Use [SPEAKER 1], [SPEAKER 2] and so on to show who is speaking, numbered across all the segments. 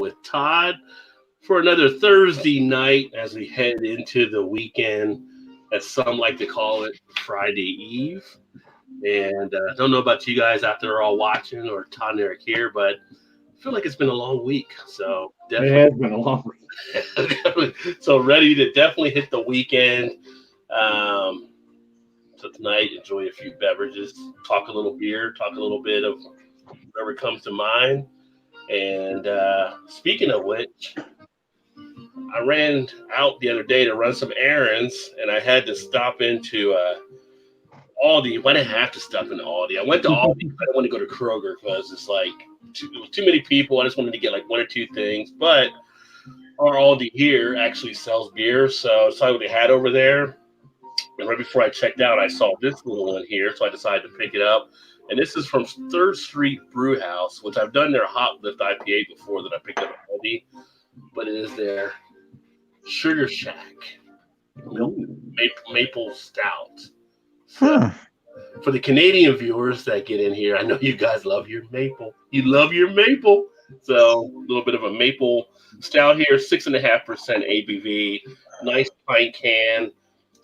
[SPEAKER 1] with Todd for another Thursday night as we head into the weekend, as some like to call it, Friday Eve. And I don't know about you guys out there all watching or Todd and Eric here, but I feel like it's been a long week. So definitely,
[SPEAKER 2] it has been a long week.
[SPEAKER 1] So ready to definitely hit the weekend. So tonight, enjoy a few beverages, talk a little beer, talk a little bit of whatever comes to mind. And speaking of which, I ran out the other day to run some errands, and I had to stop into Aldi. But I didn't have to stop into Aldi. I went to Aldi. I didn't want to go to Kroger because it's like too many people. I just wanted to get like one or two things. But our Aldi here actually sells beer, so I saw what they had over there. And right before I checked out, I saw this little one here, so I decided to pick it up. And this is from 3rd Street Brew House, which I've done their Hot Lift IPA before that I picked up at Aldi. But it is their Sugar Shack Maple Stout. So, for the Canadian viewers that get in here, I know you guys love your maple. You love your maple. So a little bit of a maple stout here, 6.5% ABV, nice pint can.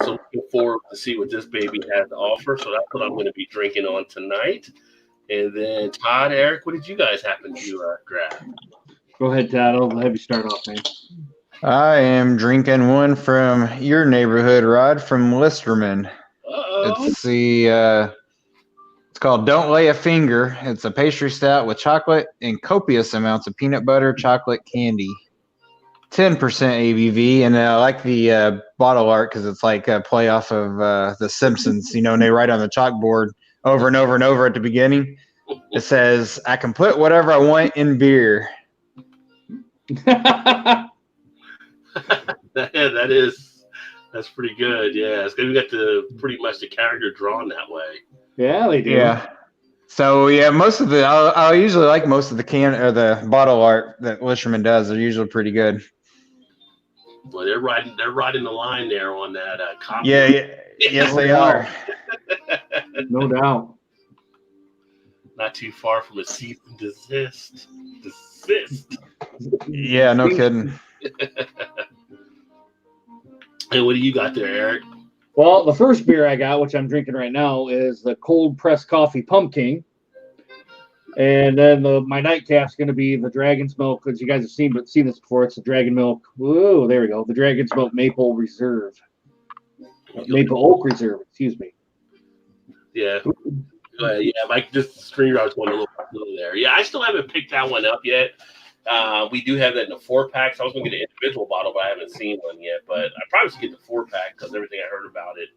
[SPEAKER 1] So looking forward to see what this baby has to offer. So that's what I'm going to be drinking on tonight. And then Todd, Eric, what did you guys happen to grab?
[SPEAKER 2] Go ahead, Todd. I'll have you start off, man.
[SPEAKER 3] I am drinking one from your neighborhood, Rod, from Listerman. It's it's called Don't Lay a Finger. It's a pastry stout with chocolate and copious amounts of peanut butter chocolate candy. 10% ABV, and I like the bottle art because it's like a play off of The Simpsons, you know, and they write on the chalkboard over and over and over at the beginning. It says, "I can put whatever I want in beer."
[SPEAKER 1] That's pretty good. Yeah, it's we got pretty much the character drawn that way.
[SPEAKER 2] Yeah, they do.
[SPEAKER 3] Yeah. So yeah, most of the I usually like most of the can or the bottle art that Listerman does. They're usually pretty good.
[SPEAKER 1] Well, they're riding the line there on that copy.
[SPEAKER 3] Yeah. Yes, they are.
[SPEAKER 2] No doubt.
[SPEAKER 1] Not too far from a cease and desist.
[SPEAKER 3] Yeah, no kidding.
[SPEAKER 1] And what do you got there, Eric?
[SPEAKER 2] Well, the first beer I got, which I'm drinking right now, is the cold pressed coffee pumpkin. And then my nightcap's going to be the Dragon's Milk, because you guys have seen this before. It's the Dragon Milk. Whoa, there we go. The Dragon's Milk Maple Reserve. Maple Oak Reserve, excuse me.
[SPEAKER 1] Yeah. Yeah, Mike, just the screen was going a little there. Yeah, I still haven't picked that one up yet. We do have that in a 4-pack. So I was going to get an individual bottle, but I haven't seen one yet. But I probably should get the 4-pack because everything I heard about it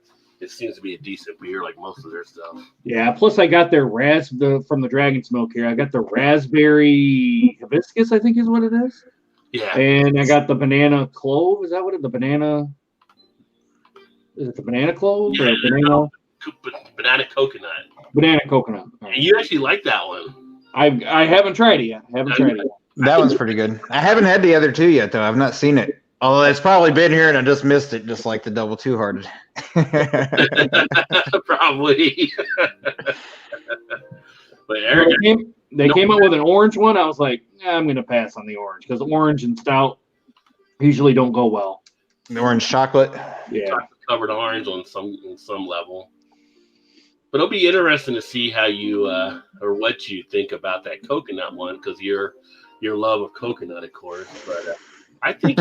[SPEAKER 1] seems to be a decent beer, like most of their stuff.
[SPEAKER 2] Yeah. Plus, I got their from the Dragon's Milk here. I got the raspberry hibiscus, I think is what it is.
[SPEAKER 1] Yeah.
[SPEAKER 2] And I got the banana clove. Is that what it? The banana? Is it the banana clove?
[SPEAKER 1] Yeah,
[SPEAKER 2] or
[SPEAKER 1] banana coconut.
[SPEAKER 2] Banana coconut. Right.
[SPEAKER 1] And you actually like that one?
[SPEAKER 2] I haven't tried it yet.
[SPEAKER 3] That one's pretty good. I haven't had the other two yet, though. I've not seen it. Although it's probably been here and I just missed it, just like the Double Two Hearted.
[SPEAKER 1] Probably. But Eric,
[SPEAKER 2] they came out with an orange one. I was like, I'm going to pass on the orange because orange and stout usually don't go well.
[SPEAKER 3] The orange chocolate.
[SPEAKER 2] Yeah.
[SPEAKER 1] Covered orange on some level. But it'll be interesting to see how you or what you think about that coconut one, because your love of coconut, of course. But I think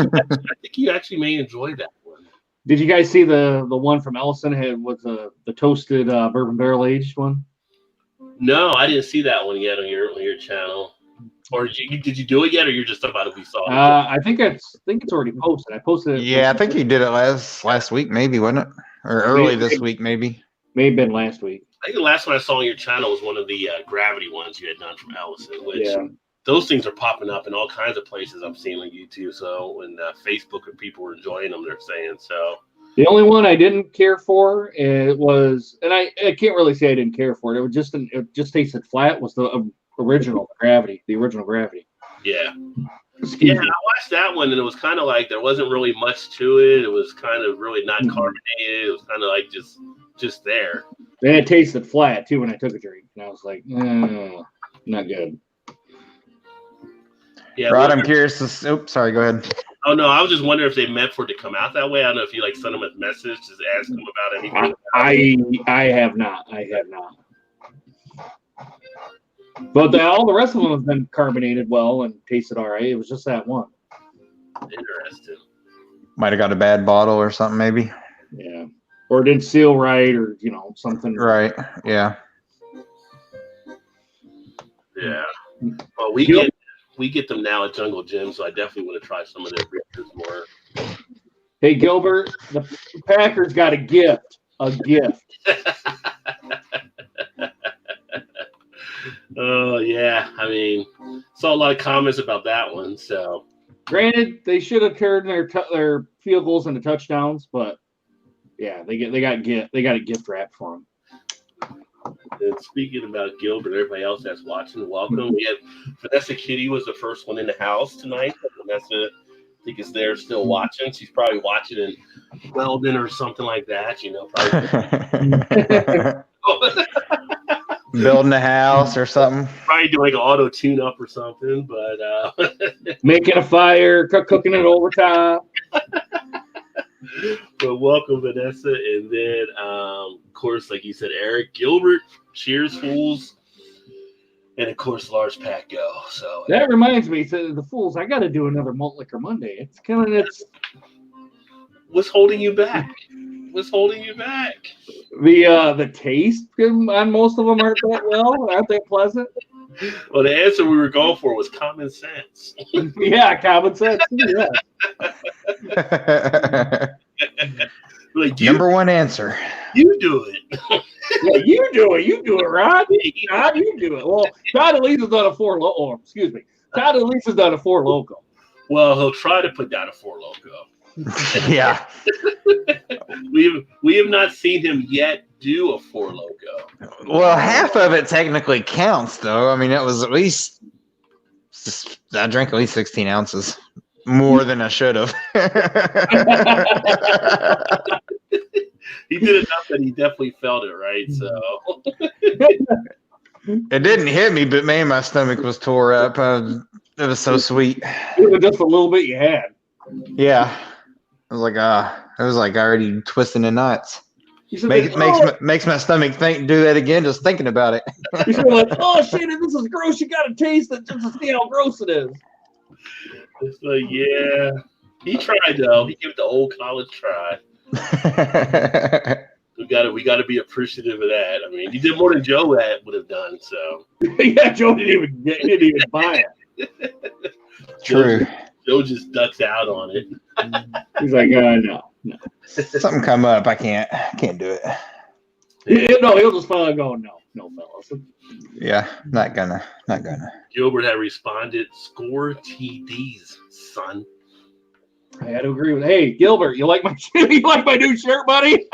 [SPEAKER 1] you actually may enjoy that one.
[SPEAKER 2] Did you guys see the one from Ellison with the toasted bourbon barrel aged one?
[SPEAKER 1] No, I didn't see that one yet on your channel. Or did you do it yet, or you're just about to be saw it?
[SPEAKER 2] I think it's already posted. I posted it.
[SPEAKER 3] Yeah, I think you did it last week, maybe, wasn't it? Or early this week, maybe.
[SPEAKER 2] May have been last week.
[SPEAKER 1] I think the last one I saw on your channel was one of the gravity ones you had done from Ellison, which those things are popping up in all kinds of places I'm seeing on YouTube. So when Facebook and people were enjoying them, they're saying so.
[SPEAKER 2] The only one I didn't care for was, and I can't really say I didn't care for it. It just tasted flat. Was the original gravity? The original gravity.
[SPEAKER 1] Yeah. Yeah, I watched that one, and it was kind of like there wasn't really much to it. It was kind of really not carbonated. It was kind of like just there.
[SPEAKER 2] And it tasted flat too when I took a drink, and I was like, not good.
[SPEAKER 1] Yeah,
[SPEAKER 3] Rod, I'm curious. Oops, sorry. Go ahead.
[SPEAKER 1] Oh no, I was just wondering if they meant for it to come out that way. I don't know if you like send them a message, just ask them about anything.
[SPEAKER 2] I have not. But all the rest of them have been carbonated well and tasted all right. It was just that one.
[SPEAKER 1] Interesting.
[SPEAKER 3] Might have got a bad bottle or something, maybe.
[SPEAKER 2] Yeah. Or it didn't seal right, or something.
[SPEAKER 3] Right. Yeah.
[SPEAKER 1] Yeah. Well, we get them now at Jungle Gym, so I definitely want to try some of their beers more.
[SPEAKER 2] Hey Gilbert, the Packers got a gift. A gift.
[SPEAKER 1] Oh yeah. I mean, saw a lot of comments about that one. So
[SPEAKER 2] Granted, they should have turned their field goals into touchdowns, but yeah, they got a gift wrap for them.
[SPEAKER 1] And speaking about Gilbert, everybody else that's watching, welcome. We had Vanessa Kitty was the first one in the house tonight. Vanessa, I think, is there still watching. She's probably watching in Weldon or something like that. Probably.
[SPEAKER 3] Building a house or something.
[SPEAKER 1] Probably doing like an auto tune-up or something, but
[SPEAKER 2] making a fire, cooking it over top.
[SPEAKER 1] But welcome, Vanessa, and then of course, like you said, Eric, Gilbert, cheers, fools, and of course, Large Pack Go. So
[SPEAKER 2] that reminds me, the fools, I got to do another Malt Liquor Monday. It's
[SPEAKER 1] what's holding you back? What's holding you back?
[SPEAKER 2] The taste on most of them aren't that pleasant.
[SPEAKER 1] Well, the answer we were going for was common sense.
[SPEAKER 2] Yeah, common sense. Yeah.
[SPEAKER 1] Like
[SPEAKER 2] Number one answer.
[SPEAKER 1] You do it.
[SPEAKER 2] Yeah, you do it. You do it, Rod. Rod, you do it. Well, Todd at least has done a Four Loko. Excuse me. Todd at least has done a Four Loko.
[SPEAKER 1] Well, he'll try to put down a Four Loko.
[SPEAKER 3] Yeah.
[SPEAKER 1] We have not seen him yet do a Four Loko.
[SPEAKER 3] Well, half of it technically counts, though. I mean, it was at least I drank at least 16 ounces. More than I should have.
[SPEAKER 1] He did enough that he definitely felt it, right? So
[SPEAKER 3] it didn't hit me, but man, my stomach was tore up. It was so sweet.
[SPEAKER 2] Just a little bit you had.
[SPEAKER 3] Yeah, it was like already twisting in knots. Makes my stomach do that again just thinking about it.
[SPEAKER 2] You're like, oh shit, this is gross. You gotta taste it just to see how gross it is.
[SPEAKER 1] It's like, yeah, he tried though. He gave it the old college try. We got to be appreciative of that. I mean, he did more than Joe would have done. So
[SPEAKER 2] yeah, Joe didn't even buy it.
[SPEAKER 3] True.
[SPEAKER 1] Joe just ducks out on it.
[SPEAKER 2] He's like, no.
[SPEAKER 3] Something come up, I can't do it.
[SPEAKER 2] No, he'll just finally go, no, fellas.
[SPEAKER 3] Yeah, not gonna.
[SPEAKER 1] Gilbert had responded, score TDs, son.
[SPEAKER 2] I had to agree with. Hey, Gilbert, you like my new shirt, buddy?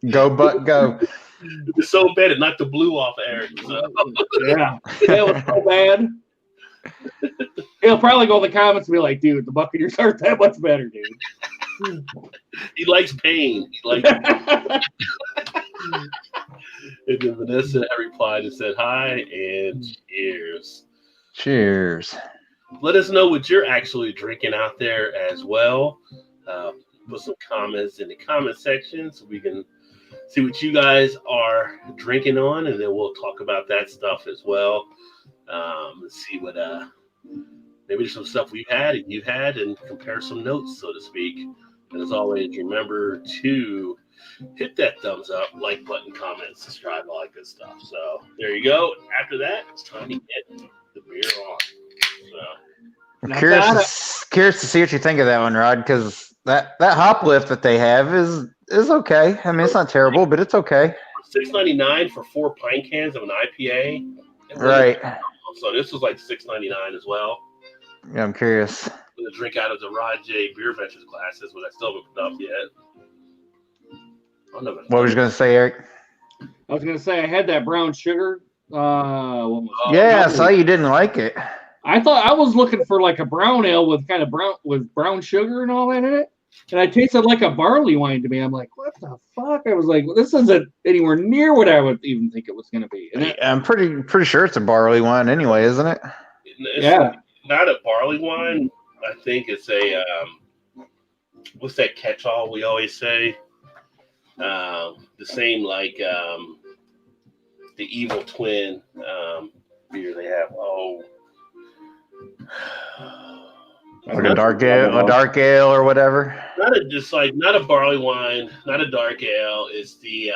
[SPEAKER 3] Go, Buck, go.
[SPEAKER 1] It was so bad it knocked the blue off Eric. So.
[SPEAKER 2] Yeah, it was so bad. He'll probably go in the comments and be like, dude, the Buccaneers aren't that much better, dude.
[SPEAKER 1] He likes pain. He likes And then Vanessa had replied and said hi and cheers.
[SPEAKER 3] Cheers.
[SPEAKER 1] Let us know what you're actually drinking out there as well. Put some comments in the comment section so we can see what you guys are drinking on, and then we'll talk about that stuff as well. See what maybe some stuff we've had and you've had, and compare some notes, so to speak. And as always, remember to hit that thumbs up, like button, comment, subscribe, all that good stuff. So there you go. After that, it's time to get the beer on. So
[SPEAKER 3] I'm curious to see what you think of that one, Rod, because that hop lift that they have is okay. I mean, it's not terrible, but it's okay.
[SPEAKER 1] $6.99 for 4 pint cans of an IPA.
[SPEAKER 3] Right.
[SPEAKER 1] So this was like $6.99 as well.
[SPEAKER 3] Yeah, I'm curious.
[SPEAKER 1] I'm gonna drink out of the Rod J BeerVentures glasses, but I still haven't put up yet.
[SPEAKER 3] What was you gonna say, Eric?
[SPEAKER 2] I was gonna say I had that brown sugar.
[SPEAKER 3] I saw you didn't like it.
[SPEAKER 2] I thought I was looking for like a brown ale with brown sugar and all that in it, and I tasted like a barley wine to me. I'm like, what the fuck? I was like, this isn't anywhere near what I would even think it was gonna be. And
[SPEAKER 3] I'm pretty sure it's a barley wine anyway, isn't it?
[SPEAKER 2] Yeah.
[SPEAKER 1] Not a barley wine. I think it's a what's that catch-all we always say? The same like the Evil Twin beer they have. Oh,
[SPEAKER 3] like a dark ale or whatever.
[SPEAKER 1] Not a barley wine, not a dark ale. It's the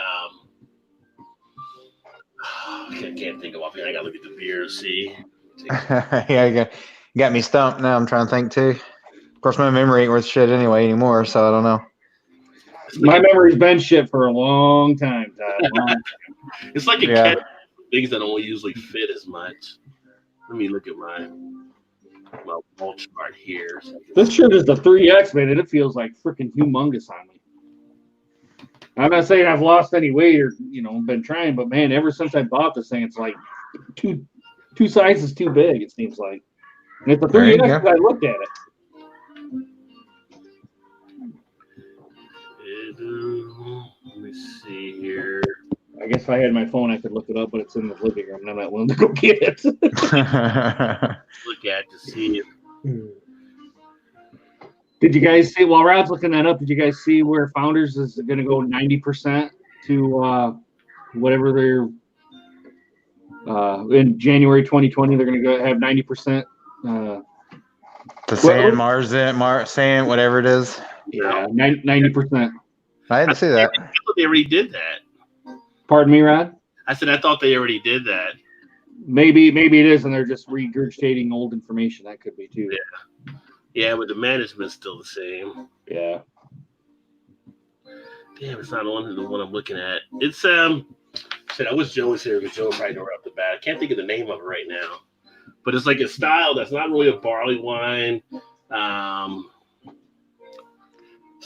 [SPEAKER 1] I can't think of offhand. I gotta look at the beer. See.
[SPEAKER 3] Yeah, you got me stumped now. I'm trying to think too. Of course, my memory ain't worth shit anymore, so I don't know.
[SPEAKER 2] My memory's been shit for a long time, Todd.
[SPEAKER 1] It's like a catch things that don't usually fit as much. Let me look at my wall chart here.
[SPEAKER 2] This shirt is the 3X, man, and it feels like freaking humongous on me. I'm not saying I've lost any weight or been trying, but man, ever since I bought this thing, it's like two sizes too big. It seems like, and it's a 3X. I looked at it.
[SPEAKER 1] Let me see here.
[SPEAKER 2] I guess if I had my phone, I could look it up, but it's in the living room, and I'm not willing to go get it.
[SPEAKER 1] Look at to see it.
[SPEAKER 2] Did you guys see, while Rod's looking that up, did you guys see where Founders is going to go 90% to whatever they're in January 2020, they're going to have 90%.
[SPEAKER 3] The sand, whatever it is.
[SPEAKER 2] Yeah, 90%.
[SPEAKER 3] I didn't see that.
[SPEAKER 1] I thought they already did that.
[SPEAKER 2] Pardon me, Rod?
[SPEAKER 1] I said I thought they already did that.
[SPEAKER 2] Maybe it is, and they're just regurgitating old information. That could be too.
[SPEAKER 1] Yeah, but the management's still the same.
[SPEAKER 2] Yeah.
[SPEAKER 1] Damn, it's not the one I'm looking at. It's shit, I wish Joe was here because Joe probably know right off the bat. I can't think of the name of it right now. But it's like a style that's not really a barley wine. It's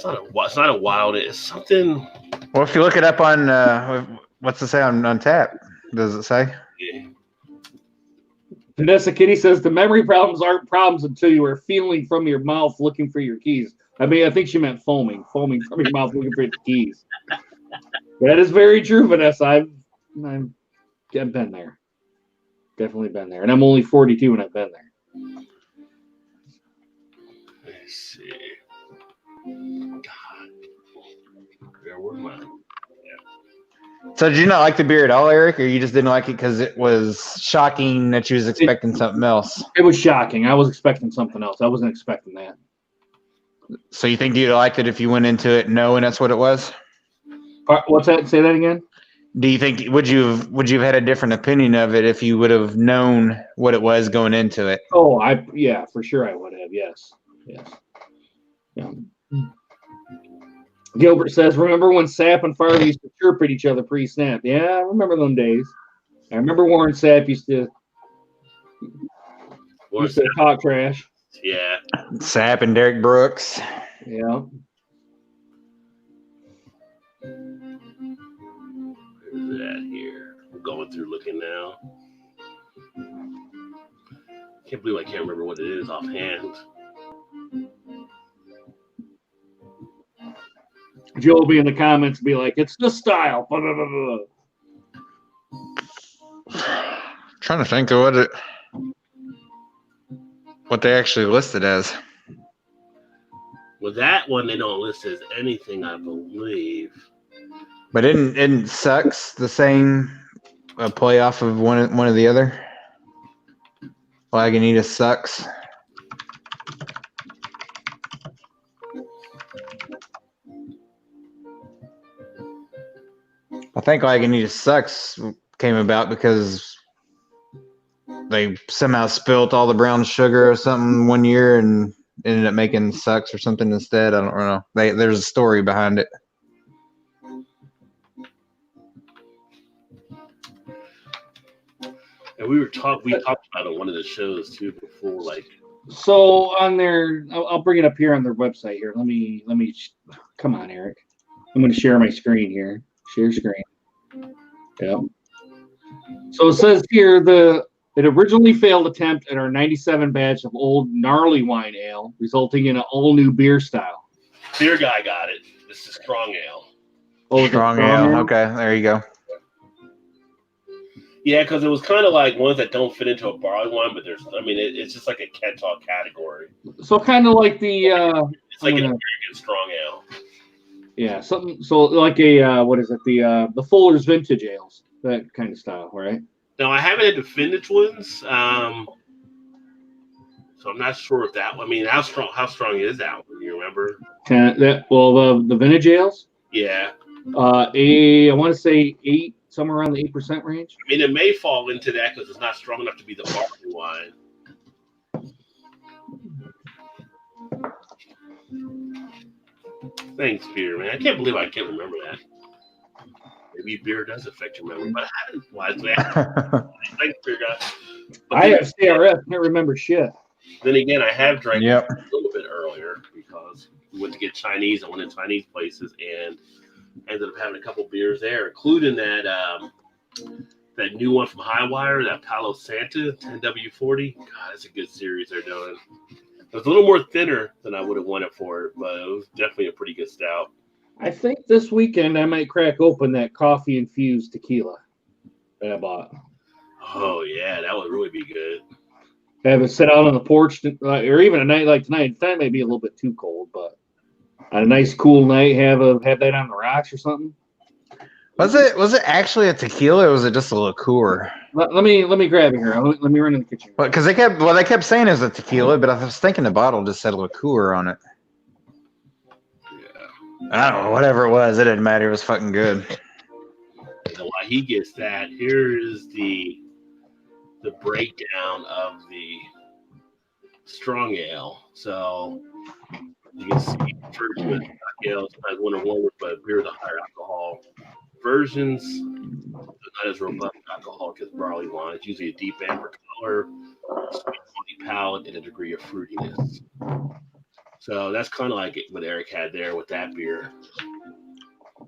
[SPEAKER 1] not a wild. It's something.
[SPEAKER 3] Well, if you look it up on what's it say on tap? Does it say?
[SPEAKER 1] Yeah.
[SPEAKER 2] Vanessa Kitty says the memory problems aren't problems until you are feeling from your mouth looking for your keys. I mean, I think she meant foaming from your mouth looking for your keys. That is very true, Vanessa. I've been there. Definitely been there. And I'm only 42 and I've been there.
[SPEAKER 1] Let's see. God. Where am I?
[SPEAKER 3] So did you not like the beer at all, Eric, or you just didn't like it because it was shocking that you was expecting something else?
[SPEAKER 2] It was shocking. I was expecting something else. I wasn't expecting that.
[SPEAKER 3] So you think you'd liked it if you went into it knowing that's what it was?
[SPEAKER 2] What's that? Say that again.
[SPEAKER 3] Do you think would you have had a different opinion of it if you would have known what it was going into it?
[SPEAKER 2] Oh, yeah, for sure I would have. Yes. Yeah. Gilbert says, "Remember when Sapp and Farley used to chirp at each other pre-snap?" Yeah, I remember them days. I remember Warren Sapp used to talk trash.
[SPEAKER 1] Yeah.
[SPEAKER 3] Sapp and Derek Brooks.
[SPEAKER 2] Yeah.
[SPEAKER 1] Where's that here? I'm going through looking now. Can't believe I can't remember what it is offhand.
[SPEAKER 2] Joe will be in the comments and be like, "It's the style." Blah, blah, blah, blah.
[SPEAKER 3] Trying to think of what they actually listed as.
[SPEAKER 1] Well, that one they don't list as anything, I believe.
[SPEAKER 3] But isn't Sucks the same play off of one of the other? Lagunitas Sucks. I think Lagunitas Sucks came about because they somehow spilt all the brown sugar or something one year and ended up making Sucks or something instead. I don't know. There's a story behind it.
[SPEAKER 1] And we talked about it on one of the shows too before, like.
[SPEAKER 2] So on their, I'll bring it up here on their website here. Let me. Come on, Eric. I'm going to share my screen here. Share screen. Yeah. So it says here it originally failed attempt at our 97 batch of old gnarly wine ale, resulting in an all-new beer style.
[SPEAKER 1] Beer guy got it. This is strong ale.
[SPEAKER 3] Oh, strong ale. Okay, there you go.
[SPEAKER 1] Yeah, because it was kind of like ones that don't fit into a barley wine, but it's just like a catch-all category.
[SPEAKER 2] So kind of like the
[SPEAKER 1] It's like an American strong ale.
[SPEAKER 2] Yeah, something so like a what is it? The Fuller's vintage ales, that kind of style, right?
[SPEAKER 1] Now I haven't had the vintage ones, so I'm not sure if that one. I mean, how strong is that one? Do you remember?
[SPEAKER 2] The vintage ales.
[SPEAKER 1] Yeah.
[SPEAKER 2] I want to say 8, somewhere around the 8% range.
[SPEAKER 1] I mean, it may fall into that because it's not strong enough to be the barley wine. Thanks, beer, man. I can't believe I can't remember that. Maybe beer does affect your memory, but I haven't wisely. Thanks, beer guy.
[SPEAKER 2] I have CRS, can't remember shit.
[SPEAKER 1] Then again, I have drank a little bit earlier because we went to get Chinese. I went to Chinese places and ended up having a couple beers there, including that new one from Highwire, that Palo Santa 10W40. God, that's a good series they're doing. It was a little more thinner than I would have wanted for it, but it was definitely a pretty good stout.
[SPEAKER 2] I think this weekend I might crack open that coffee-infused tequila that I bought.
[SPEAKER 1] Oh, yeah, that would really be good.
[SPEAKER 2] Have it sit out on the porch, or even a night like tonight. Tonight may be a little bit too cold, but on a nice cool night, have that on the rocks or something.
[SPEAKER 3] Was it actually a tequila or was it just a liqueur?
[SPEAKER 2] Let me grab it here. Let me run in the kitchen.
[SPEAKER 3] Because they kept saying it was a tequila, but I was thinking the bottle just said liqueur on it.
[SPEAKER 1] Yeah.
[SPEAKER 3] I don't know, whatever it was, it didn't matter. It was fucking good.
[SPEAKER 1] And while he gets that, here is the breakdown of the strong ale. So you can see referred to as ale, sometimes one or one with beer with a higher alcohol versions, not as robust alcoholic as barley wine. It's usually a deep amber color, sweet palate, and a degree of fruitiness. So that's kind of like what Eric had there with that beer.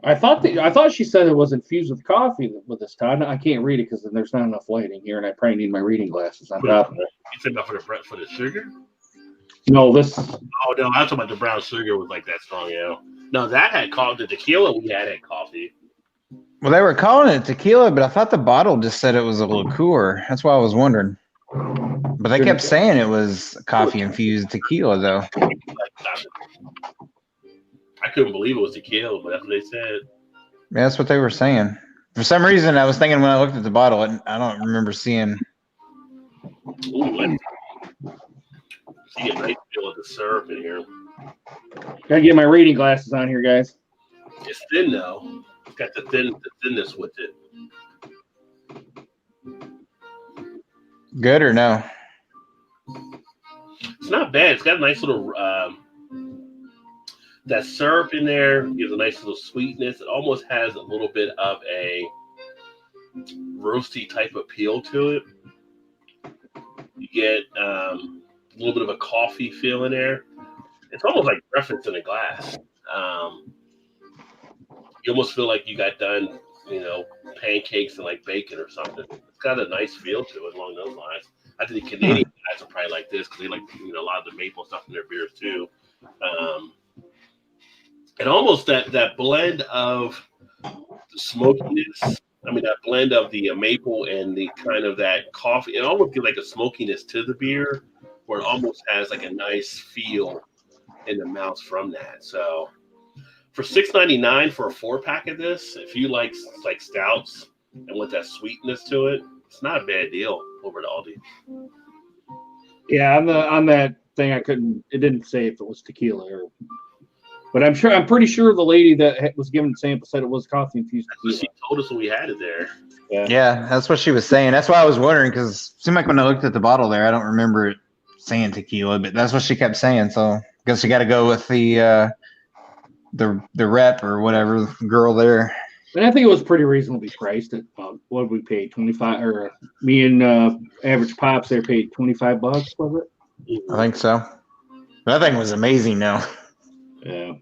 [SPEAKER 2] I thought she said it was infused with coffee with this, Todd. I can't read it because there's not enough lighting here, and I probably need my reading glasses on top of it.
[SPEAKER 1] You said about for the sugar?
[SPEAKER 2] No, this.
[SPEAKER 1] Oh no, I'm talking about the brown sugar with like that strong ale. No, that had coffee. The tequila we had coffee.
[SPEAKER 3] Well, they were calling it tequila, but I thought the bottle just said it was a liqueur. That's why I was wondering. But they kept saying it was coffee-infused tequila, though.
[SPEAKER 1] I couldn't believe it was tequila, but that's what they said.
[SPEAKER 3] Yeah, that's what they were saying. For some reason, I was thinking when I looked at the bottle, I don't remember seeing.
[SPEAKER 1] Ooh, see a nice feel of the syrup in here.
[SPEAKER 2] Gotta get my reading glasses on here, guys.
[SPEAKER 1] It's thin though. It's got the thinness with it.
[SPEAKER 3] Good or no?
[SPEAKER 1] It's not bad. It's got a nice little that syrup in there gives a nice little sweetness. It almost has a little bit of a roasty type appeal to it. You get a little bit of a coffee feel in there. It's almost like breakfast in a glass. You almost feel like you got done, pancakes and like bacon or something. It's got a nice feel to it along those lines. I think the Canadian guys are probably like this because they like a lot of the maple stuff in their beers too. And almost that blend of the smokiness. I mean, that blend of the maple and the kind of that coffee. It almost gives like a smokiness to the beer, where it almost has like a nice feel in the mouth from that. So for $6.99 for a 4-pack of this, if you like stouts and want that sweetness to it, it's not a bad deal over at Aldi.
[SPEAKER 2] Yeah, on that thing, it didn't say if it was tequila but I'm pretty sure the lady that was given the sample said it was coffee infused tequila.
[SPEAKER 1] She told us when we had it there.
[SPEAKER 3] Yeah, that's what she was saying. That's why I was wondering because it seemed like when I looked at the bottle there, I don't remember it saying tequila, but that's what she kept saying. So I guess you got to go with the rep or whatever girl there.
[SPEAKER 2] And I think it was pretty reasonably priced at what did we pay? 25, or me and Average Pops there paid $25, was it?
[SPEAKER 3] I think so. That thing was amazing though.
[SPEAKER 2] Yeah.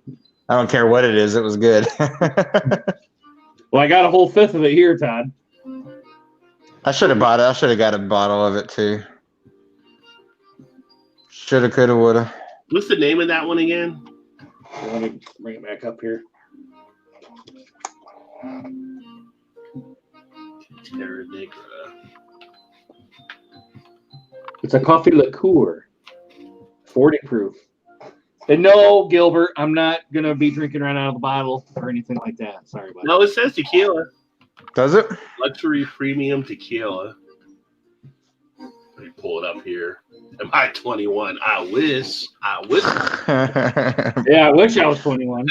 [SPEAKER 3] I don't care what it is, it was good.
[SPEAKER 2] Well, I got a whole fifth of it here, Todd.
[SPEAKER 3] I should have bought it. I should have got a bottle of it too. Shoulda, coulda, woulda.
[SPEAKER 1] What's the name of that one again?
[SPEAKER 2] Let me bring it back up here.
[SPEAKER 1] Terra Negra.
[SPEAKER 2] It's a coffee liqueur, 40 proof. And no, Gilbert, I'm not gonna be drinking right out of the bottle or anything like that. Sorry about that.
[SPEAKER 1] No, it says tequila.
[SPEAKER 3] Does it?
[SPEAKER 1] Luxury premium tequila. Let me pull it up here. Am I 21? I wish.
[SPEAKER 2] Yeah, I wish I was 21.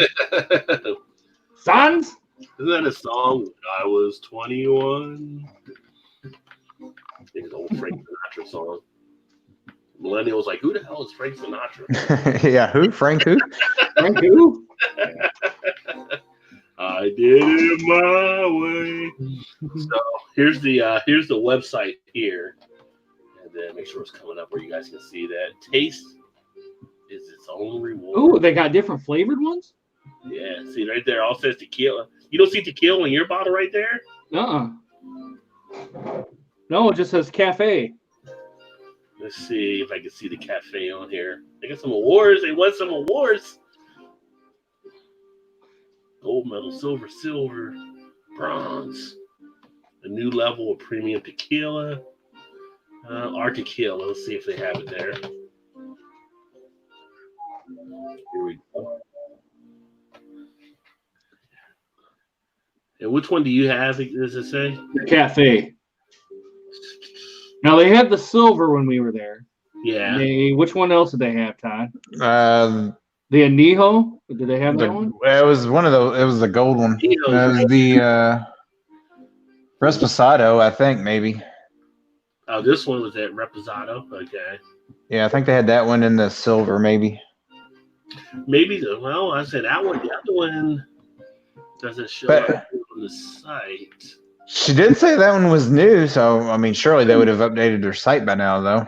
[SPEAKER 2] Sons?
[SPEAKER 1] Isn't that a song? I was 21. I think it's an old Frank Sinatra song. Millennials like, who the hell is Frank Sinatra?
[SPEAKER 3] Yeah, who? Frank who?
[SPEAKER 2] Frank who?
[SPEAKER 1] I did it my way. So here's the website here, and then make sure it's coming up where you guys can see that. Taste is its own reward.
[SPEAKER 2] Ooh, they got different flavored ones?
[SPEAKER 1] Yeah, see right there, all says tequila. You don't see tequila in your bottle right there?
[SPEAKER 2] No, it just says cafe.
[SPEAKER 1] Let's see if I can see the cafe on here. They got some awards. They won some awards. Gold medal, silver, bronze. A new level of premium tequila. Our tequila. Let's see if they have it there. Here we go. And which one do you have? Does it say?
[SPEAKER 2] The cafe. Now they had the silver when we were there.
[SPEAKER 1] Yeah.
[SPEAKER 2] Which one else did they have, Todd?
[SPEAKER 3] The
[SPEAKER 2] The Añejo? Did they have that one?
[SPEAKER 3] It was one of those. It was the gold one. It was the Reposado, I think, maybe.
[SPEAKER 1] Oh, this one was at Reposado. Okay.
[SPEAKER 3] Yeah, I think they had that one in the silver, maybe.
[SPEAKER 1] Maybe I said that one. The other one doesn't show up on the site.
[SPEAKER 3] She did say that one was new, so I mean, surely they would have updated their site by now, though.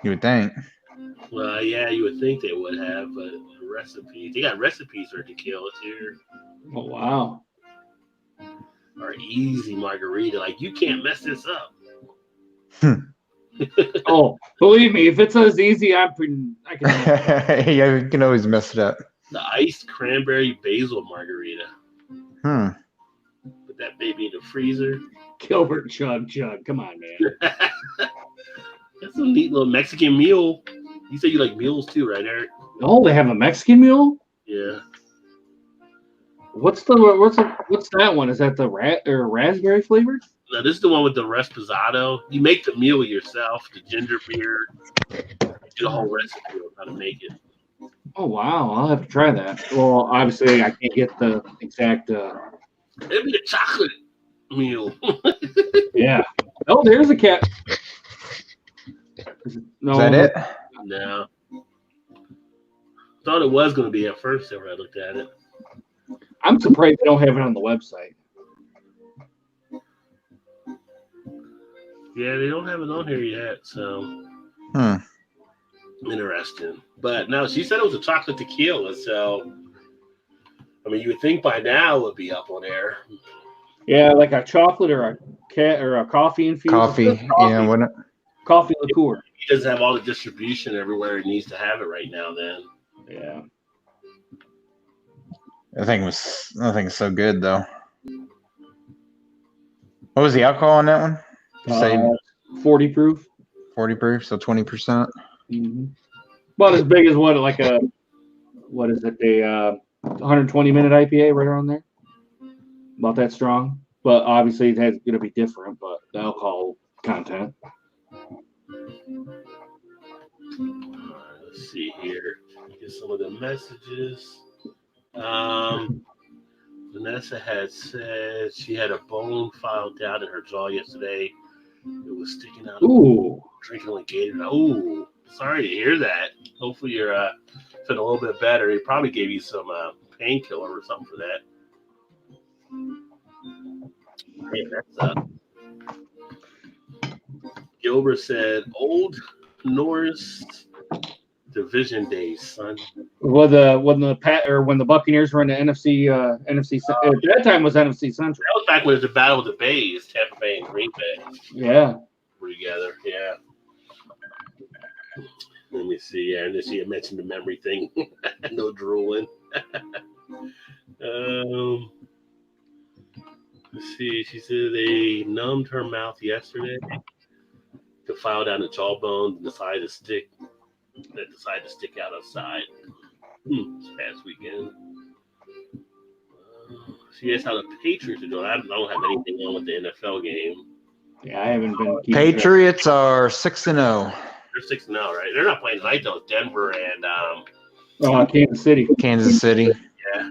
[SPEAKER 3] You would think.
[SPEAKER 1] Well, yeah, you would think they would have, but recipes. They got recipes for tequilas here.
[SPEAKER 2] Oh, wow.
[SPEAKER 1] Or easy margarita. Like, you can't mess this up.
[SPEAKER 2] Oh, believe me, if it's as easy, I can.
[SPEAKER 3] Yeah, you can always mess it up.
[SPEAKER 1] The iced cranberry basil margarita. Put that baby in the freezer.
[SPEAKER 2] Gilbert chug. Come on, man.
[SPEAKER 1] That's a neat little Mexican meal. You said you like meals too, right, Eric?
[SPEAKER 2] Oh, they have a Mexican mule?
[SPEAKER 1] Yeah.
[SPEAKER 2] What's that one? Is that the raspberry flavored?
[SPEAKER 1] No, this is the one with the Reposado. You make the meal yourself, the ginger beer. You do the whole recipe of how to make it.
[SPEAKER 2] Oh, wow. I'll have to try that. Well, obviously, I can't get the exact...
[SPEAKER 1] It'd be a chocolate meal.
[SPEAKER 2] Yeah. Oh, there's a cat. No,
[SPEAKER 3] Is that it?
[SPEAKER 1] No. Thought it was going to be at first when I looked at it.
[SPEAKER 2] I'm surprised they don't have it on the website.
[SPEAKER 1] Yeah, they don't have it on here yet, so interesting. But no, she said it was a chocolate tequila, so I mean, you would think by now it would be up on air.
[SPEAKER 2] Yeah, like a chocolate or a coffee infused.
[SPEAKER 3] Coffee. Yeah, wouldn't it?
[SPEAKER 2] Coffee liqueur.
[SPEAKER 1] He doesn't have all the distribution everywhere he needs to have it right now. Then.
[SPEAKER 2] Yeah.
[SPEAKER 3] I think it's so good though. What was the alcohol on that one? You say
[SPEAKER 2] 40 proof.
[SPEAKER 3] 40 proof, so 20%.
[SPEAKER 2] Mm-hmm. About as big as what is it? A 120-minute IPA right around there. About that strong, but obviously it's going to be different. But the alcohol content.
[SPEAKER 1] Let's see here. Get some of the messages. Vanessa had said she had a bone filed down in her jaw yesterday. It was sticking out.
[SPEAKER 2] Ooh.
[SPEAKER 1] Drinking like Gatorade. Ooh. Sorry to hear that. Hopefully you're feeling a little bit better. He probably gave you some painkiller or something for that. Yeah, that's Gilbert said, "Old Norris Division days, son."
[SPEAKER 2] When the Buccaneers were in the NFC at that time was NFC Central.
[SPEAKER 1] That was back when it was a battle of the Bays, Tampa Bay and Green Bay.
[SPEAKER 2] Yeah.
[SPEAKER 1] Were together, yeah. Let me see. Yeah, and then she had mentioned the memory thing. No drooling. Let's see. She said they numbed her mouth yesterday to file down the jawbone and decided to stick out outside. This past weekend. She asked how the Patriots are doing. I don't have anything on with the NFL game.
[SPEAKER 2] Yeah, I haven't been.
[SPEAKER 3] Patriots are 6-0.
[SPEAKER 1] They're 6-0, right? They're not playing tonight though. It's Denver and
[SPEAKER 2] Kansas City.
[SPEAKER 3] Kansas City.
[SPEAKER 1] Yeah.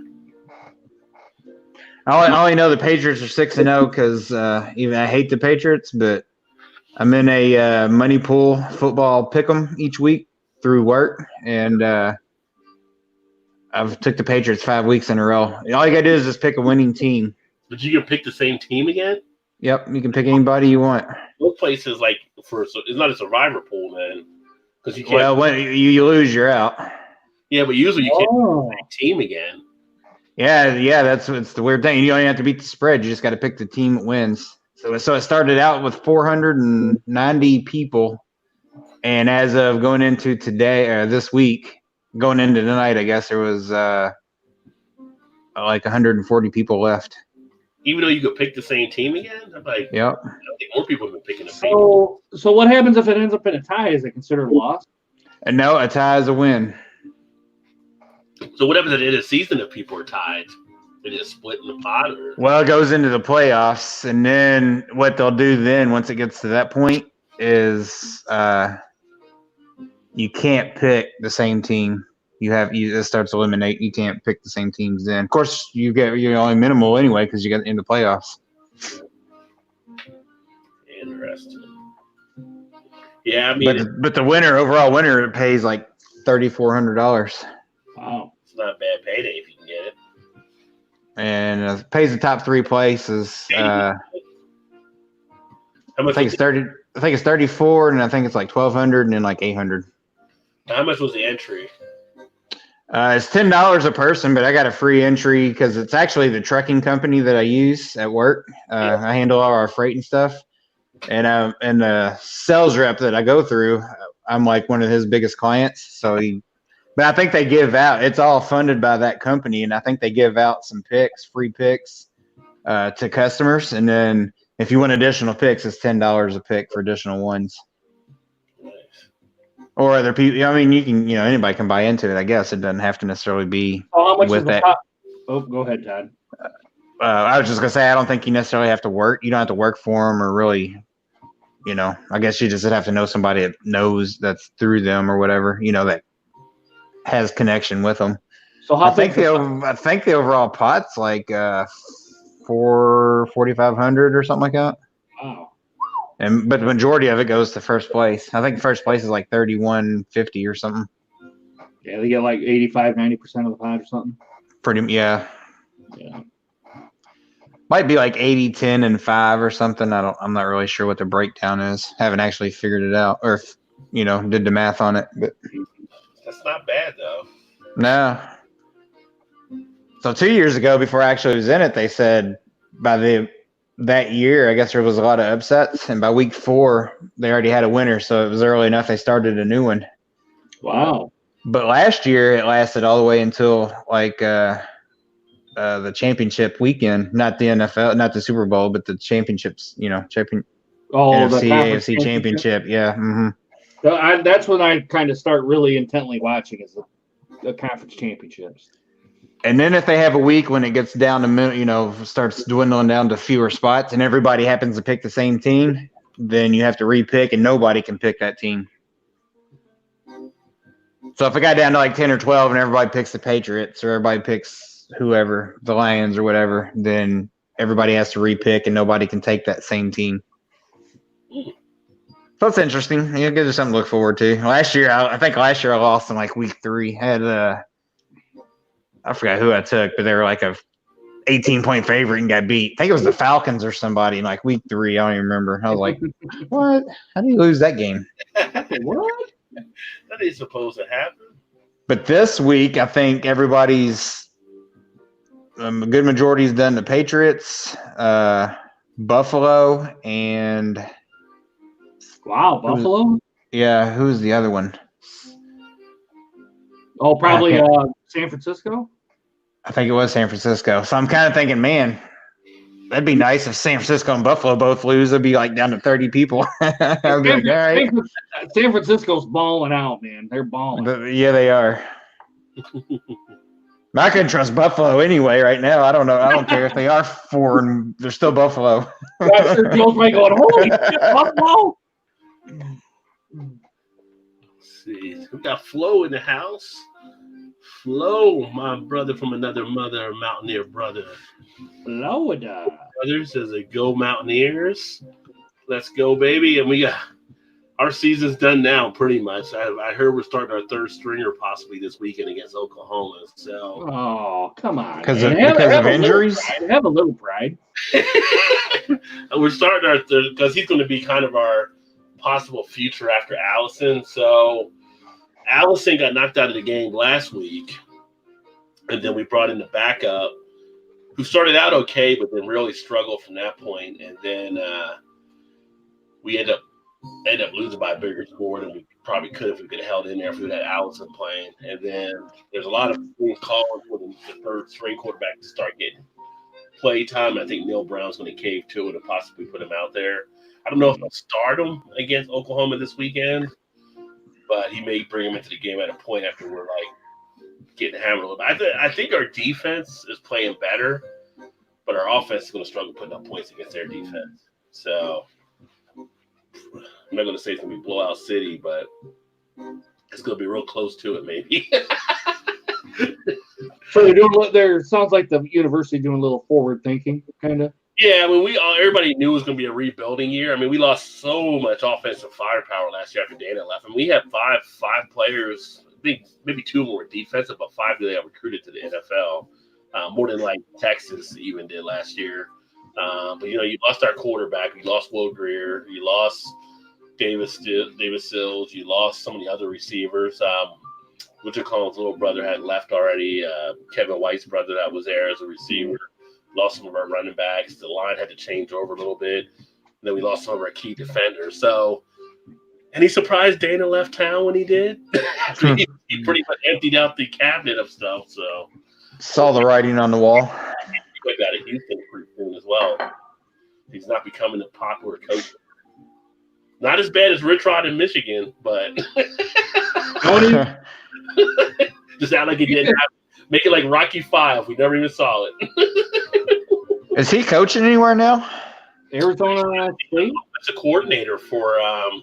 [SPEAKER 3] I only know the Patriots are 6-0 because even I hate the Patriots, but I'm in a money pool football pick'em each week through work, and I've took the Patriots 5 weeks in a row. All you gotta do is just pick a winning team.
[SPEAKER 1] But you can pick the same team again?
[SPEAKER 3] Yep, you can pick anybody you want.
[SPEAKER 1] Most places it's not a survivor pool, man, because you can't.
[SPEAKER 3] Well, when you lose, you're out.
[SPEAKER 1] Yeah, but usually you can't pick the same team again.
[SPEAKER 3] Yeah, it's the weird thing. You don't even have to beat the spread. You just got to pick the team that wins. So it started out with 490 people, and as of going into today, this week, going into tonight, I guess there was like 140 people left.
[SPEAKER 1] Even though you could pick the same team again, I'm like,
[SPEAKER 3] yep.
[SPEAKER 1] I think more people have been picking the same.
[SPEAKER 2] So what happens if it ends up in a tie? Is it considered a loss?
[SPEAKER 3] And no, a tie is a win.
[SPEAKER 1] So what happens at the end of the season if people are tied? They just split in the pot, or?
[SPEAKER 3] Well, it goes into the playoffs, and then what they'll do then, once it gets to that point, is you can't pick the same team. It starts to eliminate. You can't pick the same teams then. Of course, you're only minimal anyway because you got in the playoffs.
[SPEAKER 1] Interesting. Yeah, I mean,
[SPEAKER 3] but the overall winner, pays like $3,400.
[SPEAKER 2] Wow,
[SPEAKER 1] it's not a bad payday if you can get it.
[SPEAKER 3] And it pays the top 3 places.
[SPEAKER 1] How much
[SPEAKER 3] I think it's 34, and I think it's like 1,200, and then like 800.
[SPEAKER 1] How much was the entry?
[SPEAKER 3] It's $10 a person, but I got a free entry because it's actually the trucking company that I use at work. I handle all our freight and stuff, and the sales rep that I go through, I'm like one of his biggest clients. But I think they give out. It's all funded by that company, and I think they give out some free picks, to customers, and then if you want additional picks, it's $10 a pick for additional ones. Or other people. I mean, you can, anybody can buy into it. I guess it doesn't have to necessarily be.
[SPEAKER 2] How much
[SPEAKER 3] with
[SPEAKER 2] is the
[SPEAKER 3] that.
[SPEAKER 2] top? Oh, go ahead, Todd.
[SPEAKER 3] I was just gonna say I don't think you necessarily have to work. You don't have to work for them, or really, I guess you just have to know somebody that knows that's through them or whatever. That has connection with them.
[SPEAKER 2] So
[SPEAKER 3] I think the overall pot's like $4,500 or something like that.
[SPEAKER 2] Wow.
[SPEAKER 3] But the majority of it goes to first place. I think first place is like $3,150 or something.
[SPEAKER 2] Yeah, they get like 85-90% of the pot or something.
[SPEAKER 3] Yeah.
[SPEAKER 2] Yeah.
[SPEAKER 3] Might be like 80-10 and 5 or something. I'm not really sure what the breakdown is. Haven't actually figured it out, or did the math on it. But
[SPEAKER 1] that's not bad though.
[SPEAKER 3] No. So 2 years ago, before I actually was in it, they said that year, I guess there was a lot of upsets, and by week 4, they already had a winner, so it was early enough they started a new one.
[SPEAKER 2] Wow.
[SPEAKER 3] But last year, it lasted all the way until like the championship weekend, not the NFL, not the Super Bowl, but the championships, NFC, AFC championship. Yeah. Mm-hmm.
[SPEAKER 2] So that's when I kind of start really intently watching is the conference championships.
[SPEAKER 3] And then if they have a week when it gets down to, starts dwindling down to fewer spots and everybody happens to pick the same team, then you have to repick and nobody can pick that team. So if it got down to like 10 or 12 and everybody picks the Patriots or everybody picks whoever, the Lions or whatever, then everybody has to repick and nobody can take that same team. So it's interesting. It gives you something to look forward to. I think last year I lost in like week 3. I had I forgot who I took, but they were like a 18-point favorite and got beat. I think it was the Falcons or somebody in like week 3. I don't even remember. I was like, what? How do you lose that game?
[SPEAKER 1] What? That ain't supposed to happen.
[SPEAKER 3] But this week, I think everybody's a good majority's done the Patriots, Buffalo, and
[SPEAKER 2] wow, Buffalo.
[SPEAKER 3] Yeah, who's the other one?
[SPEAKER 2] Oh, probably San Francisco.
[SPEAKER 3] I think it was San Francisco. So I'm kind of thinking, man, That'd be nice if San Francisco and Buffalo both lose. It'd be like down to 30 people. I'd be like, all right.
[SPEAKER 2] San Francisco's balling out, man. They're balling.
[SPEAKER 3] But, yeah, they are. I couldn't trust Buffalo anyway right now. I don't know. I don't care if they are 4 and they're still Buffalo.
[SPEAKER 2] I'm sure Joe's like going, holy shit, Buffalo.
[SPEAKER 1] Let's see. We got Flo in the house. Flo, my brother from another mother, Mountaineer brother.
[SPEAKER 2] Florida.
[SPEAKER 1] Brother says, go Mountaineers. Let's go, baby. And we got our season's done now, pretty much. I heard we're starting our third stringer possibly this weekend against Oklahoma. So,
[SPEAKER 2] oh, come on.
[SPEAKER 3] Because of injuries?
[SPEAKER 2] Have a little pride.
[SPEAKER 1] We're starting our third because he's going to be kind of our possible future after Allison. So, Allison got knocked out of the game last week, and then we brought in the backup, who started out okay, but then really struggled from that point. And then we end up losing by a bigger score than we probably could if we could have held in there if we had Allison playing. And then there's a lot of things called for the third string quarterback to start getting play time. I think Neil Brown's going to cave to it and possibly put him out there. I don't know if I'll start him against Oklahoma this weekend, but he may bring him into the game at a point after we're like getting hammered a little bit. I think our defense is playing better, but our offense is going to struggle putting up points against their defense. So I'm not going to say it's going to be blowout city, but it's going to be real close to it, maybe.
[SPEAKER 2] So they're doing. Sounds like the university doing a little forward thinking, kind of.
[SPEAKER 1] Yeah, I mean, everybody knew it was going to be a rebuilding year. I mean, we lost so much offensive firepower last year after Dana left. I mean, we had five players. I think maybe 2 of them were defensive, but 5 they got recruited to the NFL, more than like Texas even did last year. But you lost our quarterback. You lost Will Greer. You lost Davis Sills. You lost some of the other receivers. Richard Collins' little brother had left already. Kevin White's brother that was there as a receiver. Lost some of our running backs. The line had to change over a little bit. And then we lost some of our key defenders. So, any surprise Dana left town when he did? he pretty much emptied out the cabinet of stuff. So
[SPEAKER 3] saw the writing on the wall.
[SPEAKER 1] He got a Houston pretty soon as well. He's not becoming a popular coach. Not as bad as Rich Rod in Michigan, but just out like he didn't have. Make it like Rocky 5. We never even saw it.
[SPEAKER 3] Is he coaching anywhere now?
[SPEAKER 2] Arizona State?
[SPEAKER 1] That's a coordinator for, I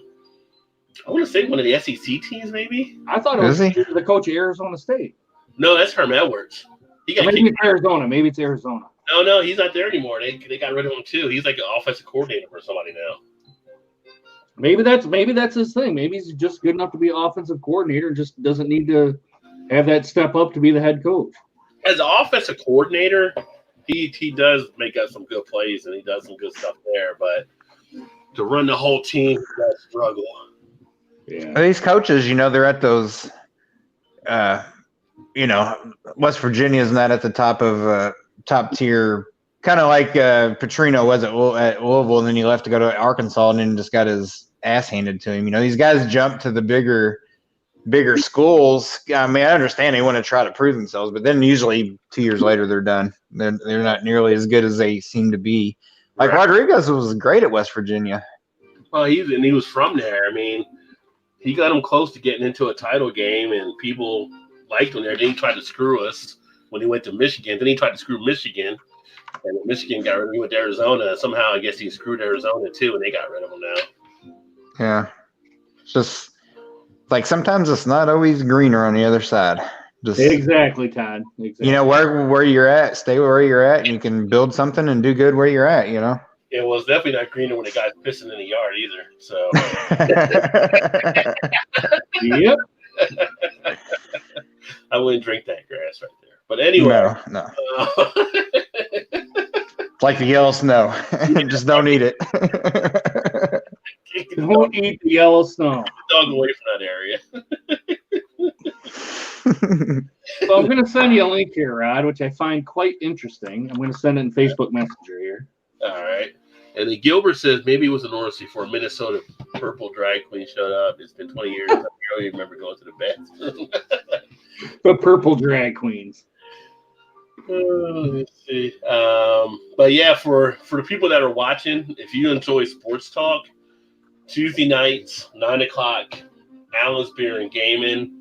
[SPEAKER 1] want to say one of the SEC teams, maybe.
[SPEAKER 2] I thought it was the coach of Arizona State.
[SPEAKER 1] No, that's Herm Edwards.
[SPEAKER 2] Maybe it's Arizona. Maybe it's Arizona.
[SPEAKER 1] No, he's not there anymore. They got rid of him too. He's like an offensive coordinator for somebody now.
[SPEAKER 2] Maybe that's his thing. Maybe he's just good enough to be an offensive coordinator and just doesn't need to have that step up to be the head coach.
[SPEAKER 1] As an offensive coordinator, he does make us some good plays and he does some good stuff there, but to run the whole team, that's a struggle.
[SPEAKER 3] Yeah. These coaches, they're at those West Virginia's not at the top of top tier, kind of like Petrino was at Louisville, and then he left to go to Arkansas and then just got his ass handed to him. These guys jump to the bigger schools. I mean, I understand they want to try to prove themselves, but then usually 2 years later they're done. They're not nearly as good as they seem to be. Like right. Rodriguez was great at West Virginia.
[SPEAKER 1] Well, he was from there. I mean, he got him close to getting into a title game, and people liked him there. Then he tried to screw us when he went to Michigan. Then he tried to screw Michigan, and Michigan got rid of him. He went to Arizona. Somehow, I guess he screwed Arizona too, and they got rid of him now.
[SPEAKER 3] Yeah, it's just like sometimes it's not always greener on the other side. Just
[SPEAKER 2] exactly, Todd. Exactly.
[SPEAKER 3] Where you're at, stay where you're at, and you can build something and do good where you're at.
[SPEAKER 1] Yeah, well, it's definitely not greener when the guy's pissing in the yard either. So.
[SPEAKER 2] Yep.
[SPEAKER 1] I wouldn't drink that grass right there. But anyway.
[SPEAKER 3] No. It's like the yellow snow. Just don't eat it.
[SPEAKER 2] Don't eat the yellow snow.
[SPEAKER 1] Dog away from that area.
[SPEAKER 2] So I'm going to send you a link here, Rod, which I find quite interesting. I'm going to send it in Facebook Messenger here.
[SPEAKER 1] All right. And then Gilbert says maybe it was an order before a Minnesota purple drag queen showed up. It's been 20 years. I don't even remember going to the bathroom.
[SPEAKER 2] The purple drag queens.
[SPEAKER 1] Let's see. But yeah, for the people that are watching, if you enjoy sports talk, Tuesday nights, 9 o'clock, Allen's Beer and Gaming.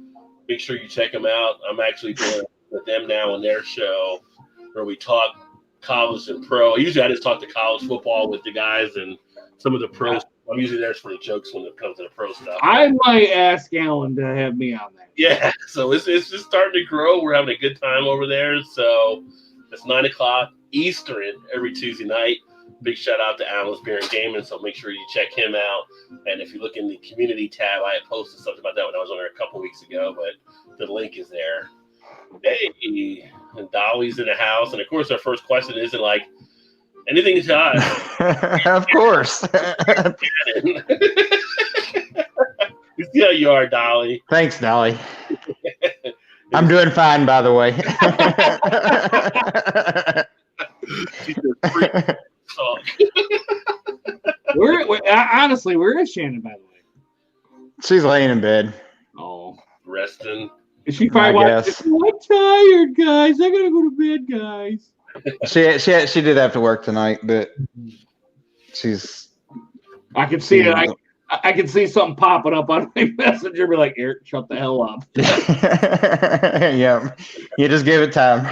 [SPEAKER 1] Make sure you check them out. I'm actually doing it with them now on their show where we talk college and pro. Usually I just talk to college football with the guys and some of the pros. I'm usually there for the jokes when it comes to the pro stuff.
[SPEAKER 2] I might ask Alan to have me on that.
[SPEAKER 1] Yeah, so it's just starting to grow. We're having a good time over there. So it's 9 o'clock Eastern every Tuesday night. Big shout out to Allen's Beer and Gaming. So make sure you check him out. And if you look in the community tab, I had posted something about that when I was on there a couple weeks ago, but the link is there. Hey, and Dolly's in the house. And of course, our first question isn't like anything to us.
[SPEAKER 3] Of course.
[SPEAKER 1] You see how you are, Dolly.
[SPEAKER 3] Thanks, Dolly. I'm doing fine, by the way.
[SPEAKER 1] She's a freak talk.
[SPEAKER 2] Honestly, where is Shannon, by the way?
[SPEAKER 3] She's laying in bed.
[SPEAKER 2] Oh.
[SPEAKER 1] Resting.
[SPEAKER 2] Is she probably watching? I'm tired, guys. I gotta go to bed, guys.
[SPEAKER 3] She did have to work tonight, but she's.
[SPEAKER 2] I can see it. I can see something popping up on my messenger. Be like, Eric, shut the hell up.
[SPEAKER 3] Yeah, you just give it time.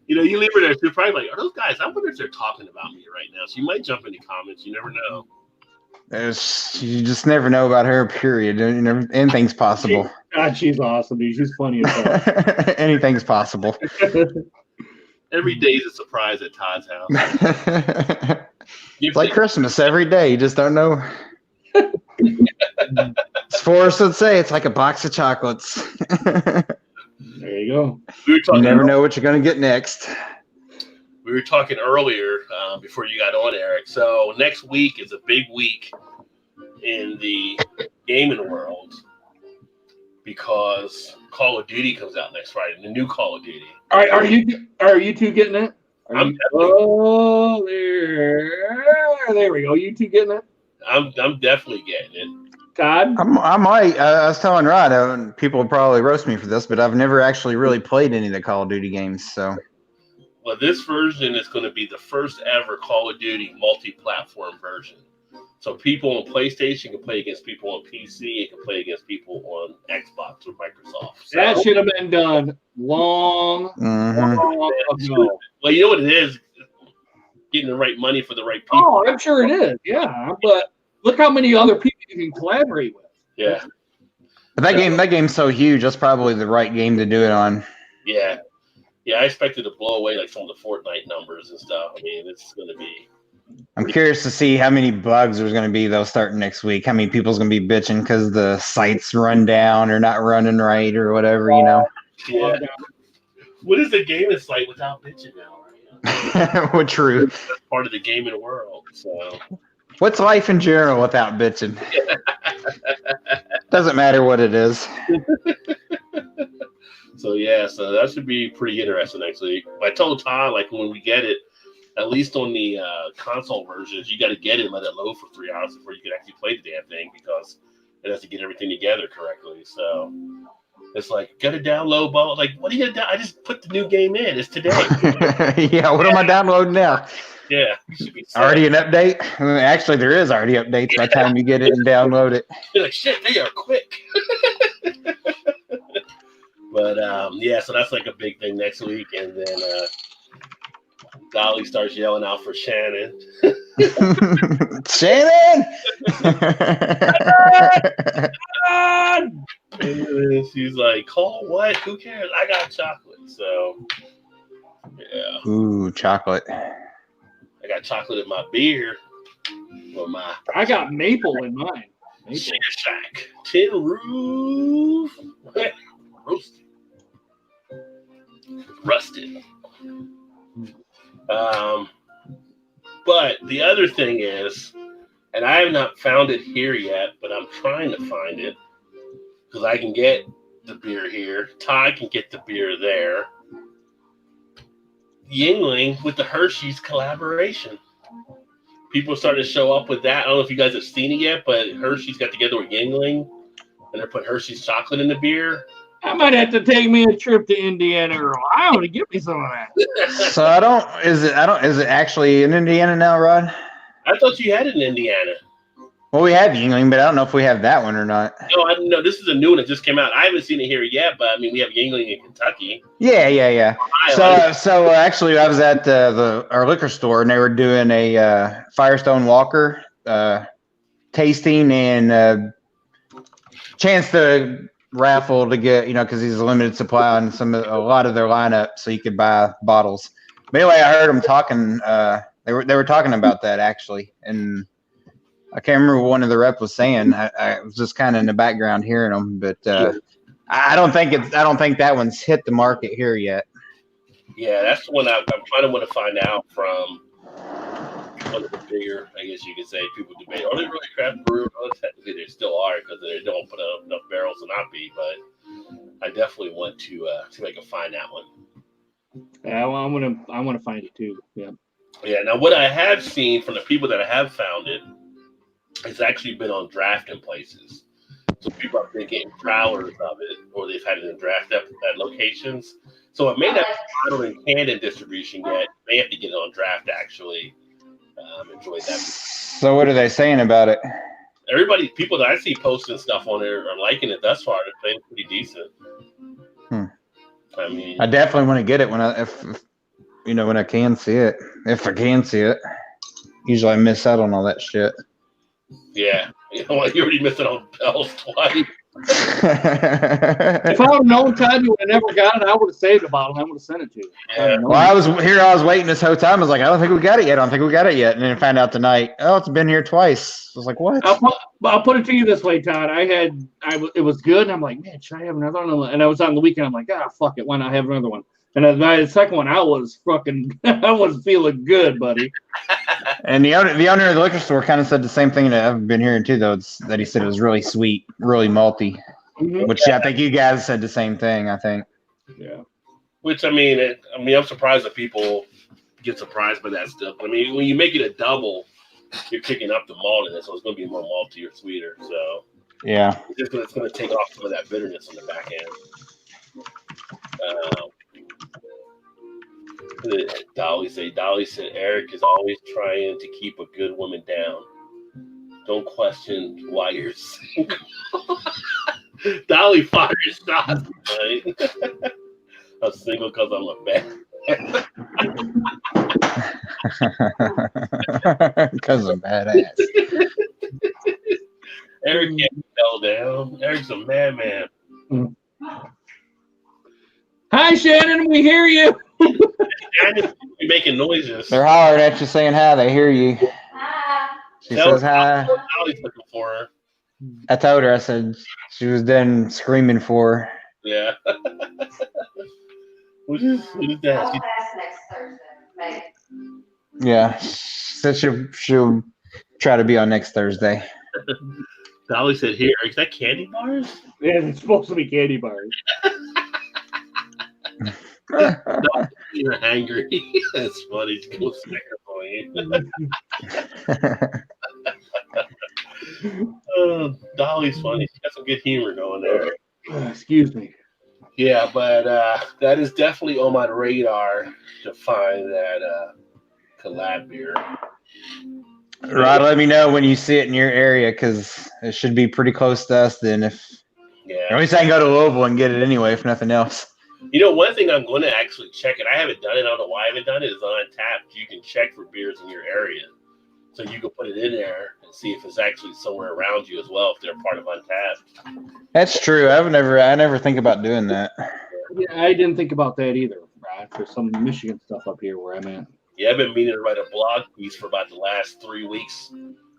[SPEAKER 1] You leave her there. She's probably like, are those guys? I wonder if they're talking about me right now. She might jump in the comments. You never know.
[SPEAKER 3] You just never know about her, period. Anything's possible.
[SPEAKER 2] God, she's awesome, dude. She's funny as hell.
[SPEAKER 3] Anything's possible.
[SPEAKER 1] Every day is a surprise at Todd's house.
[SPEAKER 3] It's like Christmas every day. You just don't know. As Forrest would say, it's like a box of chocolates.
[SPEAKER 2] There you go.
[SPEAKER 3] You never know what you're going to get next.
[SPEAKER 1] We were talking earlier before you got on, Eric. So next week is a big week in the gaming world because Call of Duty comes out next Friday. The new Call of Duty.
[SPEAKER 2] All right, are you two getting it? There we go. You two getting it?
[SPEAKER 1] I'm definitely getting it.
[SPEAKER 2] Todd?
[SPEAKER 3] I might. I was telling Rod, people would probably roast me for this, but I've never actually really played any of the Call of Duty games. So,
[SPEAKER 1] well, this version is going to be the first ever Call of Duty multi-platform version. So people on PlayStation can play against people on PC. It can play against people on Xbox or Microsoft. So,
[SPEAKER 2] that should have been done long ago.
[SPEAKER 1] Well, you know what it is? Getting the right money for the right people.
[SPEAKER 2] Oh, I'm sure it is. Yeah, but look how many other people you can collaborate with.
[SPEAKER 1] Yeah.
[SPEAKER 3] But that game's so huge. That's probably the right game to do it on.
[SPEAKER 1] Yeah. Yeah, I expected to blow away like some of the Fortnite numbers and stuff. I mean, it's going to be.
[SPEAKER 3] I'm curious to see how many bugs there's going to be, though, starting next week. How many people's going to be bitching because the sites run down or not running right or whatever,
[SPEAKER 1] Yeah. What is the gaming site without bitching now, right?
[SPEAKER 3] Well, true.
[SPEAKER 1] That's part of the gaming world. So.
[SPEAKER 3] What's life in general without bitching? Doesn't matter what it is.
[SPEAKER 1] So that should be pretty interesting next week. I told Todd, like, when we get it, at least on the console versions, you got to get it and let it load for 3 hours before you can actually play the damn thing because it has to get everything together correctly. So it's like, got to download ball. Like, what are you gonna do? I just put the new game in. It's today.
[SPEAKER 3] Yeah, what am I downloading now?
[SPEAKER 1] Yeah, you should be set.
[SPEAKER 3] Already an update? Actually, there is already updates by the time you get it and download it.
[SPEAKER 1] You're like, shit, they are quick. But so that's like a big thing next week, and then Dolly starts yelling out for Shannon.
[SPEAKER 3] Shannon!
[SPEAKER 1] And she's like, call what? Who cares? I got chocolate. So, yeah.
[SPEAKER 3] Ooh, chocolate.
[SPEAKER 1] I got chocolate in my beer.
[SPEAKER 2] I got maple in mine.
[SPEAKER 1] Sugar Shack. Tin Roof. Roasted. Rusted. But the other thing is, and I have not found it here yet, but I'm trying to find it because I can get the beer here. Todd can get the beer there. Yingling with the Hershey's collaboration. People are starting to show up with that. I don't know if you guys have seen it yet, but Hershey's got together with Yingling, and they're putting Hershey's chocolate in the beer.
[SPEAKER 2] I might have to take me a trip to Indiana or Ohio to get me some of that.
[SPEAKER 3] So is it actually in Indiana now, Rod?
[SPEAKER 1] I thought you had it in Indiana.
[SPEAKER 3] Well, we have Yingling, but I don't know if we have that one or not.
[SPEAKER 1] No, I know this is a new one that just came out. I haven't seen it here yet, but I mean, we have Yingling in Kentucky.
[SPEAKER 3] Yeah. So actually, I was at our liquor store, and they were doing a Firestone Walker tasting and chance to raffle to get, because he's a limited supply on a lot of their lineup, so you could buy bottles. But anyway, I heard them talking. They were talking about that actually, and I can't remember what one of the rep was saying. I was just kind of in the background hearing them, but I don't think that one's hit the market here yet.
[SPEAKER 1] Yeah, that's the one I'm trying to want to find out from one of the bigger, I guess you could say, people debate. Are they really craft brewers? Well, technically, they still are because they don't put up enough barrels to not be. But I definitely want to see if I can find that one.
[SPEAKER 2] Yeah, well, I want to find it too. Yeah.
[SPEAKER 1] Yeah. Now, what I have seen from the people that have found it, it's actually been on draft in places. So people are thinking growlers of it, or they've had it in draft at locations. So it may not be bottled in Canada distribution yet. They have to get it on draft actually. Enjoy that.
[SPEAKER 3] So what are they saying about it?
[SPEAKER 1] People that I see posting stuff on there are liking it thus far. They're playing pretty decent. I mean,
[SPEAKER 3] I definitely want to get it when I can see it. If I can see it. Usually I miss out on all that shit.
[SPEAKER 1] Yeah, you know what? You already missed it on Bell's twice.
[SPEAKER 2] If I would have known, Todd, you would have never got it. I would have saved a bottle. I would have sent it to you.
[SPEAKER 1] Yeah.
[SPEAKER 3] Well, I was waiting this whole time. I was like, I don't think we got it yet. And then I found out tonight. Oh, it's been here twice. I was like, what?
[SPEAKER 2] I'll put it to you this way, Todd. It was good. And I'm like, man, should I have another one? And I was on the weekend. I'm like, fuck it. Why not have another one? And the second one, I was feeling good, buddy.
[SPEAKER 3] And the owner of the liquor store kind of said the same thing that I've been hearing too, though. That he said it was really sweet, really malty, which I think you guys said the same thing. I think.
[SPEAKER 2] Yeah.
[SPEAKER 1] Which I'm surprised that people get surprised by that stuff. I mean, when you make it a double, you're picking up the malt in it, so it's going to be more malty or sweeter. So
[SPEAKER 3] yeah,
[SPEAKER 1] it's going to take off some of that bitterness on the back end. Dolly said Eric is always trying to keep a good woman down. Don't question why you're single. Dolly fired shots, right? I'm single because I'm a man.
[SPEAKER 3] Because I'm badass.
[SPEAKER 1] Eric can't be held down. Eric's a madman.
[SPEAKER 2] Hi, Shannon. We hear you.
[SPEAKER 1] Shannon's making noises.
[SPEAKER 3] They're hollering at you saying hi. They hear you.
[SPEAKER 4] Hi.
[SPEAKER 3] She says hi.
[SPEAKER 1] Dolly's looking for her.
[SPEAKER 3] I told her. I said she was done screaming for her.
[SPEAKER 1] Yeah. What is that?
[SPEAKER 4] I'll pass next Thursday, maybe.
[SPEAKER 3] Yeah. Said she'll try to be on next Thursday.
[SPEAKER 1] Dolly said, "Here, is that candy bars?"
[SPEAKER 2] Yeah, it's supposed to be candy bars.
[SPEAKER 1] You're angry. That's funny. Go snack for you. Dolly's funny. She got some good humor going there.
[SPEAKER 2] Excuse me.
[SPEAKER 1] Yeah, but that is definitely on my radar to find that collab beer.
[SPEAKER 3] Rod, let me know when you see it in your area because it should be pretty close to us then. At least I can go to Louisville and get it anyway, if nothing else.
[SPEAKER 1] You know, one thing I'm going to actually check, and I haven't done it, I don't know why I haven't done it, is on Untapped. You can check for beers in your area. So you can put it in there and see if it's actually somewhere around you as well, if they're part of Untapped.
[SPEAKER 3] That's true. I never think about doing that.
[SPEAKER 2] Yeah, I didn't think about that either, Rod, for some Michigan stuff up here where I'm at.
[SPEAKER 1] Yeah, I've been meaning to write a blog piece for about the last 3 weeks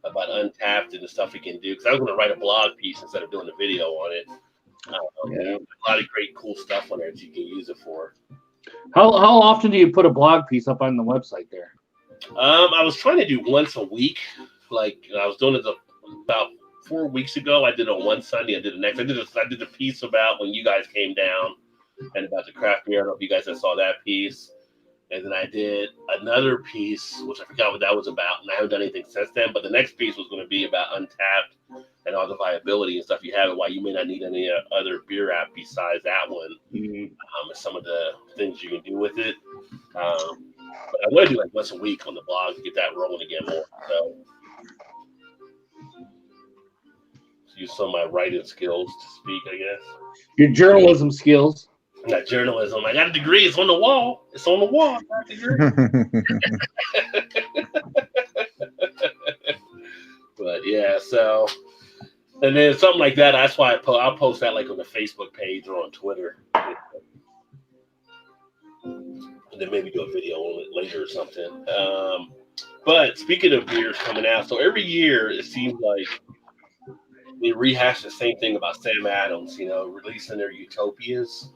[SPEAKER 1] about Untapped and the stuff we can do. Because I was going to write a blog piece instead of doing a video on it. A lot of great, cool stuff on there that you can use it for.
[SPEAKER 2] How often do you put a blog piece up on the website there?
[SPEAKER 1] I was trying to do once a week. Like I was doing it about 4 weeks ago. I did it on one Sunday. I did the next. I did a piece about when you guys came down and about the craft beer. I don't know if you guys saw that piece. And then I did another piece, which I forgot what that was about, and I haven't done anything since then. But the next piece was going to be about Untapped and all the viability and stuff you have, and why you may not need any other beer app besides that one, and some of the things you can do with it. But I want to do like once a week on the blog to get that rolling again more. So use some of my writing skills to speak, I guess.
[SPEAKER 2] Your journalism skills.
[SPEAKER 1] Not journalism. I got a degree. It's on the wall. It's on the wall. I got a degree. But yeah, so and then something like that. That's why I'll post that like on the Facebook page or on Twitter, and then maybe do a video on it later or something. But speaking of beers coming out, so every year it seems like they rehash the same thing about Sam Adams, releasing their utopias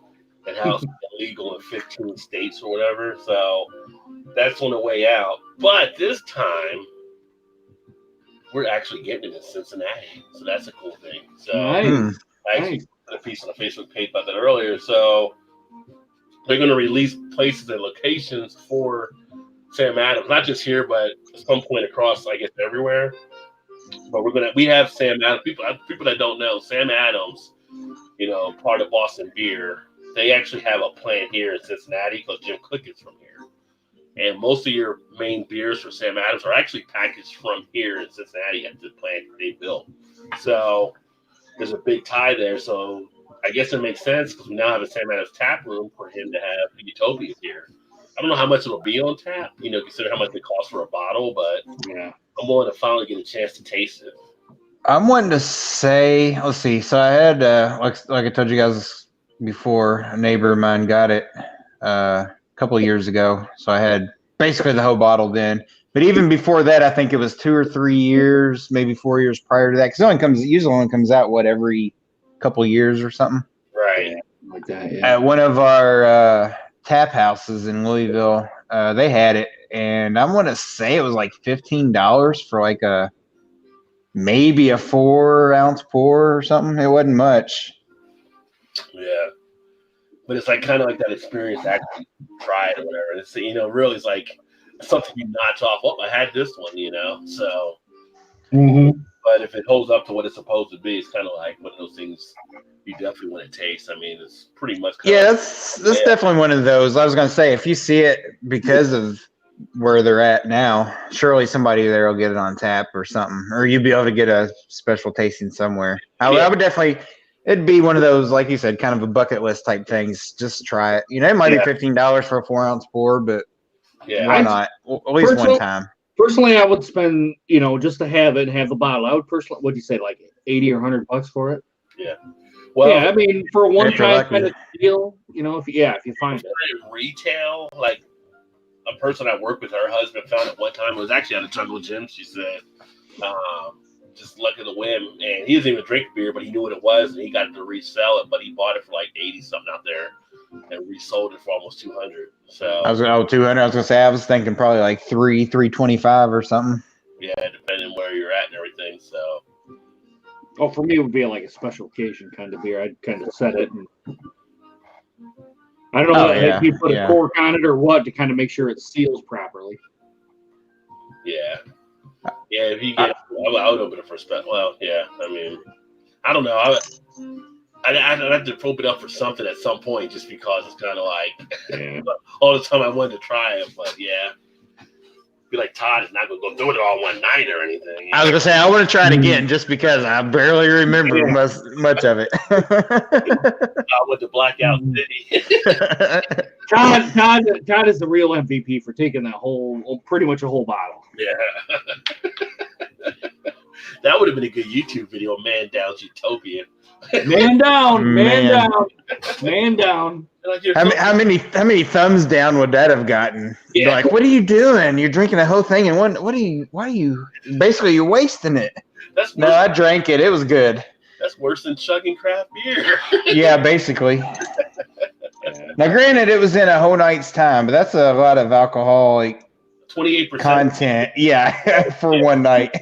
[SPEAKER 1] and how it's illegal in 15 states or whatever. So that's on the way out. But this time, we're actually getting it in Cincinnati. So that's a cool thing. So I actually put a piece on the Facebook page about that earlier. So they're going to release places and locations for Sam Adams, not just here, but at some point across, I guess, everywhere. But we have Sam Adams. People that don't know, Sam Adams, part of Boston Beer, they actually have a plant here in Cincinnati because Jim Click is from here. And most of your main beers for Sam Adams are actually packaged from here in Cincinnati at the plant they built. So there's a big tie there. So I guess it makes sense because we now have a Sam Adams tap room for him to have the utopias here. I don't know how much it'll be on tap, consider how much it costs for a bottle, but yeah, I'm willing to finally get a chance to taste it.
[SPEAKER 3] I'm wanting to say, let's see. So I had, like I told you guys before, a neighbor of mine got it a couple of years ago. So I had basically the whole bottle then. But even before that, I think it was 2 or 3 years, maybe 4 years prior to that. Because usually only comes out, every couple of years or something?
[SPEAKER 1] Right.
[SPEAKER 2] Like that, yeah.
[SPEAKER 3] At one of our tap houses in Louisville, they had it. And I want to say it was like $15 for like maybe a 4-ounce pour or something. It wasn't much.
[SPEAKER 1] Yeah. But it's like kind of like that experience to actually try it or whatever. It's, really it's like something you notch off. Oh, I had this one, so.
[SPEAKER 2] Mm-hmm.
[SPEAKER 1] But if it holds up to what it's supposed to be, it's kind of like one of those things you definitely want to taste. I mean, it's pretty much.
[SPEAKER 3] That's definitely one of those. I was going to say, if you see it because of where they're at now, surely somebody there will get it on tap or something, or you'd be able to get a special tasting somewhere. I would definitely. It'd be one of those, like you said, kind of a bucket list type things. Just try it. It might be $15 for a 4-ounce pour, but why not? At least one time.
[SPEAKER 2] Personally, I would spend, just to have it and have the bottle. I would personally, what'd you say, like $80 or $100 for it?
[SPEAKER 1] Yeah. Well,
[SPEAKER 2] yeah, I mean, for a one-time kind of deal, if you find it.
[SPEAKER 1] Retail, like a person I worked with, her husband found it one time. It was actually at a jungle gym. She said, just luck of the whim, and he doesn't even drink beer, but he knew what it was, and he got to resell it. But he bought it for like 80 something out there, and resold it for almost 200. So
[SPEAKER 3] 200. I was gonna say I was thinking probably like 325 or something.
[SPEAKER 1] Yeah, depending where you're at and everything. So.
[SPEAKER 2] Oh, for me, it would be like a special occasion kind of beer. I'd kind of set it, and I don't know if you put a cork on it or what to kind of make sure it seals properly.
[SPEAKER 1] Yeah. Yeah, if you get, I would open it for special. Well, yeah, I mean, I don't know. I'd have to open it up for something at some point, just because it's kind of like all the time I wanted to try it, but yeah. Be like Todd is not gonna go do it all one night or anything.
[SPEAKER 3] I was gonna say I want to try it again just because I barely remember much of it.
[SPEAKER 1] I went to Blackout City.
[SPEAKER 2] Todd is the real MVP for taking that pretty much a whole bottle.
[SPEAKER 1] Yeah. That would have been a good YouTube video. Man down's Utopia.
[SPEAKER 2] Man down.
[SPEAKER 3] How many thumbs down would that have gotten? Yeah. Like, what are you doing? You're drinking the whole thing, and why are you? Basically, you're wasting it. No, I drank it. It was good.
[SPEAKER 1] That's worse than chugging craft beer.
[SPEAKER 3] Yeah, basically. Now, granted, it was in a whole night's time, but that's a lot of alcoholic
[SPEAKER 1] 28%
[SPEAKER 3] content. Yeah, for one night.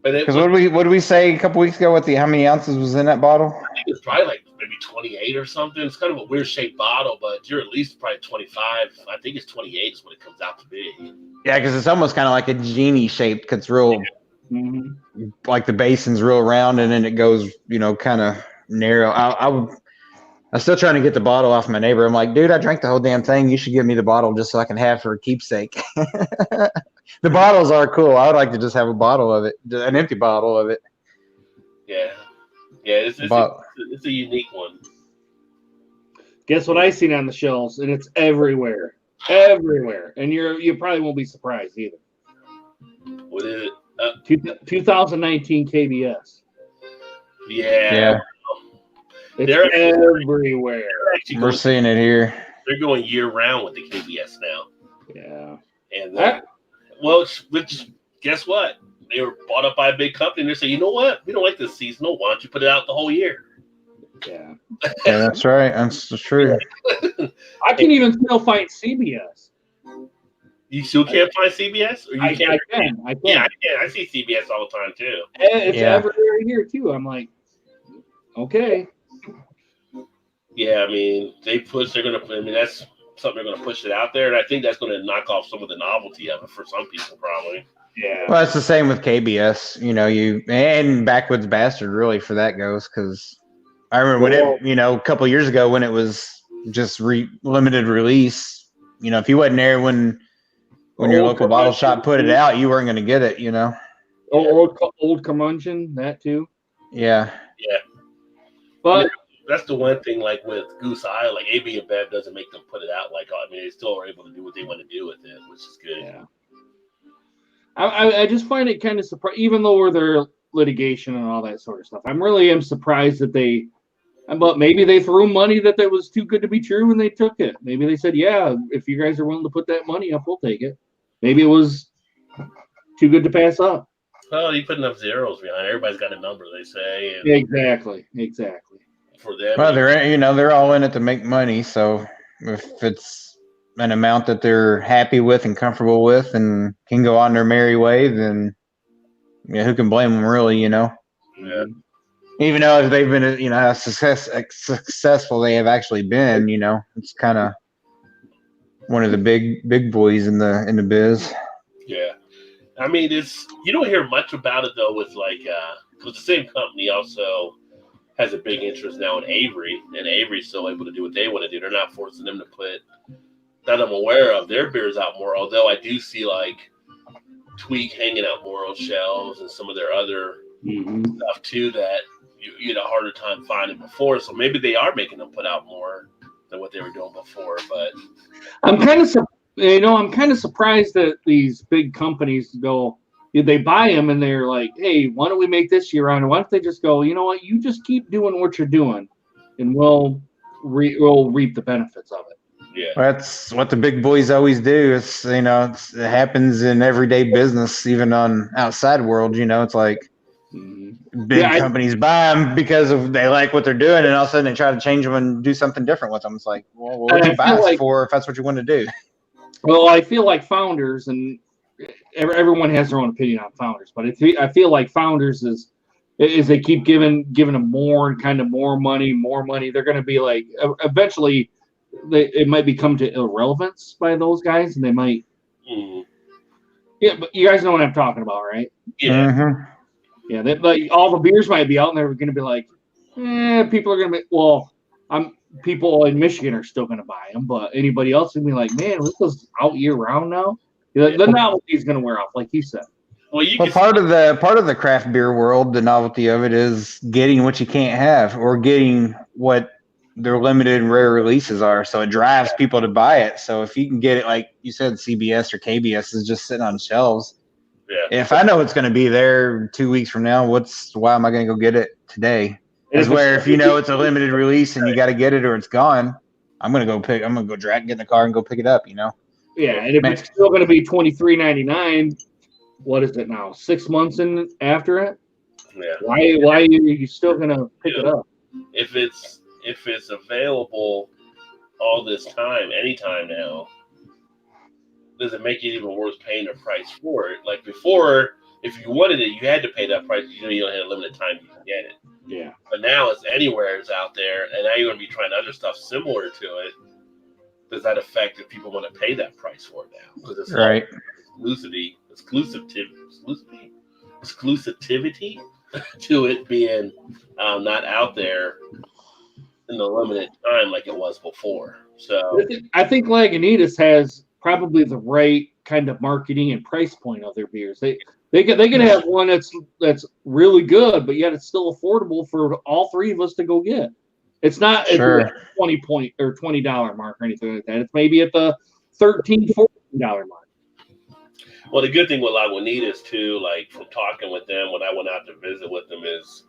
[SPEAKER 3] Because what did we say a couple weeks ago? How many ounces was in that bottle?
[SPEAKER 1] I think it's probably like maybe like 28 or something. It's kind of a weird shaped bottle, but your release is probably 25. I think it's 28 is what it comes out to be.
[SPEAKER 3] Yeah, because it's almost kind of like a genie shape. Cause it's real, like the basin's real round, and then it goes, kind of narrow. I'm still trying to get the bottle off my neighbor. I'm like, dude, I drank the whole damn thing. You should give me the bottle just so I can have for a keepsake. The bottles are cool. I would like to just have a bottle of it, an empty bottle of it.
[SPEAKER 1] Yeah. It's a unique one.
[SPEAKER 2] Guess what I seen on the shelves, and it's everywhere, and you probably won't be surprised either.
[SPEAKER 1] What is it?
[SPEAKER 2] 2019 KBS.
[SPEAKER 1] Yeah.
[SPEAKER 2] It's everywhere.
[SPEAKER 3] We're seeing it here.
[SPEAKER 1] They're going year round with the KBS now.
[SPEAKER 2] Yeah.
[SPEAKER 1] And which guess what? They were bought up by a big company, and they say, you know what? We don't like this seasonal. Why don't you put it out the whole year?
[SPEAKER 2] Yeah.
[SPEAKER 3] Yeah, that's right. That's true.
[SPEAKER 2] I can even still find CBS.
[SPEAKER 1] You still can't find CBS? Or
[SPEAKER 2] I can.
[SPEAKER 1] Yeah, I can. I see CBS all the time too.
[SPEAKER 2] It's everywhere here too. I'm like, okay.
[SPEAKER 1] Yeah, I mean, they're gonna. I mean, that's something they're gonna push it out there, and I think that's gonna knock off some of the novelty of it for some people, probably.
[SPEAKER 2] Yeah.
[SPEAKER 3] Well, it's the same with KBS. And Backwoods Bastard really for that goes, because I remember when a couple of years ago when it was just limited release. If you wasn't there when your local bottle shop put it out, you weren't going to get it.
[SPEAKER 2] Old curmudgeon, that too.
[SPEAKER 3] Yeah.
[SPEAKER 1] Yeah.
[SPEAKER 2] But
[SPEAKER 1] that's the one thing, like with Goose Isle, like AB and Bev doesn't make them put it out. Like, I mean, they still are able to do what they want to do with it, which is good.
[SPEAKER 2] Yeah. I just find it kind of surprising, even though they're litigation and all that sort of stuff. I really am surprised that but maybe they threw money that was too good to be true and they took it. Maybe they said, yeah, if you guys are willing to put that money up, we'll take it. Maybe it was too good to pass up.
[SPEAKER 1] Well, you put enough zeros behind. Everybody's got a number, they say. And
[SPEAKER 2] exactly.
[SPEAKER 1] For them,
[SPEAKER 3] well, they're all in it to make money. So if it's an amount that they're happy with and comfortable with and can go on their merry way, then who can blame them, really?
[SPEAKER 1] Yeah.
[SPEAKER 3] Even though they've been, how successful they have actually been, it's kind of one of the big boys in the biz.
[SPEAKER 1] Yeah. I mean, you don't hear much about it though. With because the same company also has a big interest now in Avery, and Avery's still able to do what they want to do. They're not forcing them to put, that I'm aware of, their beers out more. Although I do see Tweak hanging out more on shelves and some of their other stuff too that you had a harder time finding before. So maybe they are making them put out more than what they were doing before. But
[SPEAKER 2] I'm kind of surprised that these big companies they buy them and they're like, hey, why don't we make this year round? Why don't they just go, you know what, you just keep doing what you're doing and we'll reap the benefits of it.
[SPEAKER 1] Yeah,
[SPEAKER 3] that's what the big boys always do. It's it happens in everyday business, even on outside world. It's like big companies buy them because they like what they're doing, and all of a sudden they try to change them and do something different with them. It's like, well, what would you buy it for if that's what you want to do?
[SPEAKER 2] Well, I feel like Founders, and everyone has their own opinion on Founders, but I feel like Founders is they keep giving them more and kind of more money. They're going to be like, eventually it might become to irrelevance by those guys, and they might. Yeah, but you guys know what I'm talking about, right?
[SPEAKER 1] Yeah.
[SPEAKER 3] Mm-hmm.
[SPEAKER 2] Yeah, all the beers might be out, and they're going to be like, people are going to be, well, people in Michigan are still going to buy them, but anybody else would be like, man, this is out year round now. The novelty is going to wear off, like you said.
[SPEAKER 1] Well,
[SPEAKER 3] part of the craft beer world, the novelty of it is getting what you can't have, or getting what their limited and rare releases are. So it drives people to buy it. So if you can get it, like you said, CBS or KBS is just sitting on shelves.
[SPEAKER 1] Yeah.
[SPEAKER 3] If I know it's going to be there 2 weeks from now, why am I going to go get it today? Is where if it's a limited release and you got to get it or it's gone, I'm going to get in the car and go pick it up.
[SPEAKER 2] Yeah, and if it's still going to be $23.99, what is it now? 6 months in after it?
[SPEAKER 1] Yeah.
[SPEAKER 2] Why are you still going to pick it up?
[SPEAKER 1] If it's available all this time, anytime now, does it make it even worth paying the price for it? Like before, if you wanted it, you had to pay that price. You only had a limited time you can get it.
[SPEAKER 2] Yeah.
[SPEAKER 1] But now it's anywhere it's out there, and now you're going to be trying other stuff similar to it. Does that affect if people want to pay that price for it now? Because it's
[SPEAKER 3] Right.
[SPEAKER 1] exclusivity to it being not out there in the limited time like it was before. So
[SPEAKER 2] I think Lagunitas has probably the right kind of marketing and price point of their beers. They can have one that's really good, but yet it's still affordable for all three of us to go get. It's not
[SPEAKER 3] Sure.
[SPEAKER 2] at the $20 mark or anything like that. It's maybe at the $13, $14 mark.
[SPEAKER 1] well, the good thing with Lagunitas too, like from talking with them when I went out to visit with them, is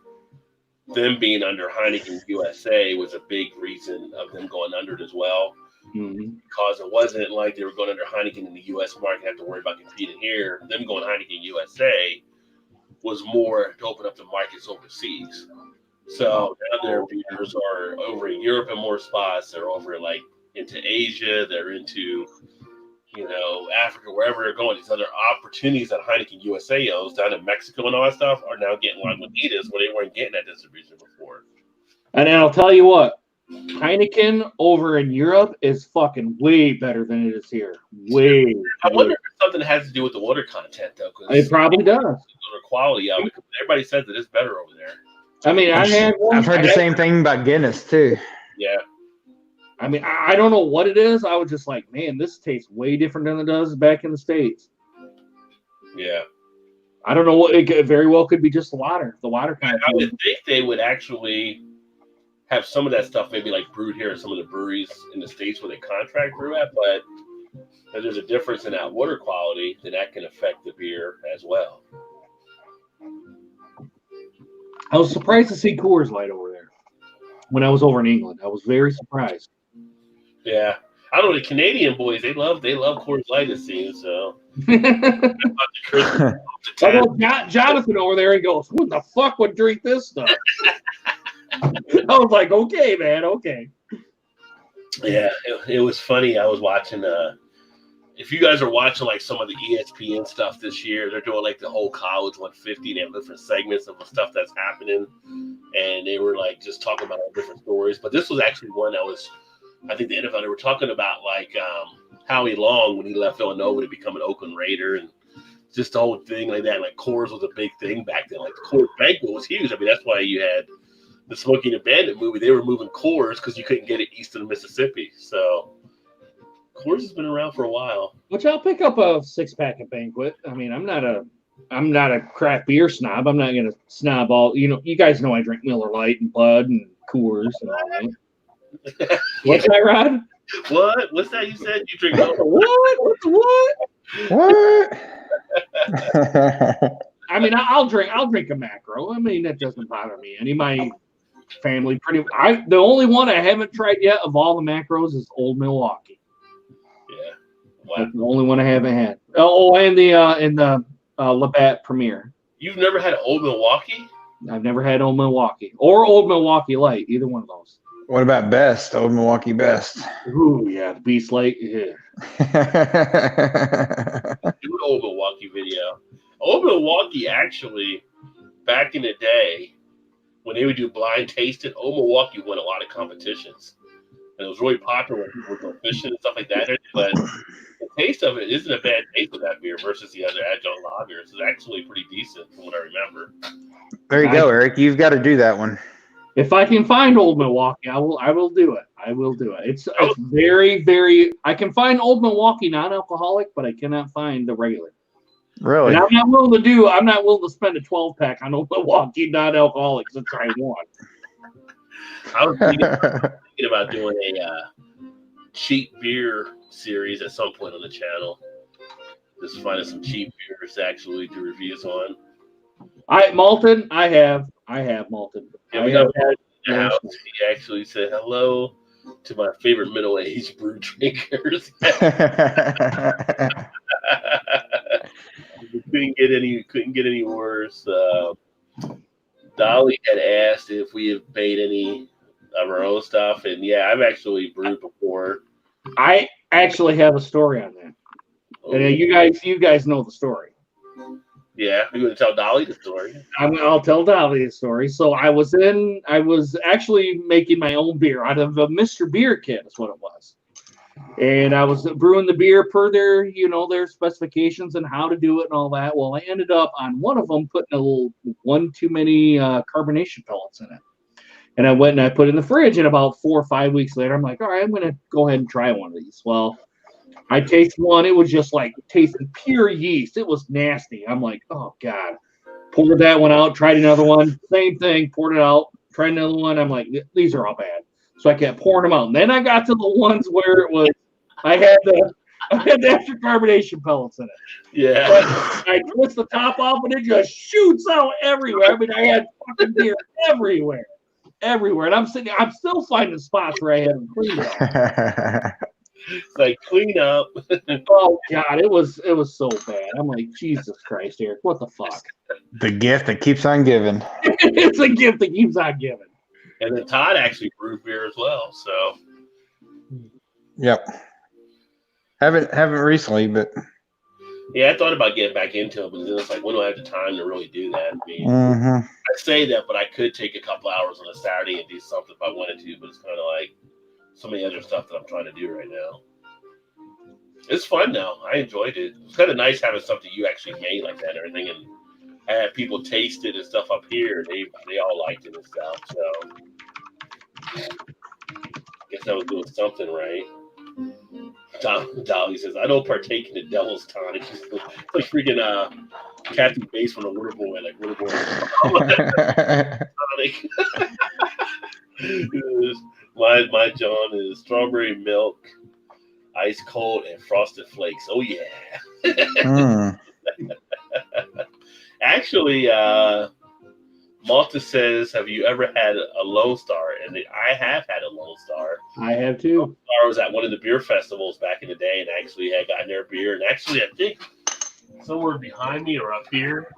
[SPEAKER 1] them being under Heineken USA was a big reason of them going under it as well.
[SPEAKER 2] Mm-hmm.
[SPEAKER 1] Because it wasn't like they were going under Heineken in the U.S. market and have to worry about competing here. Them going Heineken USA was more to open up the markets overseas. So now their beers are over in Europe in more spots. They're over like into Asia. They're into, Africa, wherever they're going. These other opportunities that Heineken USA owns down in Mexico and all that stuff are now getting Lagunitas where they weren't getting that distribution before.
[SPEAKER 2] And I'll tell you what, Heineken over in Europe is fucking way better than it is here. Way.
[SPEAKER 1] I wonder if something has to do with the water content, though.
[SPEAKER 2] It probably does.
[SPEAKER 1] The quality of it. Everybody says that it's better over there.
[SPEAKER 2] I mean,
[SPEAKER 3] I've heard the same thing about Guinness too.
[SPEAKER 1] Yeah.
[SPEAKER 2] I mean, I don't know what it is. I was just like, man, this tastes way different than it does back in the States.
[SPEAKER 1] Yeah.
[SPEAKER 2] I don't know what it very well could be just the water. The water content.
[SPEAKER 1] I would think they would actually have some of that stuff maybe like brewed here at some of the breweries in the States where they contract brew at, but if there's a difference in that water quality, then that can affect the beer as well.
[SPEAKER 2] I was surprised to see Coors Light over there when I was over in England. I was very surprised.
[SPEAKER 1] Yeah. I don't know, the Canadian boys, they love Coors Light, it seems, so.
[SPEAKER 2] I know Jonathan over there, he goes, who the fuck would drink this stuff? I was like, okay, man, okay.
[SPEAKER 1] Yeah, it was funny. I was watching, if you guys are watching like some of the ESPN stuff this year, they're doing like the whole college 150. They have different segments of the stuff that's happening. And they were like just talking about all different stories. But this was actually one that was, I think the NFL, they were talking about like Howie Long when he left Villanova to become an Oakland Raider and just the whole thing like that. Like Coors was a big thing back then. Like the Coors banquet was huge. I mean, that's why you had the Smokey and the Bandit movie. They were moving Coors because you couldn't get it east of the Mississippi. So Coors has been around for a while.
[SPEAKER 2] Which I'll pick up a 6-pack at Banquet. I mean, I'm not a craft beer snob. I'm not gonna snob all. You guys know I drink Miller Lite and Bud and Coors and all that. What's that, Rod?
[SPEAKER 1] What? What's that you said? You drink Miller?
[SPEAKER 2] What? I mean, I'll drink a macro. I mean, that doesn't bother me. Any of my family the only one I haven't tried yet of all the macros is Old Milwaukee.
[SPEAKER 1] Yeah. Wow.
[SPEAKER 2] That's the only one I haven't had. Oh, and the Labatt Premier.
[SPEAKER 1] You've never had Old Milwaukee?
[SPEAKER 2] I've never had Old Milwaukee or Old Milwaukee Light, either one of those.
[SPEAKER 3] What about Best? Old Milwaukee Best.
[SPEAKER 2] Ooh, yeah, the Beast Light. Yeah.
[SPEAKER 1] Do an Old Milwaukee video. Old Milwaukee actually, back in the day, when they would do blind tasting, Old Milwaukee won a lot of competitions. And it was really popular when people would go fishing and stuff like that. But the taste of it isn't a bad taste of that beer versus the other adjunct lagers. It's actually pretty decent from what I remember.
[SPEAKER 3] There you go, Eric. You've got to do that one.
[SPEAKER 2] If I can find Old Milwaukee, I will do it. I will do it. It's very, very. I can find Old Milwaukee non-alcoholic, but I cannot find the regular.
[SPEAKER 3] Really?
[SPEAKER 2] And I'm not willing to spend a 12-pack on Old Milwaukee non-alcoholic to try one.
[SPEAKER 1] I was thinking about doing a cheap beer series at some point on the channel. Just finding some cheap beers to actually do reviews on.
[SPEAKER 2] Malton, I have Malton.
[SPEAKER 1] Yeah, we got Malton in the house. He actually said hello to my favorite middle-aged brew drinkers. Couldn't get any worse. Dolly had asked if we have made any of our own stuff, and yeah, I've actually brewed before.
[SPEAKER 2] I actually have a story on that. And you guys know the story.
[SPEAKER 1] Yeah, you going to tell Dolly the story?
[SPEAKER 2] I'll tell Dolly the story. So I was actually making my own beer out of a Mr. Beer kit. Is what it was. And I was brewing the beer per their, their specifications and how to do it and all that. Well, I ended up on one of them putting a little one too many carbonation pellets in it. And I went and I put it in the fridge, and about 4 or 5 weeks later, I'm like, all right, I'm going to go ahead and try one of these. Well, I taste one. It was just like tasting pure yeast. It was nasty. I'm like, oh, God. Poured that one out, tried another one. Same thing, poured it out, tried another one. I'm like, these are all bad. So I kept pouring them out. And then I got to the ones where it was, I had the extra carbonation pellets in it.
[SPEAKER 1] Yeah.
[SPEAKER 2] But I twist the top off, and it just shoots out everywhere. I mean, I had fucking beer everywhere. And I'm still finding spots where I haven't cleaned up.
[SPEAKER 1] Like, clean up.
[SPEAKER 2] Oh God, it was so bad. I'm like, Jesus Christ, Eric, what the fuck?
[SPEAKER 3] The gift that keeps on giving.
[SPEAKER 2] It's a gift that keeps on giving.
[SPEAKER 1] And then Todd actually brewed beer as well. So.
[SPEAKER 3] Yep. Haven't recently, but.
[SPEAKER 1] Yeah, I thought about getting back into it, but then it's like, when do I have the time to really do that? I mean,
[SPEAKER 3] Mm-hmm.
[SPEAKER 1] I say that, but I could take a couple hours on a Saturday and do something if I wanted to, but it's kind of like so many other stuff that I'm trying to do right now. It's fun now. I enjoyed it. It's kind of nice having something you actually made like that and everything, and I had people taste it and stuff up here. They all liked it and stuff, so I guess I was doing something right. Dolly says, I don't partake in the devil's tonic. It's like freaking Kathy Bates from the Water Boy, like Water Boy tonic. My John is strawberry milk, ice cold, and frosted flakes. Oh yeah. Actually, Malta says, have you ever had a Lone Star? And I have had a Lone Star.
[SPEAKER 2] I have too.
[SPEAKER 1] Lone Star was at one of the beer festivals back in the day, and actually had gotten their beer. And actually, I think somewhere behind me or up here,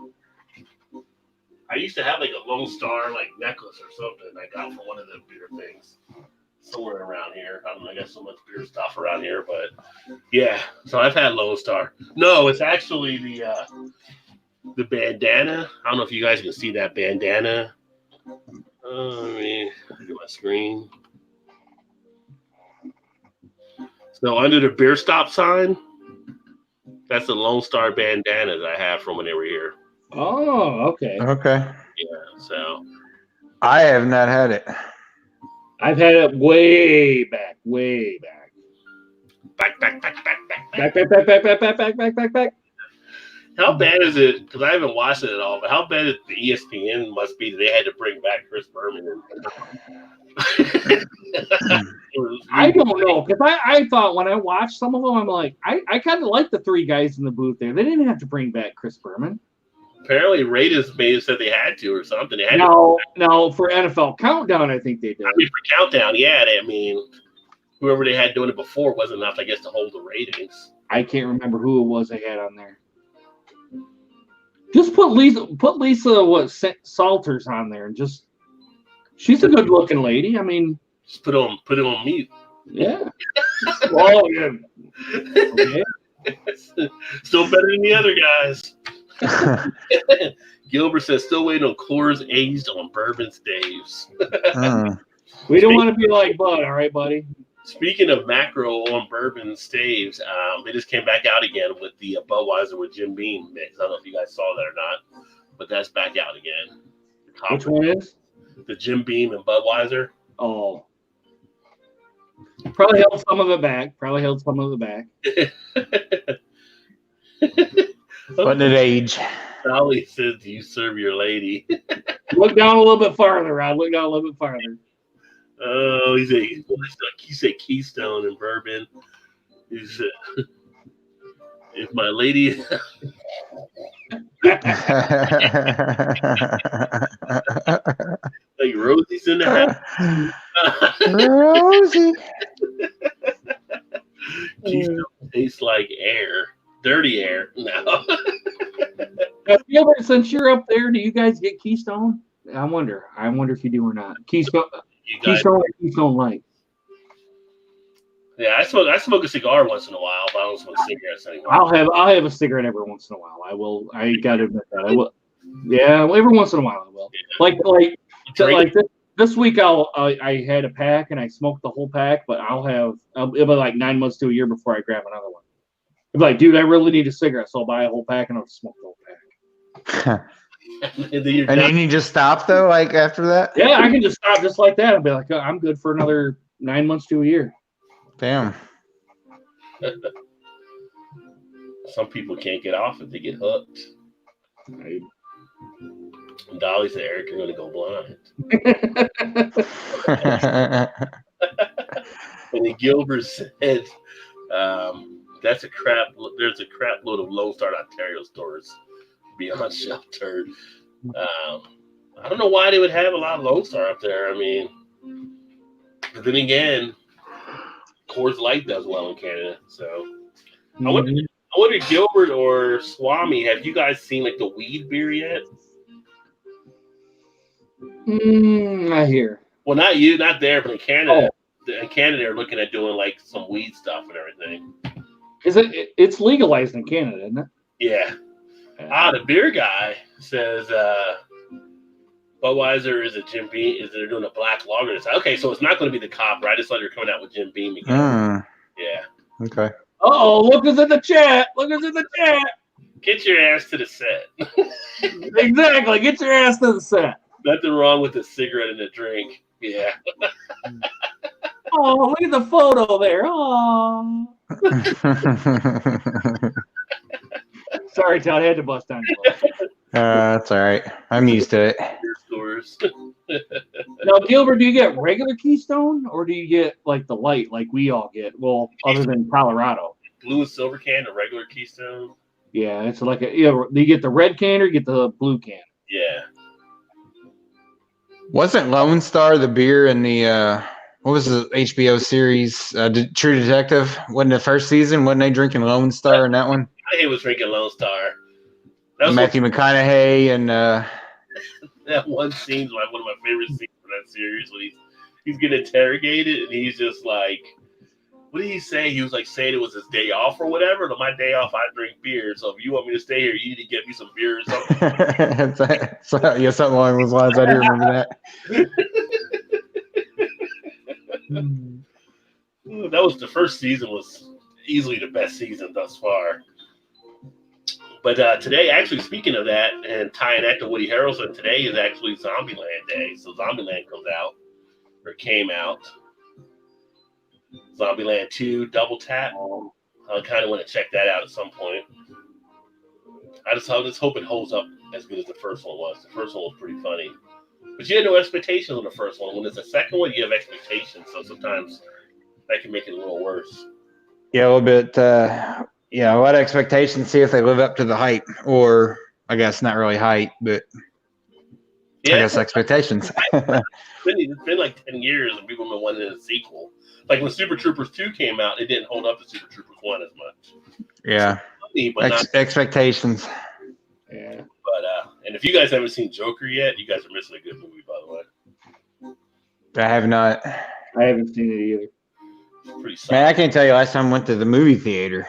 [SPEAKER 1] I used to have like a Lone Star like necklace or something I got from one of the beer things. Somewhere around here. I don't know, I got so much beer stuff around here, but yeah. So I've had Lone Star. No, it's actually the bandana. I don't know if you guys can see that bandana. Let me look at my screen. So under the beer stop sign, that's the Lone Star bandana that I have from when they were here.
[SPEAKER 2] Oh, okay.
[SPEAKER 3] Okay.
[SPEAKER 1] Yeah, so
[SPEAKER 3] I have not had it.
[SPEAKER 2] I've had it way back.
[SPEAKER 1] Back.
[SPEAKER 2] Back.
[SPEAKER 1] How bad is it? Because I haven't watched it at all. But how bad is the ESPN must be that they had to bring back Chris Berman?
[SPEAKER 2] I don't know, because I thought when I watched some of them, I'm like, I kind of like the three guys in the booth there. They didn't have to bring back Chris Berman.
[SPEAKER 1] Apparently, Raiders made it said they had to or something. They had
[SPEAKER 2] no, for NFL Countdown, I think they did.
[SPEAKER 1] I mean, for Countdown, yeah. Whoever they had doing it before wasn't enough, I guess, to hold the ratings.
[SPEAKER 2] I can't remember who it was they had on there. Just put Lisa Salters on there, and just she's a good looking lady. I mean,
[SPEAKER 1] just put it on mute.
[SPEAKER 2] Yeah. Oh yeah. Okay.
[SPEAKER 1] Still better than the other guys. Gilbert says, still waiting on Coors aged on bourbon staves.
[SPEAKER 2] We don't want to be like Bud, all right, buddy?
[SPEAKER 1] Speaking of macro on bourbon staves, they just came back out again with the Budweiser with Jim Beam mix. I don't know if you guys saw that or not, but that's back out again.
[SPEAKER 2] Which one is?
[SPEAKER 1] The Jim Beam and Budweiser.
[SPEAKER 2] Oh. Probably held some of it back.
[SPEAKER 3] What did it age?
[SPEAKER 1] Sally says, do you serve your lady?
[SPEAKER 2] Look down a little bit farther, Rod. Look down a little bit farther.
[SPEAKER 1] Oh, he said Keystone and bourbon. He said, if my lady... like Rosie's in the house.
[SPEAKER 3] Rosie.
[SPEAKER 1] Keystone tastes like air. Dirty air. No.
[SPEAKER 2] Gilbert, since you're up there, do you guys get Keystone? I wonder if you do or not. Keystone or Keystone Light?
[SPEAKER 1] Yeah, I smoke a cigar once in a while, but I don't smoke cigarettes anymore.
[SPEAKER 2] I'll have a cigarette every once in a while. I will. I gotta admit that I will. Yeah, every once in a while I will.
[SPEAKER 1] Yeah.
[SPEAKER 2] Like this week I had a pack and I smoked the whole pack, but it'll be like 9 months to a year before I grab another one. I'm like, dude, I really need a cigarette, so I'll buy a whole pack and I'll smoke the whole pack.
[SPEAKER 1] And then
[SPEAKER 3] And then you just stop though, like after that?
[SPEAKER 2] Yeah, I can just stop just like that and be like, I'm good for another 9 months to a year.
[SPEAKER 3] Damn.
[SPEAKER 1] Some people can't get off it; they get hooked.
[SPEAKER 2] Right.
[SPEAKER 1] Dolly said, "Eric, you're going to go blind." And then Gilbert said, "That's a crap. There's a crap load of Lone Star Ontario stores beyond sheltered." I don't know why they would have a lot of Lone Star up there. I mean, but then again, Coors Light does well in Canada. So I wonder, Gilbert or Swami, have you guys seen like the weed beer yet?
[SPEAKER 2] I hear.
[SPEAKER 1] Well, not you, not there, but in Canada. In Canada, they're looking at doing like some weed stuff and everything.
[SPEAKER 2] It's legalized in Canada, isn't it?
[SPEAKER 1] Yeah. The beer guy says Budweiser is a Jim Beam. They're doing a black lager. Okay, so it's not going to be the copper. I just thought they were coming out with Jim Beam again. Yeah.
[SPEAKER 3] Okay.
[SPEAKER 2] Look who's in the chat.
[SPEAKER 1] Get your ass to the set.
[SPEAKER 2] Exactly. Get your ass to the set.
[SPEAKER 1] Nothing wrong with a cigarette and a drink. Yeah.
[SPEAKER 2] Oh, look at the photo there. Oh. Sorry, Todd. I had to bust on you.
[SPEAKER 3] That's all right. I'm used to it.
[SPEAKER 1] Stores.
[SPEAKER 2] Now, Gilbert, do you get regular Keystone or do you get like the light like we all get? Well, other than Colorado.
[SPEAKER 1] Blue and silver can, a regular Keystone.
[SPEAKER 2] Yeah, it's like do you get the red can or you get the blue can?
[SPEAKER 1] Yeah.
[SPEAKER 3] Wasn't Lone Star the beer in the what was the HBO series? True Detective? Wasn't the first season? Wasn't they drinking Lone Star in that one?
[SPEAKER 1] I was drinking Lone Star.
[SPEAKER 3] Matthew McConaughey and
[SPEAKER 1] that one scene's like one of my favorite scenes in that series when he's getting interrogated and he's just like, what did he say? He was like saying it was his day off or whatever. On my day off, I drink beer. So if you want me to stay here, you need to get me some beer or something.
[SPEAKER 3] Yeah, something along those lines. I do remember that.
[SPEAKER 1] That was the first season. Was easily the best season thus far. But today, actually, speaking of that, and tying that to Woody Harrelson, today is actually Zombieland Day. So Zombieland comes out, or came out. Zombieland 2, Double Tap. I kind of want to check that out at some point. I just hope it holds up as good as the first one was. The first one was pretty funny. But you had no expectations on the first one. When it's the second one, you have expectations. So sometimes that can make it a little worse.
[SPEAKER 3] Yeah, a little bit. A lot of expectations. See if they live up to the hype, or I guess not really hype, but I guess expectations.
[SPEAKER 1] It's been like 10 years, and people have been wanting a sequel. Like when Super Troopers 2 came out, it didn't hold up to Super Troopers 1 as much.
[SPEAKER 3] Yeah, expectations.
[SPEAKER 2] Yeah,
[SPEAKER 1] but and if you guys haven't seen Joker yet, you guys are missing a good movie, by the way.
[SPEAKER 3] I have not.
[SPEAKER 2] I haven't seen it either.
[SPEAKER 1] Pretty solid.
[SPEAKER 3] Man, I can't tell you last time I went to the movie theater.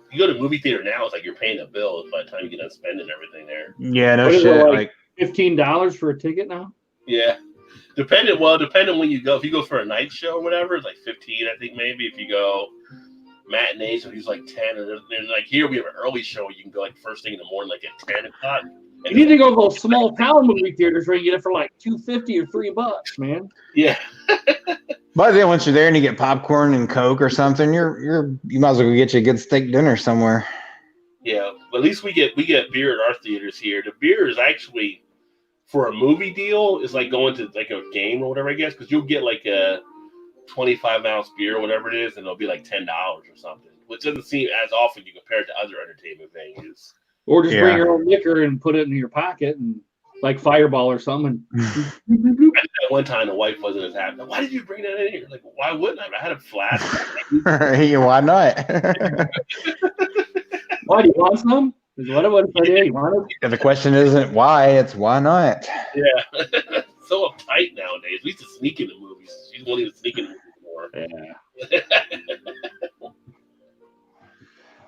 [SPEAKER 1] You go to a movie theater now, it's like you're paying a bill by the time you get done spending everything there.
[SPEAKER 3] Yeah, no shit. Like
[SPEAKER 2] $15 for a ticket now?
[SPEAKER 1] Yeah. Depending when you go. If you go for a night show or whatever, it's like 15, I think maybe. If you go matinees, if he's like 10, and like here we have an early show, you can go like first thing in the morning, like at 10 o'clock.
[SPEAKER 2] You need to go to those small town movie theaters where you get it for like $2.50 or $3, man.
[SPEAKER 1] Yeah.
[SPEAKER 3] But then once you're there and you get popcorn and Coke or something, you might as well go get you a good steak dinner somewhere.
[SPEAKER 1] Yeah, but at least we get beer at our theaters here. The beer is actually, for a movie deal, is like going to like a game or whatever, I guess, because you'll get like a 25-ounce beer or whatever it is, and it'll be like $10 or something, which doesn't seem as often you compare it to other entertainment venues.
[SPEAKER 2] Or just bring your own liquor and put it in your pocket and like Fireball or something.
[SPEAKER 1] At one time, the wife wasn't as happy. Why did you bring that in here? Like, why wouldn't I? I had a flask.
[SPEAKER 3] Why not?
[SPEAKER 2] Why, do you want some? You want it?
[SPEAKER 3] The question isn't why, it's why not.
[SPEAKER 1] Yeah. So uptight nowadays. We used to sneak in the movies. She won't even sneak in the movies anymore.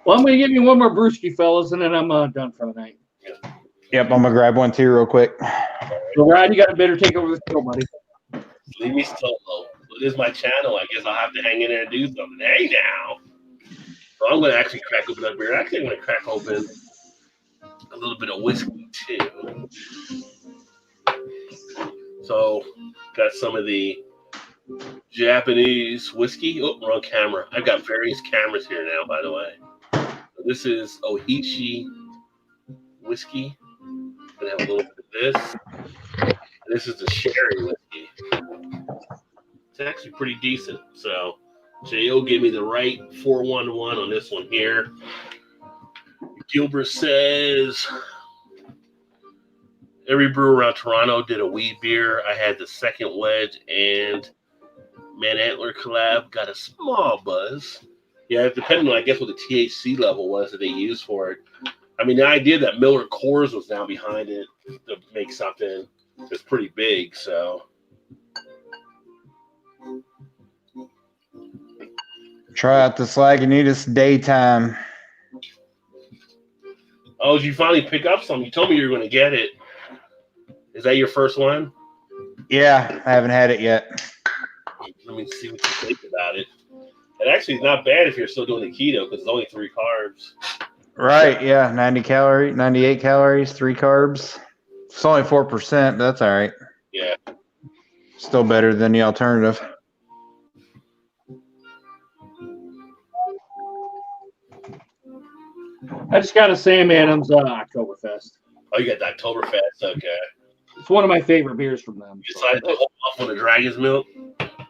[SPEAKER 2] Well, I'm going to give you one more brewski, fellas, and then I'm done for the night.
[SPEAKER 3] Yep, I'm gonna grab one too real quick.
[SPEAKER 2] So, Rod, you got to better take over the show, buddy.
[SPEAKER 1] Leave me solo. It is my channel. I guess I'll have to hang in there and do something. Hey, now. So I'm going to actually crack open a beer. Actually, I'm going to crack open a little bit of whiskey, too. So, got some of the Japanese whiskey. Oh, wrong camera. I've got various cameras here now, by the way. So this is Ohichi whiskey. I'm going to have a little bit of this. This is the sherry whiskey. It's actually pretty decent. So J.O. gave me the right 411 on this one here. Gilbert says every brewer around Toronto did a wheat beer. I had the second wedge and Man Antler collab. Got a small buzz. Yeah, depending on, I guess, what the THC level was that they used for it. I mean, the idea that Miller Coors was now behind it to make something is pretty big, so.
[SPEAKER 3] Try out this Lagunitas daytime.
[SPEAKER 1] Oh, did you finally pick up some? You told me you were going to get it. Is that your first one?
[SPEAKER 3] Yeah, I haven't had it yet.
[SPEAKER 1] Let me see what you think about it. It actually is not bad if you're still doing the keto because it's only 3 carbs.
[SPEAKER 3] Right, yeah, 98 calories, 3 carbs. It's only 4%, but that's all right.
[SPEAKER 1] Yeah.
[SPEAKER 3] Still better than the alternative.
[SPEAKER 2] I just got a Sam Adams Oktoberfest.
[SPEAKER 1] Oh, you got the Oktoberfest. Okay.
[SPEAKER 2] It's one of my favorite beers from them.
[SPEAKER 1] You decided to hold off on the Dragon's Milk?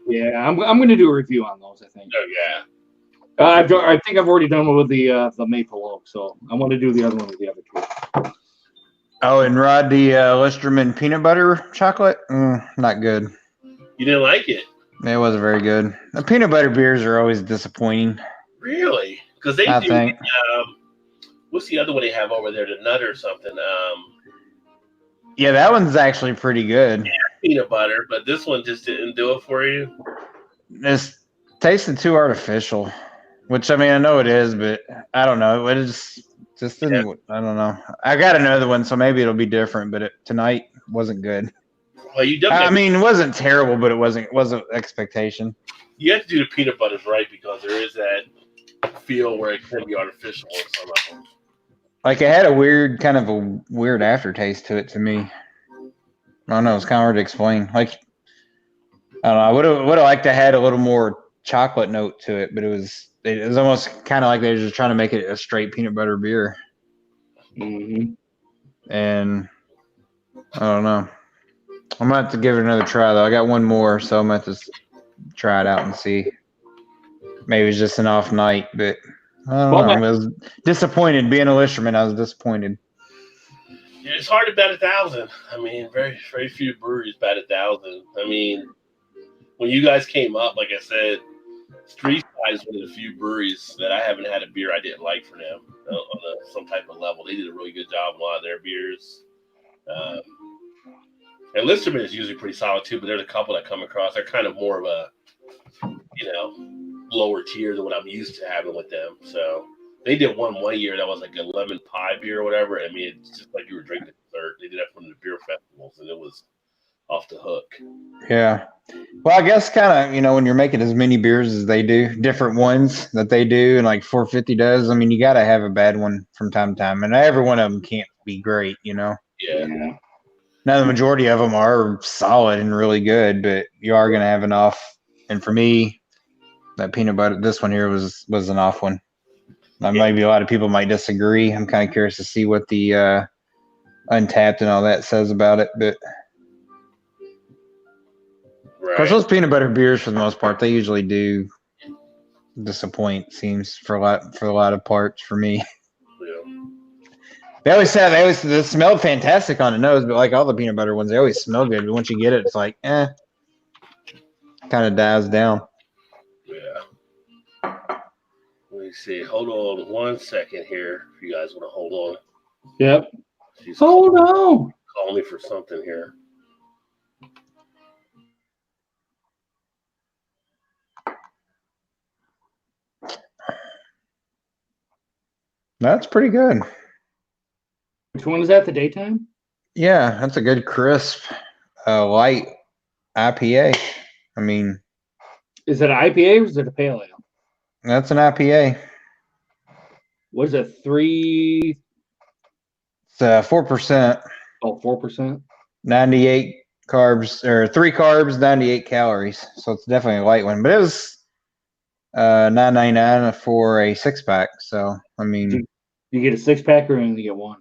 [SPEAKER 2] Yeah, I'm going to do a review on those, I think.
[SPEAKER 1] Oh, yeah.
[SPEAKER 2] I think I've already done one with the maple oak, so I want to do the other one with the other two.
[SPEAKER 3] Oh, and Rod, the Listerman peanut butter chocolate? Not good.
[SPEAKER 1] You didn't like it?
[SPEAKER 3] It wasn't very good. The peanut butter beers are always disappointing.
[SPEAKER 1] Really? Because they
[SPEAKER 3] I
[SPEAKER 1] do.
[SPEAKER 3] think.
[SPEAKER 1] What's the other one they have over there? The nut or something?
[SPEAKER 3] Yeah, that one's actually pretty good.
[SPEAKER 1] Yeah, peanut butter, but this one just didn't do it for you.
[SPEAKER 3] It's tasted too artificial, which I mean I know it is, but I don't know. It just didn't. Yeah. I don't know. I got another one, so maybe it'll be different. But tonight wasn't good.
[SPEAKER 1] Well, you definitely.
[SPEAKER 3] I mean, it wasn't terrible, but it wasn't expectation.
[SPEAKER 1] You have to do the peanut butters right because there is that feel where it can be artificial in some of them.
[SPEAKER 3] Like it had a weird aftertaste to it to me. I don't know. It's kind of hard to explain. Like I don't know. I would have liked to had a little more chocolate note to it, but it was almost kind of like they were just trying to make it a straight peanut butter beer.
[SPEAKER 2] Mm-hmm.
[SPEAKER 3] And I don't know. I'm gonna have to give it another try though. I got one more, so I'm gonna have to try it out and see. Maybe it's just an off night, but I don't know. I was disappointed being a Listerman. I was disappointed.
[SPEAKER 1] Yeah, it's hard to bat 1,000. I mean, very, very few breweries bat 1,000. I mean, when you guys came up, like I said, Street Side is one of the few breweries that I haven't had a beer I didn't like from them on some type of level. They did a really good job on a lot of their beers. And Listerman is usually pretty solid too, but there's a couple that come across. They're kind of more of a, lower tier than what I'm used to having with them. So they did one year that was like a lemon pie beer or whatever. I mean, it's just like you were drinking dessert. They did that from the beer festivals, and it was off the hook.
[SPEAKER 3] Yeah. Well, I guess kind of, when you're making as many beers as they do, different ones that they do, and like 450 does, I mean, you got to have a bad one from time to time. And every one of them can't be great,
[SPEAKER 1] Yeah.
[SPEAKER 3] Now, the majority of them are solid and really good, but you are going to have an off. And for me, that peanut butter, this one here was an off one. Maybe a lot of people might disagree. I'm kind of curious to see what the Untapped and all that says about it, but
[SPEAKER 1] right.
[SPEAKER 3] Of course, those peanut butter beers, for the most part, they usually do disappoint. Seems for a lot of parts for me.
[SPEAKER 1] Yeah.
[SPEAKER 3] They smelled fantastic on the nose, but like all the peanut butter ones, they always smell good. But once you get it, it's like kind of dies down.
[SPEAKER 1] Yeah. Let me see. Hold on 1 second here. If you guys want to hold on.
[SPEAKER 2] Yep. Hold on.
[SPEAKER 1] Call me for something here.
[SPEAKER 3] That's pretty good.
[SPEAKER 2] Which one is that? The daytime?
[SPEAKER 3] Yeah, that's a good crisp, light IPA. I mean,
[SPEAKER 2] Is it an IPA or is it a pale ale?
[SPEAKER 3] that's an IPA.
[SPEAKER 2] What is it? 3?
[SPEAKER 3] It's 4%,
[SPEAKER 2] Oh, 4%.
[SPEAKER 3] 98 carbs, or 3 carbs, 98 calories. So it's definitely a light one. But it was $9.99 for a 6-pack. So I mean,
[SPEAKER 2] you get a 6-pack or only get one?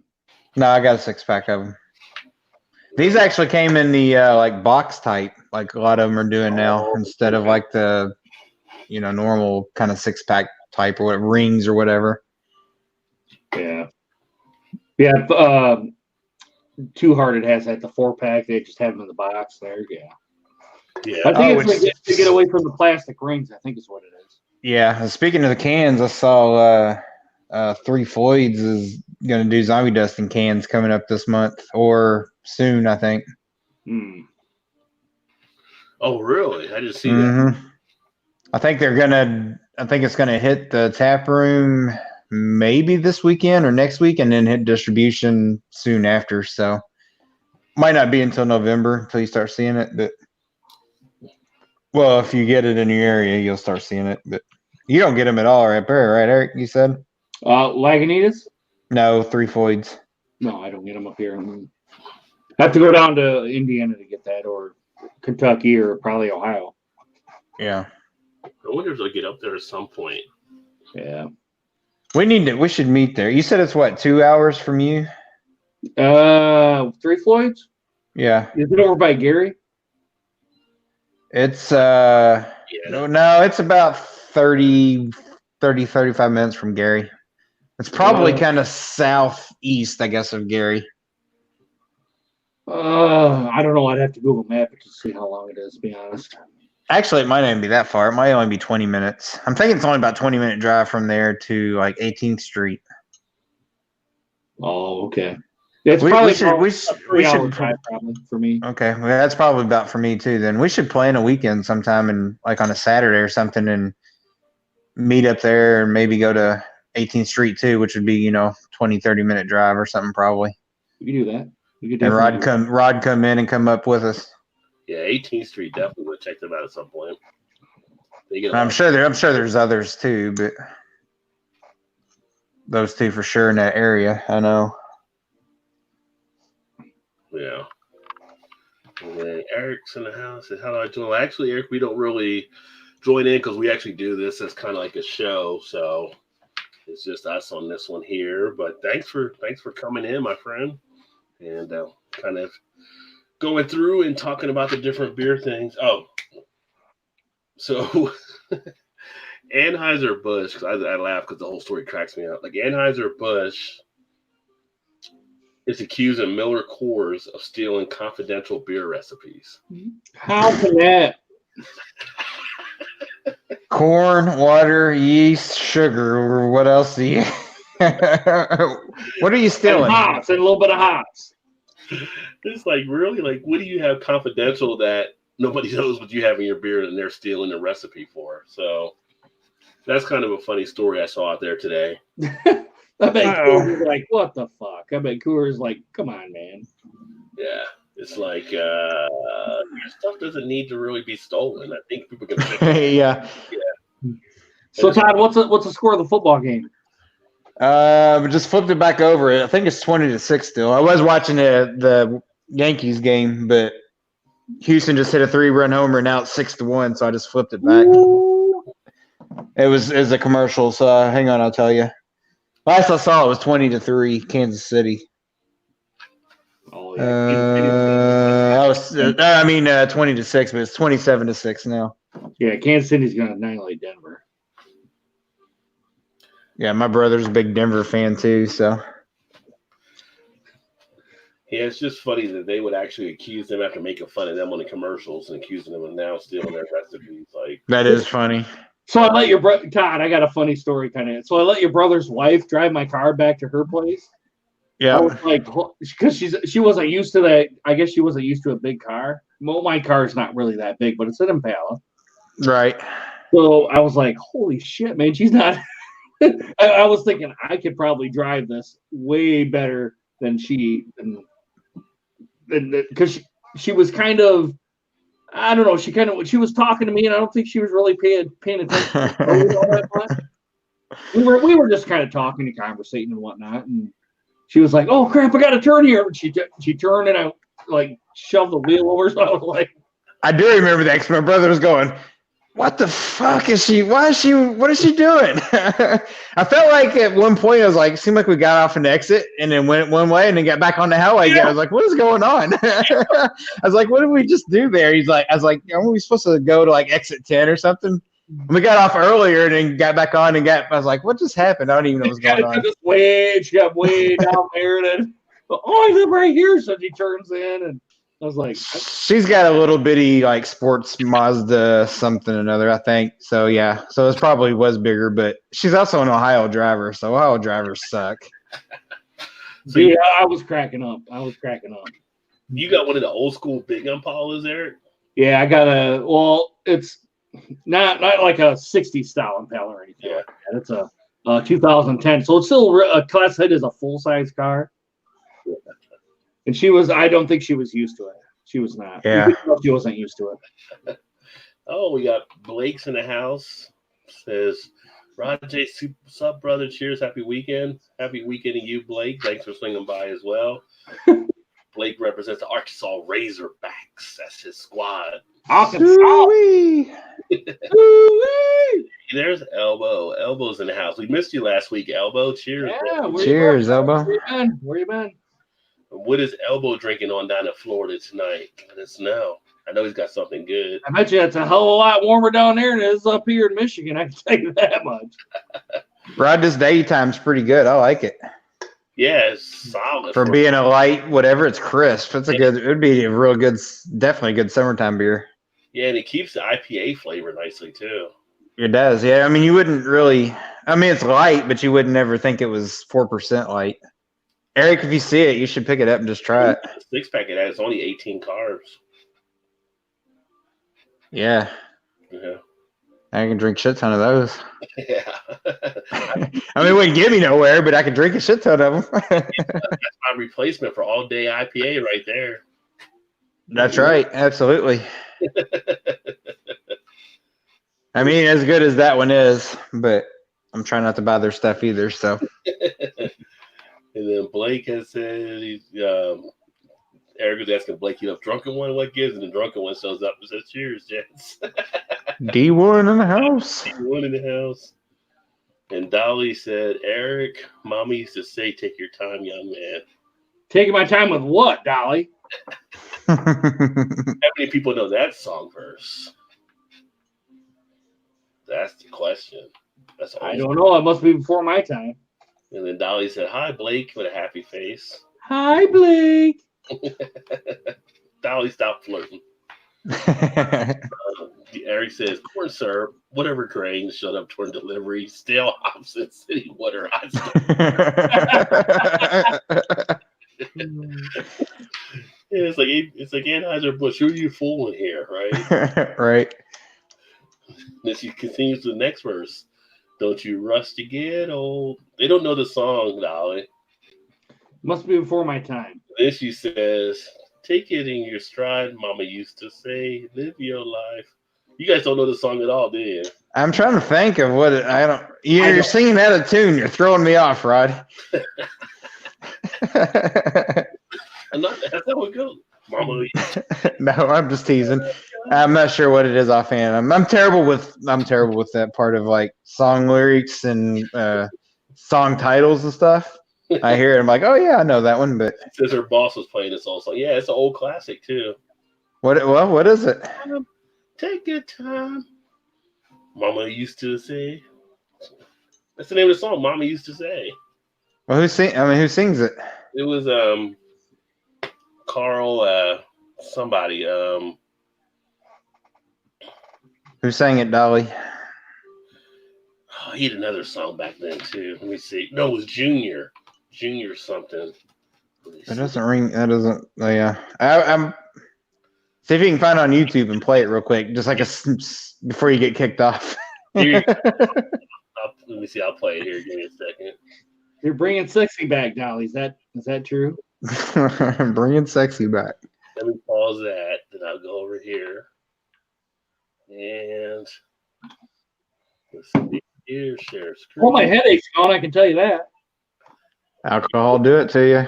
[SPEAKER 3] no, I got a 6-pack of them. These actually came in the like box type, like a lot of them are doing now, instead of like the normal kind of 6-pack type or what rings or whatever.
[SPEAKER 2] Yeah. Two Hearted has that, the 4-pack. They just have them in the box there. Yeah. I think it's like to get away from the plastic rings. I think is what it is.
[SPEAKER 3] Yeah. Speaking of the cans, I saw 3 Floyds is going to do zombie dusting cans coming up this month or soon, I think.
[SPEAKER 1] Oh, really? I didn't see that.
[SPEAKER 3] I think it's going to hit the tap room maybe this weekend or next week, and then hit distribution soon after. So might not be until November until you start seeing it. But well, if you get it in your area, you'll start seeing it. But you don't get them at all right there, right, Eric? You said
[SPEAKER 2] Lagunitas?
[SPEAKER 3] No, 3 Floyds.
[SPEAKER 2] No, I don't get them up here. I have to go down to Indiana to get that, or Kentucky, or probably Ohio.
[SPEAKER 3] Yeah.
[SPEAKER 1] I wonder if they'll get up there at some point.
[SPEAKER 2] Yeah.
[SPEAKER 3] We should meet there. You said it's what, 2 hours from you?
[SPEAKER 2] 3 Floyds?
[SPEAKER 3] Yeah.
[SPEAKER 2] Is it over by Gary?
[SPEAKER 3] It's no, it's about 35 minutes from Gary. It's probably kind of southeast, I guess, of Gary.
[SPEAKER 2] I don't know. I'd have to Google Map it to see how long it is, to be honest.
[SPEAKER 3] Actually, it might not even be that far. It might only be 20 minutes. I'm thinking it's only about 20-minute drive from there to like 18th Street.
[SPEAKER 2] Oh, okay. It's probably a 3-hour drive probably for me.
[SPEAKER 3] Okay, well, that's probably about for me too. Then we should plan a weekend sometime, and like on a Saturday or something, and meet up there, and maybe go to 18th Street too, which would be 20-30-minute drive or something probably.
[SPEAKER 2] We can do that. We could
[SPEAKER 3] and Rod come in and come up with us.
[SPEAKER 1] Yeah, 18th Street definitely would check them out at some point.
[SPEAKER 3] I'm sure there's others too, but those two for sure in that area. I know.
[SPEAKER 1] Yeah. And then Eric's in the house. And how do I do it? Actually, Eric, we don't really join in because we actually do this as kind of like a show. So it's just us on this one here. But thanks for coming in, my friend, and kind of going through and talking about the different beer things. Oh, so Anheuser-Busch, because I laugh because the whole story cracks me up. Like Anheuser-Busch is accusing Miller Coors of stealing confidential beer recipes.
[SPEAKER 2] How can that?
[SPEAKER 3] Corn, water, yeast, sugar, or what else do you? What are you stealing?
[SPEAKER 2] And hops, and a little bit of hops.
[SPEAKER 1] It's like, really? Like, what do you have confidential that nobody knows what you have in your beer and they're stealing the recipe for? So that's kind of a funny story I saw out there today.
[SPEAKER 2] I bet Coors is like, what the fuck? I bet Coors is like, come on, man.
[SPEAKER 1] Yeah. It's like, your stuff doesn't need to really be stolen. I think people can
[SPEAKER 3] Yeah.
[SPEAKER 2] So, Todd, what's the score of the football game?
[SPEAKER 3] Just flipped it back over. I think it's 20-6 still. I was watching the Yankees game, but Houston just hit a 3-run homer, and now it's 6-1. So I just flipped it back. Ooh. It was a commercial. So hang on, I'll tell you. Last I saw it was 20-3, Kansas City.
[SPEAKER 2] Oh yeah.
[SPEAKER 3] 20-6, but it's 27-6 now.
[SPEAKER 2] Yeah, Kansas City's going to annihilate Denver.
[SPEAKER 3] Yeah, my brother's a big Denver fan too, so.
[SPEAKER 1] Yeah, it's just funny that they would actually accuse them after making fun of them on the commercials and accusing them of now stealing their recipes. Like, that
[SPEAKER 3] is funny.
[SPEAKER 2] So I let your brother, Todd, I got a funny story kind of. So I let your brother's wife drive my car back to her place.
[SPEAKER 3] Yeah.
[SPEAKER 2] I was like, because she wasn't used to that. I guess she wasn't used to a big car. Well, my car is not really that big, but it's an Impala.
[SPEAKER 3] Right.
[SPEAKER 2] So I was like, holy shit, man, she's not I was thinking I could probably drive this way better than she, because she was kind of, I don't know, she was talking to me, and I don't think she was really paying attention to the road all that much. We were just kind of talking and conversating and whatnot, and she was like, "Oh crap, I got to turn here." And she turned, and I like shoved the wheel over, so I was like,
[SPEAKER 3] I do remember that because my brother was going, "What the fuck is she? What is she doing?" I felt like at one point I was like, it seemed like we got off an exit and then went one way and then got back on the highway again. I was like, what is going on? I was like, what did we just do there? I was like, are we supposed to go to like exit 10 or something? And we got off earlier and then got back on and I was like, what just happened? I don't even know what's going on.
[SPEAKER 2] She got way down there, and then, I live right here, so she turns in, and I was like,
[SPEAKER 3] she's got a little bitty like sports Mazda something or another, I think. So yeah, so it probably was bigger, but she's also an Ohio driver, so Ohio drivers suck.
[SPEAKER 2] So yeah, I was cracking up.
[SPEAKER 1] You got one of the old school big Impalas there?
[SPEAKER 2] Yeah, I got it's not like a 60 style Impala or anything like that. It's a 2010, so it's still classified as a full size car. And I don't think she was used to it. She was not.
[SPEAKER 3] Yeah.
[SPEAKER 2] She wasn't used to it.
[SPEAKER 1] Oh, we got Blake's in the house. Says, Rod J, sup, brother? Cheers. Happy weekend. Happy weekend to you, Blake. Thanks for swinging by as well. Blake represents the Arkansas Razorbacks. That's his squad.
[SPEAKER 2] Arkansas.
[SPEAKER 1] There's Elbow. Elbow's in the house. We missed you last week, Elbow. Cheers.
[SPEAKER 2] Yeah,
[SPEAKER 3] cheers, Elbow.
[SPEAKER 2] Where you been?
[SPEAKER 1] What is Elbow drinking on down in Florida tonight? Let us know. I know he's got something good.
[SPEAKER 2] I bet you it's a hell of a lot warmer down there than it is up here in Michigan. I can tell you that much.
[SPEAKER 3] Rod, this daytime's pretty good. I like it.
[SPEAKER 1] Yeah, it's solid.
[SPEAKER 3] For being a light, whatever, it's crisp. It would be a real good, definitely good summertime beer.
[SPEAKER 1] Yeah, and it keeps the IPA flavor nicely too.
[SPEAKER 3] It does, yeah. I mean, you wouldn't really, it's light, but you would never think it was 4% light. Eric, if you see it, you should pick it up and just try it.
[SPEAKER 1] The 6-pack of that is only 18 carbs.
[SPEAKER 3] Yeah. I can drink a shit ton of those.
[SPEAKER 1] Yeah.
[SPEAKER 3] It wouldn't get me nowhere, but I could drink a shit ton of them.
[SPEAKER 1] That's my replacement for all day IPA right there.
[SPEAKER 3] That's right. Absolutely. As good as that one is, but I'm trying not to buy their stuff either, so.
[SPEAKER 1] And then Blake has said, Eric was asking Blake, drunken one, what gives? And the drunken one shows up and says, cheers, gents.
[SPEAKER 3] D1 in the house.
[SPEAKER 1] D1 in the house. And Dolly said, Eric, Mama used to say, take your time, young man.
[SPEAKER 2] Taking my time with what, Dolly?
[SPEAKER 1] How many people know that song verse? That's the question.
[SPEAKER 2] I don't know. It must be before my time.
[SPEAKER 1] And then Dolly said, hi, Blake, with a happy face.
[SPEAKER 2] Hi, Blake.
[SPEAKER 1] Dolly, stop flirting. Eric says, corn syrup, whatever grain showed up toward delivery, stale hops and city water. It's like Anheuser-Busch. Who are you fooling here, right?
[SPEAKER 3] Right.
[SPEAKER 1] Then she continues to the next verse. Don't you rush to get old. They don't know the song, Dolly.
[SPEAKER 2] Must be before my time.
[SPEAKER 1] Then she says, take it in your stride. Mama used to say, live your life. You guys don't know the song at all, do you?
[SPEAKER 3] I'm trying to think of what you're singing out of tune. You're throwing me off, Rod.
[SPEAKER 1] That's how it goes. Mama.
[SPEAKER 3] No, I'm just teasing. I'm not sure what it is offhand. I'm terrible with that part of like song lyrics and song titles and stuff. I hear it, I'm like, oh yeah, I know that one. But
[SPEAKER 1] says her boss was playing this also. Yeah, it's an old classic too.
[SPEAKER 3] What is it?
[SPEAKER 1] Take your time. Mama used to say. That's the name of the song. Mama used to say.
[SPEAKER 3] Well, who sings it?
[SPEAKER 1] It was Carl somebody.
[SPEAKER 3] Who sang it, Dolly?
[SPEAKER 1] Oh, he had another song back then too. Let me see. No, it was Junior something.
[SPEAKER 3] That doesn't ring. That doesn't. Yeah. I'm. See if you can find it on YouTube and play it real quick, just like before you get kicked off.
[SPEAKER 1] I'll Let me see. I'll play it here. Give me a second.
[SPEAKER 2] You're bringing sexy back, Dolly. Is that true?
[SPEAKER 3] Bringing sexy back.
[SPEAKER 1] Let me pause that. Then I'll go over here. And let's see here. Share screen.
[SPEAKER 2] Well, my headache's gone. I can tell you that.
[SPEAKER 3] Alcohol do it to you.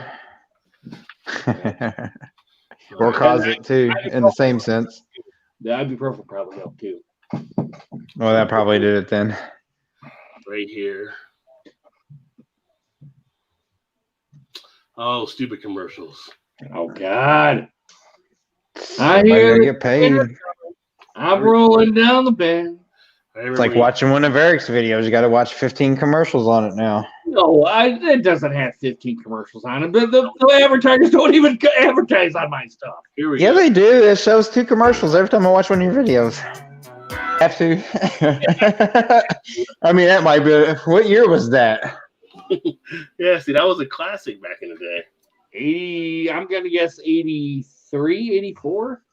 [SPEAKER 3] Or cause it too, in the same sense.
[SPEAKER 2] The ibuprofen probably helped too.
[SPEAKER 3] Well, that probably did it then.
[SPEAKER 1] Right here. Oh, stupid commercials.
[SPEAKER 2] Oh God! I
[SPEAKER 3] Somebody
[SPEAKER 2] hear
[SPEAKER 3] to get paid.
[SPEAKER 2] I'm rolling down the bend.
[SPEAKER 3] It's like watching one of Eric's videos. You got to watch 15 commercials on it now.
[SPEAKER 2] No, it doesn't have 15 commercials on it. But the advertisers don't even advertise on my stuff.
[SPEAKER 1] Here we
[SPEAKER 3] Yeah,
[SPEAKER 1] go.
[SPEAKER 3] they do. It shows 2 commercials every time I watch one of your videos. Have to. I mean, that might be. What year was that?
[SPEAKER 1] Yeah, see, that was a classic back in the day.
[SPEAKER 2] 80. I'm gonna guess 83, 84.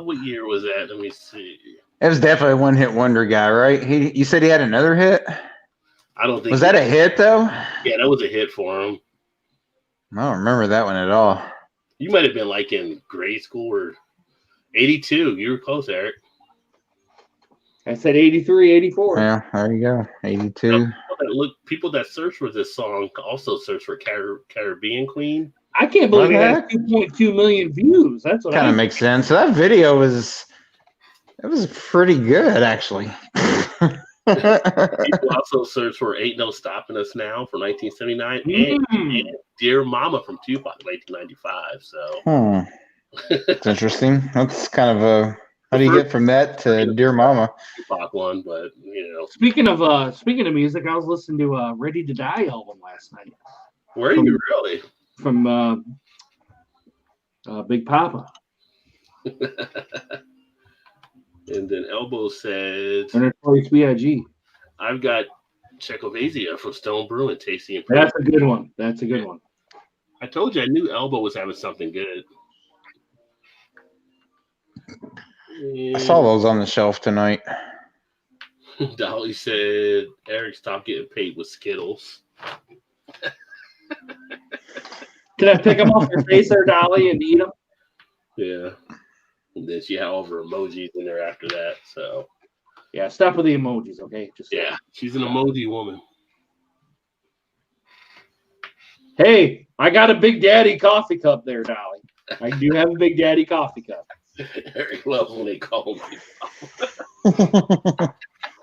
[SPEAKER 1] What year was that? Let me see.
[SPEAKER 3] It was definitely a one-hit wonder guy, right? You said he had another hit?
[SPEAKER 1] I don't think.
[SPEAKER 3] Was that a hit though?
[SPEAKER 1] Yeah, that was a hit for him.
[SPEAKER 3] I don't remember that one at all.
[SPEAKER 1] You might have been like in grade school or 82. You were close, Eric.
[SPEAKER 2] I said 83, 84.
[SPEAKER 3] Yeah, there you go. 82.
[SPEAKER 1] People that search for this song also search for Caribbean Queen.
[SPEAKER 2] I can't believe it has
[SPEAKER 3] What?
[SPEAKER 2] 2.2 million views. That's what
[SPEAKER 3] Kind of makes sense. So that video was pretty good, actually.
[SPEAKER 1] People also search for Ain't No Stopping Us Now from 1979 and Dear Mama from Tupac 1995. So
[SPEAKER 3] It's interesting. That's kind of a how do you get from that to Dear Mama?
[SPEAKER 1] Tupac one, but you know.
[SPEAKER 2] Speaking of music, I was listening to Ready to Die album last night.
[SPEAKER 1] Were you really?
[SPEAKER 2] From Big Papa.
[SPEAKER 1] And then Elbow said,
[SPEAKER 2] Notorious B.I.G.
[SPEAKER 1] I've got Czechoslovakia from Stone Brewing, tasty and
[SPEAKER 2] That's a good one. That's a good one.
[SPEAKER 1] I told you I knew Elbow was having something good.
[SPEAKER 3] I saw those on the shelf tonight.
[SPEAKER 1] Dolly said, Eric, stop getting paid with Skittles.
[SPEAKER 2] Can I pick them off your face there, Dolly, and eat them?
[SPEAKER 1] Yeah. And then she had all of her emojis in there after that. So
[SPEAKER 2] yeah, stop with the emojis, okay?
[SPEAKER 1] Yeah, she's an emoji woman.
[SPEAKER 2] Hey, I got a Big Daddy coffee cup there, Dolly. I do have a Big Daddy coffee cup.
[SPEAKER 1] Eric loves when they call me.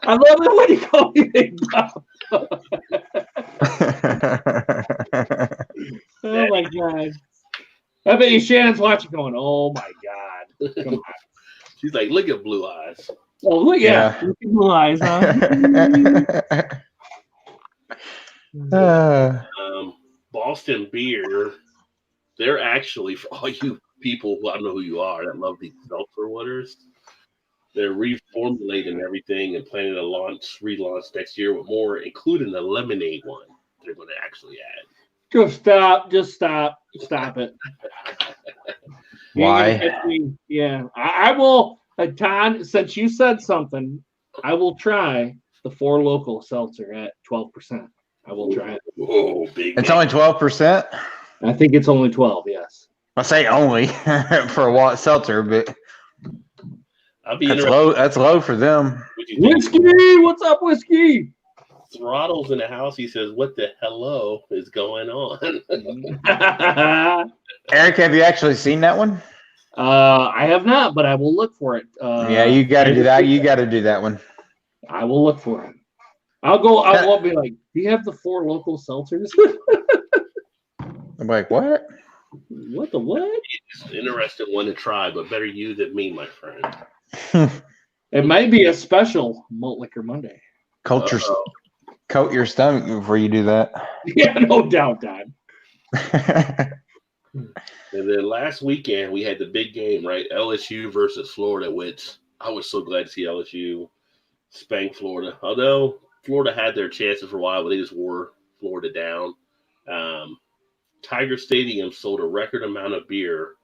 [SPEAKER 2] I love it when you call me Big Papa. Oh my God. I bet you Shannon's watching going, oh my God. Come on.
[SPEAKER 1] She's like, look at Blue Eyes.
[SPEAKER 2] Oh, look, yeah. Look at Blue Eyes, huh?
[SPEAKER 1] Boston Beer, they're actually, for all you people who I don't know who you are that love these seltzer waters, they're reformulating everything and planning to relaunch next year with more, including the lemonade one they're going to actually add.
[SPEAKER 2] Just stop it.
[SPEAKER 3] Why?
[SPEAKER 2] Yeah, I will, Todd, since you said something, I will try the Four Local seltzer at 12%. I will try it.
[SPEAKER 1] Oh, big.
[SPEAKER 3] It's only 12%?
[SPEAKER 2] I think it's only 12, yes.
[SPEAKER 3] I say only for a Watt seltzer, but
[SPEAKER 1] That's
[SPEAKER 3] low. That's low for them.
[SPEAKER 2] Whiskey, what's up, Whiskey?
[SPEAKER 1] Throttle's in the house. He says, "What the hello is going on?"
[SPEAKER 3] Eric, have you actually seen that one?
[SPEAKER 2] I have not, but I will look for it.
[SPEAKER 3] Yeah, you got to do that. You got to do that one.
[SPEAKER 2] I will look for it. I'll go be like, do you have the Four Local seltzers?
[SPEAKER 3] I'm like, what?
[SPEAKER 2] What the what?
[SPEAKER 1] It's an interesting one to try, but better you than me, my friend.
[SPEAKER 2] It might be a special Malt Liquor Monday.
[SPEAKER 3] Coat your stomach before you do that.
[SPEAKER 2] Yeah, no doubt, Dad.
[SPEAKER 1] And then last weekend we had the big game, right? LSU versus Florida, which I was so glad to see LSU spank Florida. Although Florida had their chances for a while, but they just wore Florida down. Tiger Stadium sold a record amount of beer.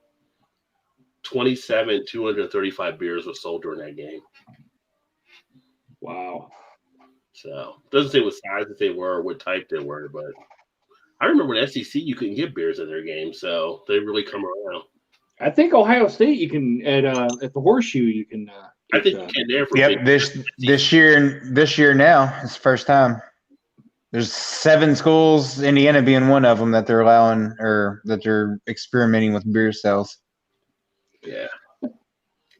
[SPEAKER 1] 235 beers were sold during that game.
[SPEAKER 2] Wow.
[SPEAKER 1] So it doesn't say what size that they were or what type they were, but I remember in SEC you couldn't get beers at their games, so they really come around.
[SPEAKER 2] I think Ohio State you can at the Horseshoe you can.
[SPEAKER 1] I think you can there for
[SPEAKER 3] Yep, this year now it's the first time. There's 7 schools, Indiana being one of them, that they're allowing or that they're experimenting with beer sales.
[SPEAKER 1] Yeah.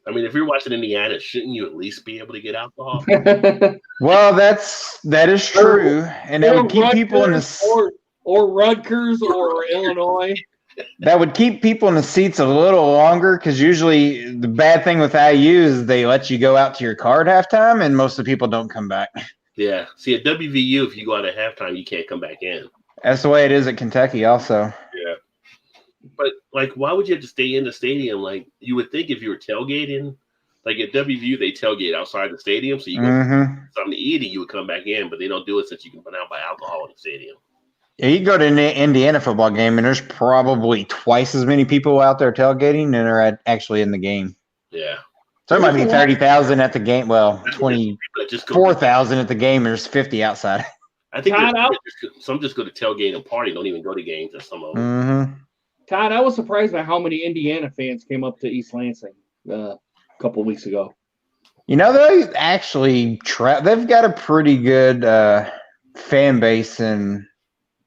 [SPEAKER 1] I mean, if you're watching Indiana, shouldn't you at least be able to get alcohol?
[SPEAKER 3] Well, that is true, and that would keep
[SPEAKER 2] Rutgers,
[SPEAKER 3] people in the
[SPEAKER 2] or Rutgers or Illinois.
[SPEAKER 3] That would keep people in the seats a little longer, because usually the bad thing with IU is they let you go out to your car at halftime, and most of the people don't come back.
[SPEAKER 1] Yeah. See, at WVU, if you go out at halftime, you can't come back in.
[SPEAKER 3] That's the way it is at Kentucky also.
[SPEAKER 1] Yeah. But, like, why would you have to stay in the stadium? Like, you would think if you were tailgating, like at WVU, they tailgate outside the stadium, so you go something to eat and you would come back in, but they don't do it since you can now buy alcohol in the stadium.
[SPEAKER 3] Yeah, you go to an Indiana football game, and there's probably twice as many people out there tailgating than are actually in the game.
[SPEAKER 1] Yeah.
[SPEAKER 3] So there might be 30,000 at the game. Well, 24,000 at the game, and there's 50 outside.
[SPEAKER 1] I think some just go to tailgate and party, don't even go to games at some of them.
[SPEAKER 2] Todd, I was surprised by how many Indiana fans came up to East Lansing a couple of weeks ago.
[SPEAKER 3] You know, they actually they've got a pretty good fan base in.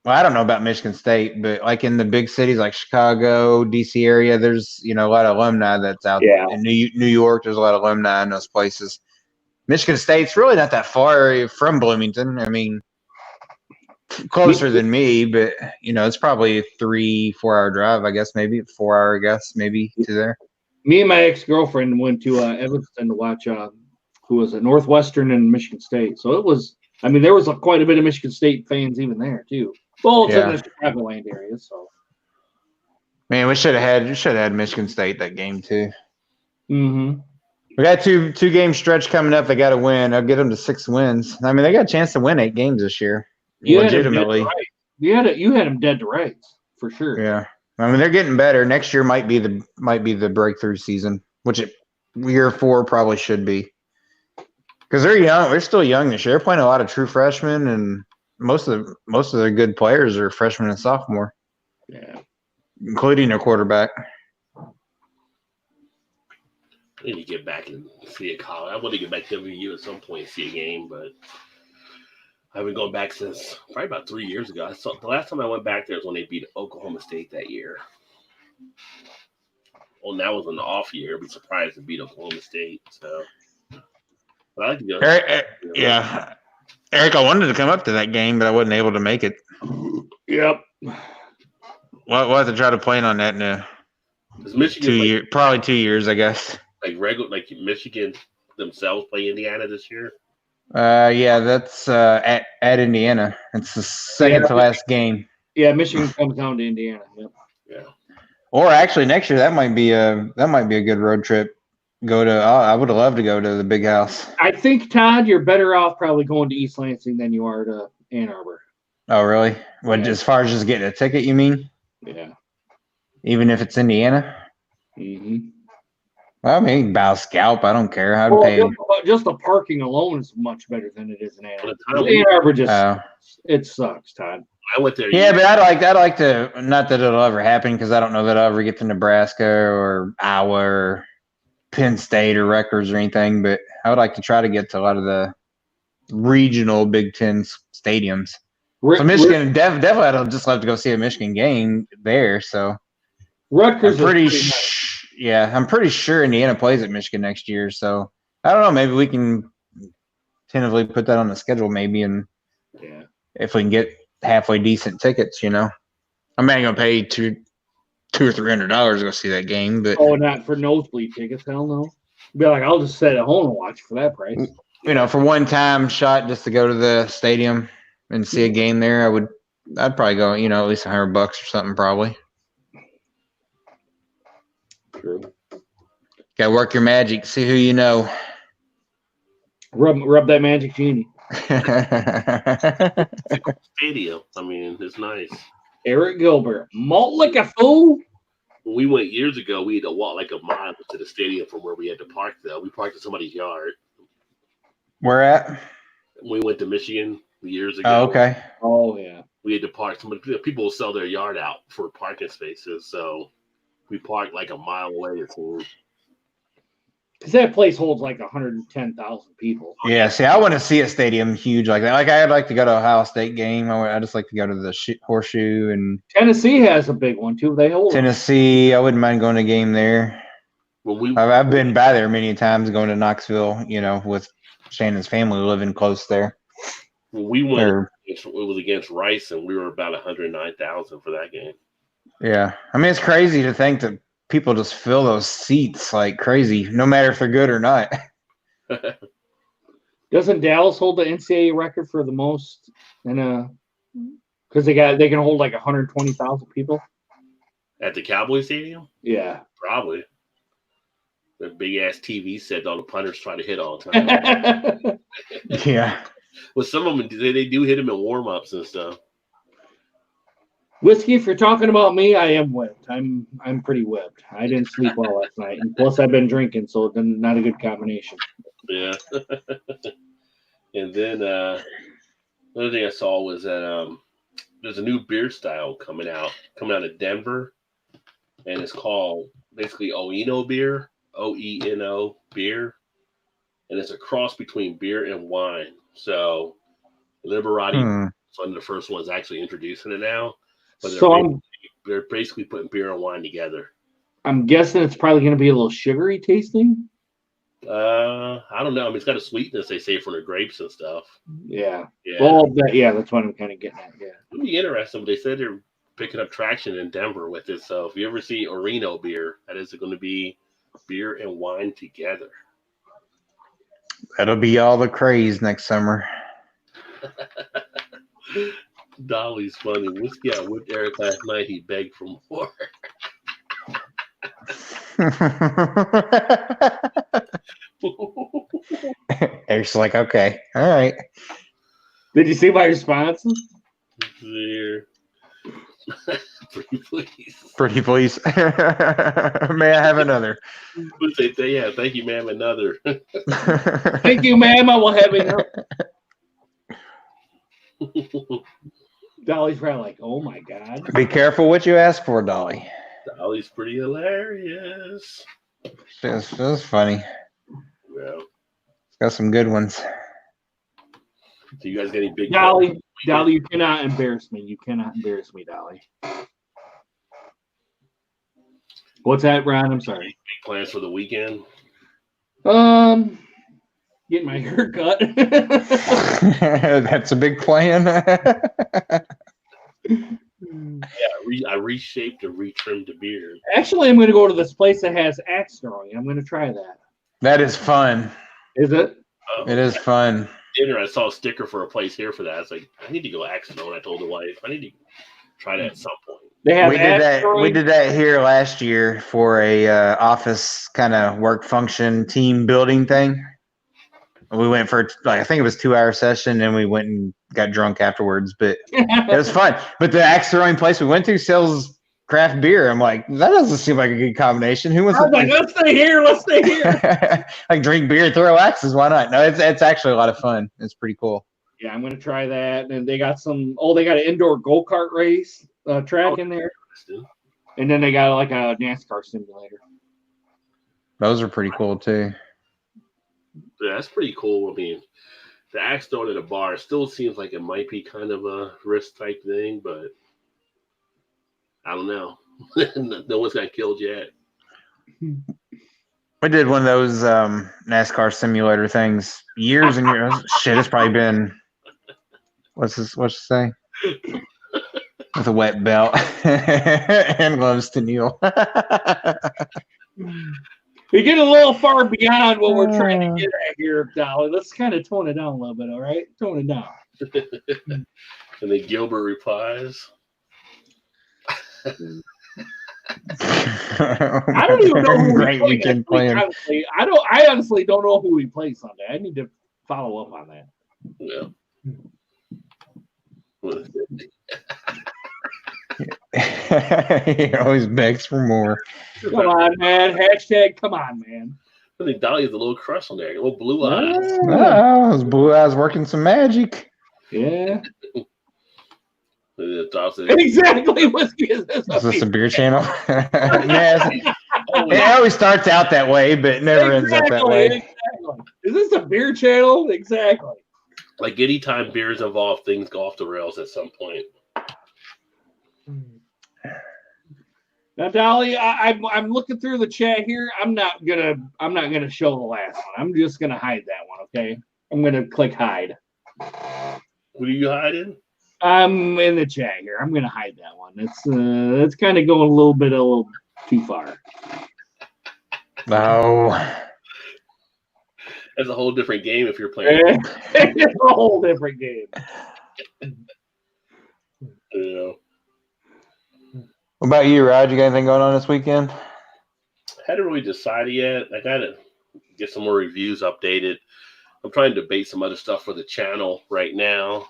[SPEAKER 3] Well, I don't know about Michigan State, but like in the big cities like Chicago, DC area, there's a lot of alumni that's out there. In New York, there's a lot of alumni in those places. Michigan State's really not that far from Bloomington. I mean, closer than me, but it's probably a 3-4 hour drive, I guess, maybe 4 hour, I guess, maybe to there. Me
[SPEAKER 2] and my ex-girlfriend went to Evanston to watch who was at Northwestern and Michigan State. So it was, there was quite a bit of Michigan State fans even there too. Well, it's in the Chicagoland area, so.
[SPEAKER 3] Man, we should have had Michigan State that game too.
[SPEAKER 2] Mm-hmm.
[SPEAKER 3] We got two game stretch coming up. They got to win. I'll get them to 6 wins. They got a chance to win 8 games this year. Legitimately.
[SPEAKER 2] You had them dead to rights for sure.
[SPEAKER 3] Yeah, they're getting better. Next year might be the breakthrough season, which year 4 probably should be. Because they're young. They're still young this year. They're playing a lot of true freshmen, and most of their good players are freshmen and sophomore.
[SPEAKER 2] Yeah,
[SPEAKER 3] including their quarterback.
[SPEAKER 1] I need to get back and see a college. I want to get back to WU at some point and see a game, but I've been going back since probably about 3 years ago. The last time I went back there was when they beat Oklahoma State that year. Well, that was an off year. I'd be surprised to beat Oklahoma State. So, but I like to go.
[SPEAKER 3] Yeah. Eric, I wanted to come up to that game, but I wasn't able to make it.
[SPEAKER 2] Yep.
[SPEAKER 3] We'll have to try to plan on that in
[SPEAKER 1] Michigan
[SPEAKER 3] probably 2 years, I guess.
[SPEAKER 1] Like Michigan themselves play Indiana this year?
[SPEAKER 3] Yeah, that's at Indiana. It's the second to last game.
[SPEAKER 2] Yeah, Michigan comes down to Indiana. Yep.
[SPEAKER 1] Yeah.
[SPEAKER 3] Or actually, next year that might be a good road trip. I would love to go to the Big House.
[SPEAKER 2] I think, Todd, you're better off probably going to East Lansing than you are to Ann Arbor.
[SPEAKER 3] Oh, really? As far as just getting a ticket, you mean?
[SPEAKER 2] Yeah.
[SPEAKER 3] Even if it's Indiana?
[SPEAKER 2] Mm-hmm.
[SPEAKER 3] Well, buy a scalp. I don't care.
[SPEAKER 2] Just the parking alone is much better than it is in Ann Arbor. Ann Arbor it sucks, Todd.
[SPEAKER 1] I went there.
[SPEAKER 3] Yeah, but I'd like to. Not that it'll ever happen, because I don't know that I'll ever get to Nebraska or Iowa or Penn State or Rutgers or anything. But I would like to try to get to a lot of the regional Big Ten stadiums. So Michigan definitely. I'd just love to go see a Michigan game there. So
[SPEAKER 2] Rutgers.
[SPEAKER 3] I'm pretty sure Indiana plays at Michigan next year. So I don't know. Maybe we can tentatively put that on the schedule. Maybe, and if we can get halfway decent tickets, I'm not gonna pay $200 or $300 to go see that game. But
[SPEAKER 2] not for nosebleed tickets. Hell no. Be like, I'll just sit at home and watch for that price.
[SPEAKER 3] For one time shot just to go to the stadium and see a game there, I'd probably go. At least $100 or something probably.
[SPEAKER 2] True.
[SPEAKER 3] Gotta work your magic. See who you know.
[SPEAKER 2] Rub that magic genie.
[SPEAKER 1] Stadium. It's nice.
[SPEAKER 2] Eric Gilbert. Malt like a fool.
[SPEAKER 1] When we went years ago, we had to walk like a mile to the stadium from where we had to park, though. We parked in somebody's yard.
[SPEAKER 3] Where at?
[SPEAKER 1] We went to Michigan years ago.
[SPEAKER 3] Oh, okay.
[SPEAKER 2] Oh yeah.
[SPEAKER 1] We had to park. People will sell their yard out for parking spaces, so we parked like a mile away. It seemed.
[SPEAKER 2] Because that place holds like 110,000 people.
[SPEAKER 3] Yeah, see, I want to see a stadium huge like that. Like, I'd like to go to a Ohio State game. I just like to go to the Horseshoe. And
[SPEAKER 2] Tennessee has a big one too. They hold
[SPEAKER 3] Tennessee, I wouldn't mind going to a game there. I've been by there many times, going to Knoxville, with Shannon's family living close there.
[SPEAKER 1] When we went, it was against Rice, and we were about 109,000 for that game.
[SPEAKER 3] Yeah. I mean, it's crazy to think that people just fill those seats like crazy, no matter if they're good or not.
[SPEAKER 2] Doesn't Dallas hold the NCAA record for the most? Because they can hold like 120,000 people
[SPEAKER 1] at the Cowboy Stadium.
[SPEAKER 2] Yeah,
[SPEAKER 1] probably. The big ass TV set all the punters try to hit all the time.
[SPEAKER 3] Yeah.
[SPEAKER 1] Well, some of them they do hit them in warm ups and stuff.
[SPEAKER 2] Whiskey, if you're talking about me, I am whipped. I'm pretty whipped. I didn't sleep well last night, and plus I've been drinking, so it's not a good combination.
[SPEAKER 1] Yeah. And then another thing I saw was that there's a new beer style coming out of Denver, and it's called basically Oeno beer, OENO beer, and it's a cross between beer and wine. So Liberati is one of the first ones actually introducing it now. But they're basically putting beer and wine together.
[SPEAKER 2] I'm guessing it's probably going to be a little sugary tasting.
[SPEAKER 1] I don't know. I mean, it's got a sweetness, they say, from the grapes and stuff.
[SPEAKER 2] Yeah. Well, that's what I'm kind of getting at. Yeah.
[SPEAKER 1] It'll be interesting. But they said they're picking up traction in Denver with it. So if you ever see Oeno beer, that is going to be beer and wine together.
[SPEAKER 3] That'll be all the craze next summer.
[SPEAKER 1] Dolly's funny. Whiskey I whipped Eric last night. He begged for more.
[SPEAKER 3] Eric's like, okay, all right.
[SPEAKER 2] Did you see my response?
[SPEAKER 1] There.
[SPEAKER 2] Pretty please.
[SPEAKER 3] May I have another?
[SPEAKER 1] Yeah, thank you, ma'am. Another.
[SPEAKER 2] Thank you, ma'am. I will have another. Dolly's probably like, oh my God.
[SPEAKER 3] Be careful what you ask for, Dolly.
[SPEAKER 1] Dolly's pretty hilarious.
[SPEAKER 3] That's funny.
[SPEAKER 1] Well,
[SPEAKER 3] it's got some good ones.
[SPEAKER 1] So you guys got any big
[SPEAKER 2] Dolly, you cannot embarrass me. You cannot embarrass me, Dolly. What's that, Ron? I'm sorry.
[SPEAKER 1] Big plans for the weekend?
[SPEAKER 2] Getting my hair cut.
[SPEAKER 3] That's a big plan.
[SPEAKER 1] Yeah, I reshaped and retrimmed the beard.
[SPEAKER 2] Actually, I'm going to go to this place that has axe throwing. I'm going to try that.
[SPEAKER 3] That is fun.
[SPEAKER 2] Is it?
[SPEAKER 3] It is fun.
[SPEAKER 1] Dinner, I saw a sticker for a place here for that. I was like, I need to go axe throwing. I told the wife, I need to try that at some point.
[SPEAKER 3] We did that here last year for a office kind of work function team building thing. We went for I think it was a 2-hour session, and we went and got drunk afterwards. But it was fun. But the axe throwing place we went to sells craft beer. I'm like, that doesn't seem like a good combination. Who wants?
[SPEAKER 2] I was like, let's stay here. Let's stay here.
[SPEAKER 3] Like drink beer, throw axes. Why not? No, it's actually a lot of fun. It's pretty cool.
[SPEAKER 2] Yeah, I'm going to try that. And they got they got an indoor go-kart race track in there. And then they got like a NASCAR simulator.
[SPEAKER 3] Those are pretty cool too.
[SPEAKER 1] Yeah, that's pretty cool. I mean, the axe throwing at a bar still seems like it might be kind of a risk type thing, but I don't know. No one's got killed yet.
[SPEAKER 3] We did one of those NASCAR simulator things years and years. Shit, it's probably been what's it say? With a wet belt and gloves to kneel.
[SPEAKER 2] We get a little far beyond what we're trying to get at here, Dolly. Let's kind of tone it down a little bit, all right? Tone it down.
[SPEAKER 1] And then Gilbert replies.
[SPEAKER 2] I don't even know who
[SPEAKER 3] Great weekend plan.
[SPEAKER 2] I honestly don't know who we play Sunday. I need to follow up on that.
[SPEAKER 1] Yeah.
[SPEAKER 3] He always begs for more.
[SPEAKER 2] Come on, man. Hashtag come on, man.
[SPEAKER 1] I think Dolly has a little crush on there, a little blue eyes.
[SPEAKER 3] Oh, those blue eyes working some magic.
[SPEAKER 2] Yeah.
[SPEAKER 1] Exactly.
[SPEAKER 2] Whiskey, is
[SPEAKER 3] this a beer channel? It always starts out that way, but it never ends up that way.
[SPEAKER 2] Exactly. Is this a beer channel? Exactly.
[SPEAKER 1] Like anytime beers involved, things go off the rails at some point.
[SPEAKER 2] Now, Dolly, I'm looking through the chat here. I'm not gonna show the last one. I'm just gonna hide that one. Okay. I'm gonna click hide.
[SPEAKER 1] What are you hiding?
[SPEAKER 2] I'm in the chat here. I'm gonna hide that one. It's kind of going a little too far.
[SPEAKER 3] No.
[SPEAKER 1] That's a whole different game if you're playing.
[SPEAKER 2] It's a whole different game.
[SPEAKER 1] Yeah.
[SPEAKER 3] What about you, Rod? You got anything going on this weekend?
[SPEAKER 1] Hadn't really decided yet. I gotta get some more reviews updated. I'm trying to debate some other stuff for the channel right now.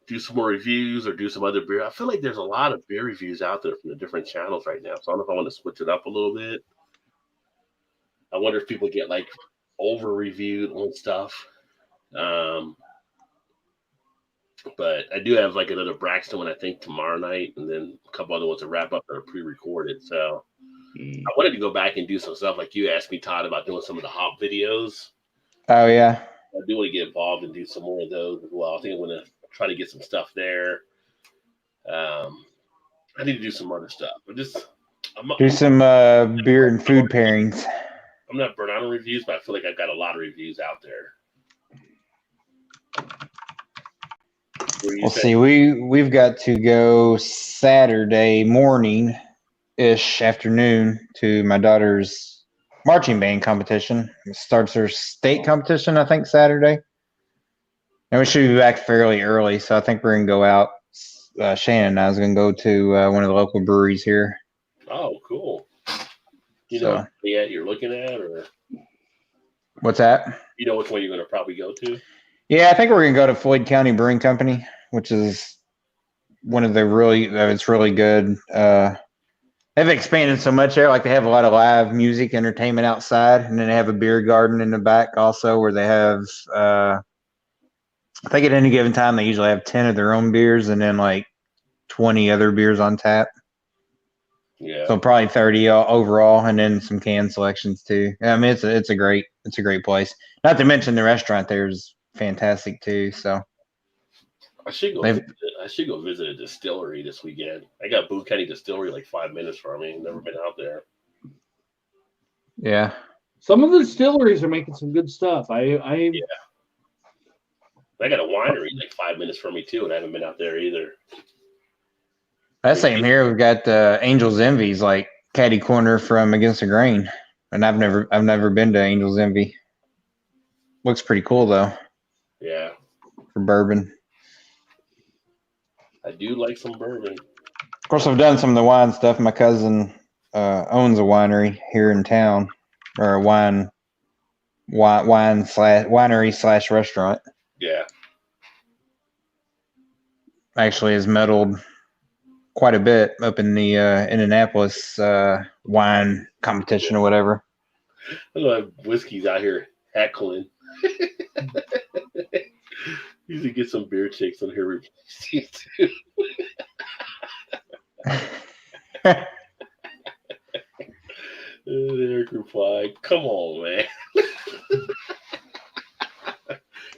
[SPEAKER 1] Do some more reviews or do some other beer. I feel like there's a lot of beer reviews out there from the different channels right now. So I don't know if I want to switch it up a little bit. I wonder if people get like over reviewed on stuff. But I do have like another Braxton one, I think, tomorrow night, and then a couple other ones to wrap up that are pre-recorded. So I wanted to go back and do some stuff like you asked me, Todd, about doing some of the hop videos.
[SPEAKER 3] Oh, yeah.
[SPEAKER 1] I do want to get involved and do some more of those as well. I think I'm going to try to get some stuff there. I need to do some other stuff. But
[SPEAKER 3] do some beer and food pairings.
[SPEAKER 1] I'm not burnt out on reviews, but I feel like I've got a lot of reviews out there.
[SPEAKER 3] We'll see. We've got to go Saturday morning-ish afternoon to my daughter's marching band competition. It starts her state competition, I think, Saturday. And we should be back fairly early, so I think we're going to go out. Shannon and I was going to go to one of the local breweries here.
[SPEAKER 1] Oh, cool. You know what you're looking at? Or
[SPEAKER 3] what's that?
[SPEAKER 1] You know which one you're going to probably go to?
[SPEAKER 3] Yeah, I think we're going to go to Floyd County Brewing Company, which is one of the it's really good. They've expanded so much there. Like they have a lot of live music entertainment outside, and then they have a beer garden in the back also where they have, I think at any given time, they usually have 10 of their own beers and then like 20 other beers on tap.
[SPEAKER 1] Yeah.
[SPEAKER 3] So probably 30 overall, and then some can selections too. I mean, it's a great place. Not to mention the restaurant there is fantastic too. So
[SPEAKER 1] I should go visit a distillery this weekend. I got Boone County Distillery like 5 minutes from me. Never been out there.
[SPEAKER 3] Yeah.
[SPEAKER 2] Some of the distilleries are making some good stuff. I
[SPEAKER 1] got a winery like 5 minutes from me too, and I haven't been out there either.
[SPEAKER 3] That same here. We've got Angel's Envy's like caddy corner from Against the Grain, and I've never been to Angel's Envy. Looks pretty cool though.
[SPEAKER 1] Yeah.
[SPEAKER 3] For bourbon.
[SPEAKER 1] I do like some bourbon.
[SPEAKER 3] Of course, I've done some of the wine stuff. My cousin owns a winery here in town, or a winery / restaurant.
[SPEAKER 1] Yeah.
[SPEAKER 3] Actually has meddled quite a bit up in the Indianapolis wine competition or whatever.
[SPEAKER 1] I love whiskeys out here heckling. Usually get some beer chicks on here too. Eric replied, "Come on, man."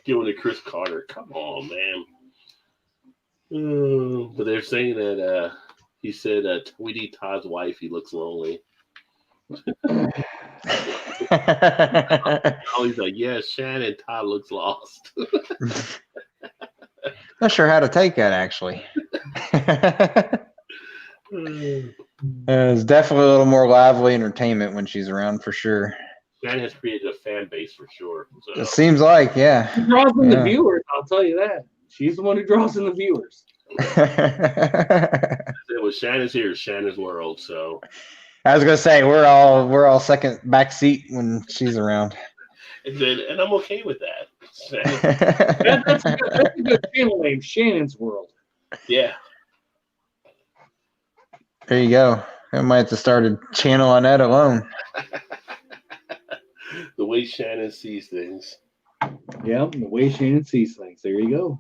[SPEAKER 1] Give it to Chris Carter. Come on, man. But they're saying that he said Tweety Todd's wife, he looks lonely. He's like, yeah, Shannon Todd looks lost.
[SPEAKER 3] Not sure how to take that, actually. It's definitely a little more lively entertainment when she's around, for sure.
[SPEAKER 1] Shannon has created a fan base for sure. So.
[SPEAKER 3] It seems like, yeah.
[SPEAKER 2] She draws in the viewers, I'll tell you that. She's the one who draws in the viewers.
[SPEAKER 1] When Shannon's here, it's Shannon's world. So
[SPEAKER 3] I was gonna say we're all second back seat when she's around.
[SPEAKER 1] And I'm okay with that.
[SPEAKER 2] That's a good channel name, Shannon's World.
[SPEAKER 1] Yeah.
[SPEAKER 3] There you go. I might have to start a channel on that alone.
[SPEAKER 1] The way Shannon sees things.
[SPEAKER 2] Yeah, the way Shannon sees things. There you go.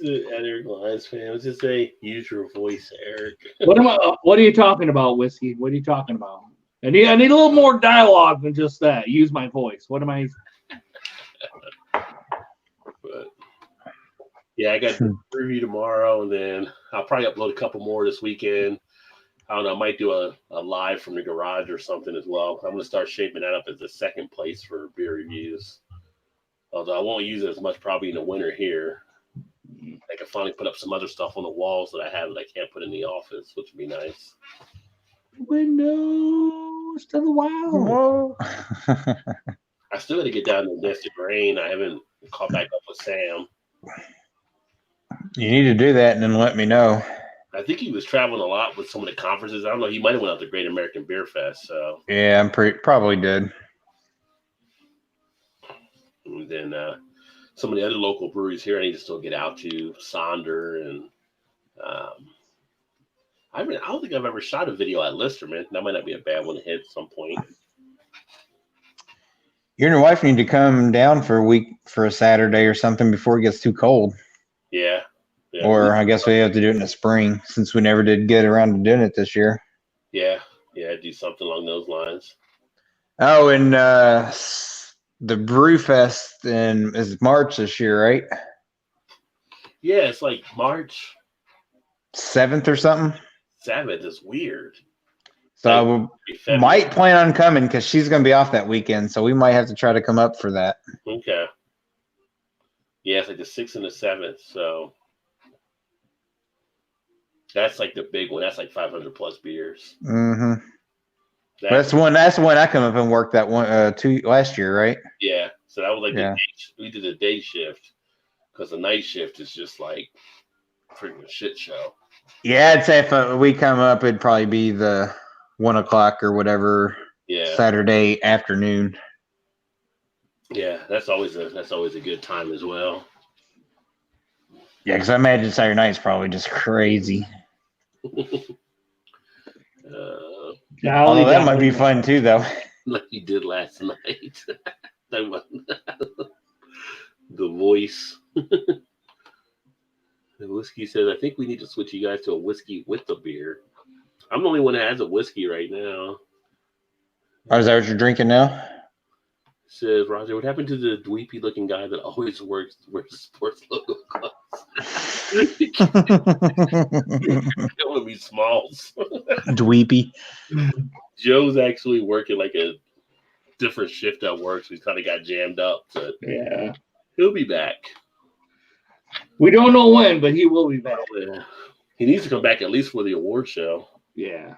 [SPEAKER 1] Eric Lyons fan. Let's just say, use your voice, Eric.
[SPEAKER 2] What are you talking about, Whiskey? What are you talking about? I need a little more dialogue than just that. Use my voice. What am I?
[SPEAKER 1] But yeah, I got the review tomorrow, and then I'll probably upload a couple more this weekend. I don't know. I might do a live from the garage or something as well. I'm going to start shaping that up as the second place for beer reviews. Although I won't use it as much probably in the winter here. I can finally put up some other stuff on the walls that I have that I can't put in the office, which would be nice.
[SPEAKER 2] Windows to the wild.
[SPEAKER 1] I still got to get down to Nested Grain. I haven't caught back up with Sam.
[SPEAKER 3] You need to do that and then let me know.
[SPEAKER 1] I think he was traveling a lot with some of the conferences. I don't know. He might have went out to Great American Beer Fest. So
[SPEAKER 3] yeah, I'm probably did.
[SPEAKER 1] And then some of the other local breweries here, I need to still get out to Sonder, and I don't think I've ever shot a video at Listerman. That might not be a bad one to hit at some point.
[SPEAKER 3] You and your wife need to come down for a week for a Saturday or something before it gets too cold.
[SPEAKER 1] Yeah.
[SPEAKER 3] Or I guess we have to do it in the spring since we never did get around to doing it this year.
[SPEAKER 1] Yeah, do something along those lines.
[SPEAKER 3] Oh, and the Brew Fest is March this year, right?
[SPEAKER 1] Yeah, it's like March
[SPEAKER 3] 7th or something.
[SPEAKER 1] 7th is weird.
[SPEAKER 3] So I might plan on coming because she's going to be off that weekend. So we might have to try to come up for that.
[SPEAKER 1] Okay. Yeah, it's like the 6th and the 7th. So that's like the big one. That's like 500 plus beers.
[SPEAKER 3] Mm-hmm. That's the one I come up and worked that one last year, right?
[SPEAKER 1] Yeah. So that was like we did a day shift because the night shift is just like freaking shit show.
[SPEAKER 3] Yeah, I'd say if we come up, it'd probably be the 1 o'clock or whatever.
[SPEAKER 1] Yeah.
[SPEAKER 3] Saturday afternoon.
[SPEAKER 1] Yeah, that's always a good time as well.
[SPEAKER 3] Yeah, because I imagine Saturday night's probably just crazy. Although that might be fun too, though.
[SPEAKER 1] Like you did last night. The voice. The whiskey says, I think we need to switch you guys to a whiskey with the beer. I'm the only one that has a whiskey right now.
[SPEAKER 3] Oh, is that what you're drinking now?
[SPEAKER 1] Says Roger, what happened to the dweepy looking guy that always wears sports logo clothes? It would be Smalls.
[SPEAKER 3] Dweepy.
[SPEAKER 1] Joe's actually working like a different shift at work, so he's kind of got jammed up. But
[SPEAKER 2] yeah,
[SPEAKER 1] he'll be back.
[SPEAKER 2] We don't know when, but he will be back.
[SPEAKER 1] Yeah. He needs to come back at least for the award show.
[SPEAKER 2] Yeah,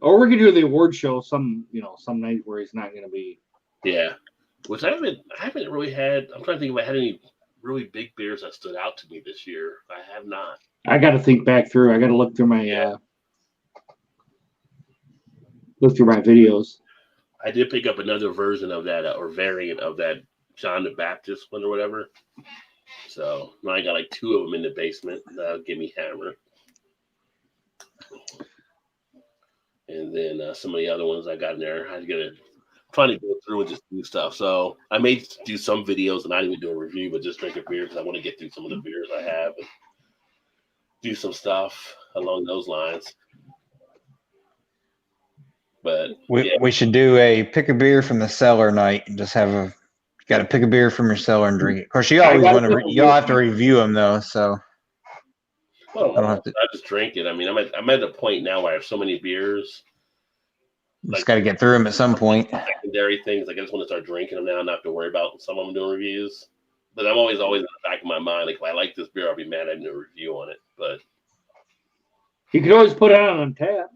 [SPEAKER 2] or we could do the award show some night where he's not going to be.
[SPEAKER 1] Yeah, which I haven't really had. I'm trying to think if I had any really big beers that stood out to me this year. I have not.
[SPEAKER 2] I got to think back through. I got to look through my videos.
[SPEAKER 1] I did pick up another version of that or variant of that John the Baptist one or whatever. So now I got like 2 of them in the basement. That'll give me hammer. And then some of the other ones I got in there, I'm trying to go through and just do stuff. So I may do some videos and not even do a review, but just drink a beer because I want to get through some of the beers I have and do some stuff along those lines. But
[SPEAKER 3] we should do a pick a beer from the cellar night and just have you got to pick a beer from your cellar and drink it. Of course, you always want to. You'll have to review them though, so.
[SPEAKER 1] Well, I just drink it. I mean, I'm at a point now where I have so many beers.
[SPEAKER 3] Just got to get through them at some point.
[SPEAKER 1] Secondary things, like I just want to start drinking them now, not have to worry about some of them doing reviews. But I'm always in the back of my mind, like if I like this beer, I'll be mad I didn't do a review on it. But
[SPEAKER 2] you could always put it on tap.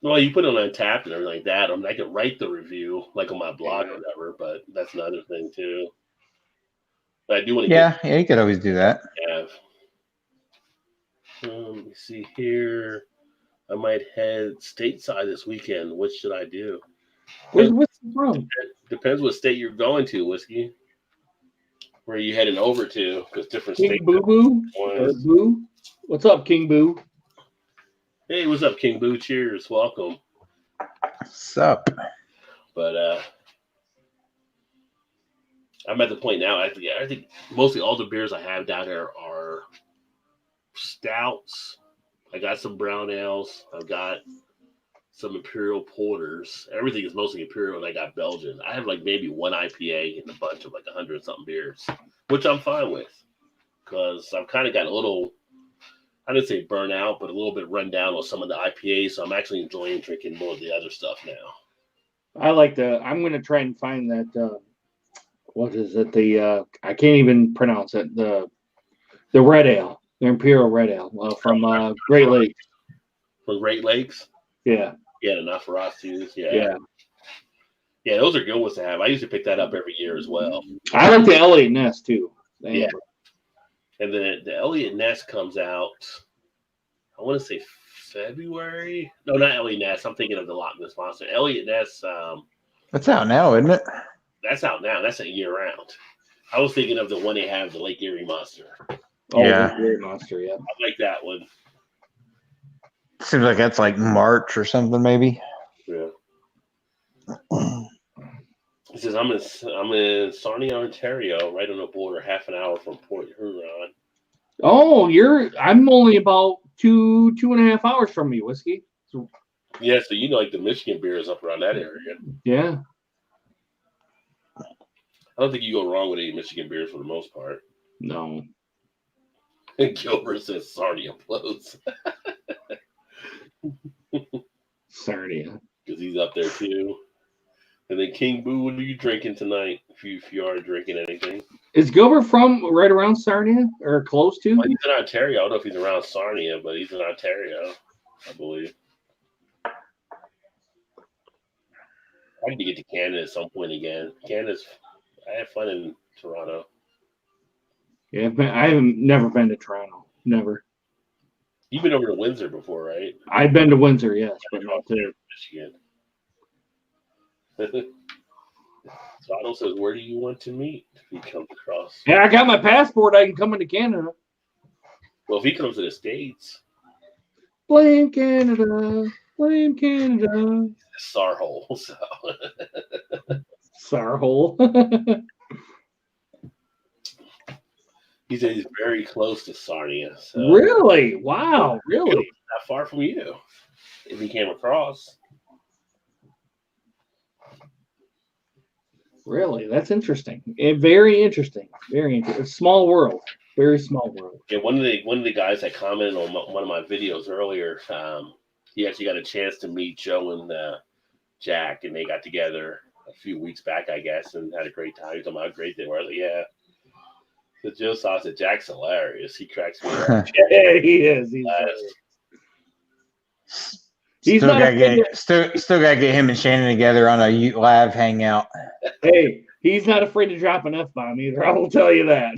[SPEAKER 1] Well, you put it on Untapped and everything like that. I mean, I could write the review like on my blog or whatever, but that's another thing too. But I do want to.
[SPEAKER 3] Yeah, you could always do that.
[SPEAKER 1] Let me see here. I might head stateside this weekend. What should I do?
[SPEAKER 2] Where's Whiskey from?
[SPEAKER 1] Depends what state you're going to, Whiskey. Where are you heading over to? Because different
[SPEAKER 2] King
[SPEAKER 1] states.
[SPEAKER 2] Boo Boo. What's up, King Boo?
[SPEAKER 1] Hey, what's up, King Boo? Cheers. Welcome.
[SPEAKER 3] Sup?
[SPEAKER 1] But I'm at the point now. I think mostly all the beers I have down there are stouts. I got some brown ales. I've got some imperial porters. Everything is mostly imperial, and I got Belgian. I have like maybe one IPA and a bunch of like 100-something beers, which I'm fine with because I've kind of got a little, I didn't say burnout, but a little bit run down on some of the IPAs. So I'm actually enjoying drinking more of the other stuff now.
[SPEAKER 2] I'm going to try and find that. What is it? I can't even pronounce it. The red ale, the imperial red ale from Great Lakes.
[SPEAKER 1] From Great Lakes.
[SPEAKER 2] Yeah.
[SPEAKER 1] Yeah, the Nosferatu's. Yeah. Yeah, those are good ones to have. I usually pick that up every year as well.
[SPEAKER 2] I like the Elliott Ness too.
[SPEAKER 1] Yeah. And then the Elliott Ness comes out, I want to say February. No, not Elliott Ness. I'm thinking of the Loch Ness Monster. Elliott Ness.
[SPEAKER 3] That's out now, isn't it?
[SPEAKER 1] That's out now. That's a year round. I was thinking of the one they have, the Lake Erie Monster.
[SPEAKER 2] Oh,
[SPEAKER 3] yeah.
[SPEAKER 2] The Erie Monster, yeah.
[SPEAKER 1] I like that one.
[SPEAKER 3] Seems like that's like March or something, maybe.
[SPEAKER 1] Yeah. He says, I'm in Sarnia, Ontario, right on the border, half an hour from Port Huron.
[SPEAKER 2] Oh, I'm only about 2.5 hours from you, Whiskey. So,
[SPEAKER 1] yeah, so you know, like the Michigan beers up around that area.
[SPEAKER 2] Yeah.
[SPEAKER 1] I don't think you go wrong with any Michigan beers for the most part.
[SPEAKER 2] No.
[SPEAKER 1] And Gilbert says Sarnia blows.
[SPEAKER 2] Sarnia.
[SPEAKER 1] Because he's up there too. And then King Boo, what are you drinking tonight? If you are drinking anything.
[SPEAKER 2] Is Gilbert from right around Sarnia or close to?
[SPEAKER 1] Well, he's in Ontario. I don't know if he's around Sarnia, but he's in Ontario, I believe. I need to get to Canada at some point again. I have fun in Toronto.
[SPEAKER 2] Yeah, I haven't never been to Toronto. Never.
[SPEAKER 1] You've been over to Windsor before, right?
[SPEAKER 2] I've been to Windsor, yes, but not to
[SPEAKER 1] Michigan. Toronto says, "Where do you want to meet?" If he comes across.
[SPEAKER 2] Yeah, I got my passport. I can come into Canada.
[SPEAKER 1] Well, if he comes to the States.
[SPEAKER 2] Blame Canada. Blame Canada.
[SPEAKER 1] Sarhole. So.
[SPEAKER 2] Sarhole.
[SPEAKER 1] He said he's very close to Sarnia. So.
[SPEAKER 2] Really? Wow. Really?
[SPEAKER 1] Not far from you. If he came across.
[SPEAKER 2] Really? That's interesting. Very interesting. Very interesting. Small world. Very small world.
[SPEAKER 1] Yeah, one of the guys that commented on one of my videos earlier, he actually got a chance to meet Joe and Jack, and they got together a few weeks back, I guess, and had a great time. He's talking about how great they were. I was like, yeah. So Joe saw that Jack's hilarious. He cracks me up.
[SPEAKER 2] Yeah, he is. He's
[SPEAKER 3] still gotta get him and Shannon together on a live hangout.
[SPEAKER 2] Hey, he's not afraid to drop an F-bomb either. I will tell you that.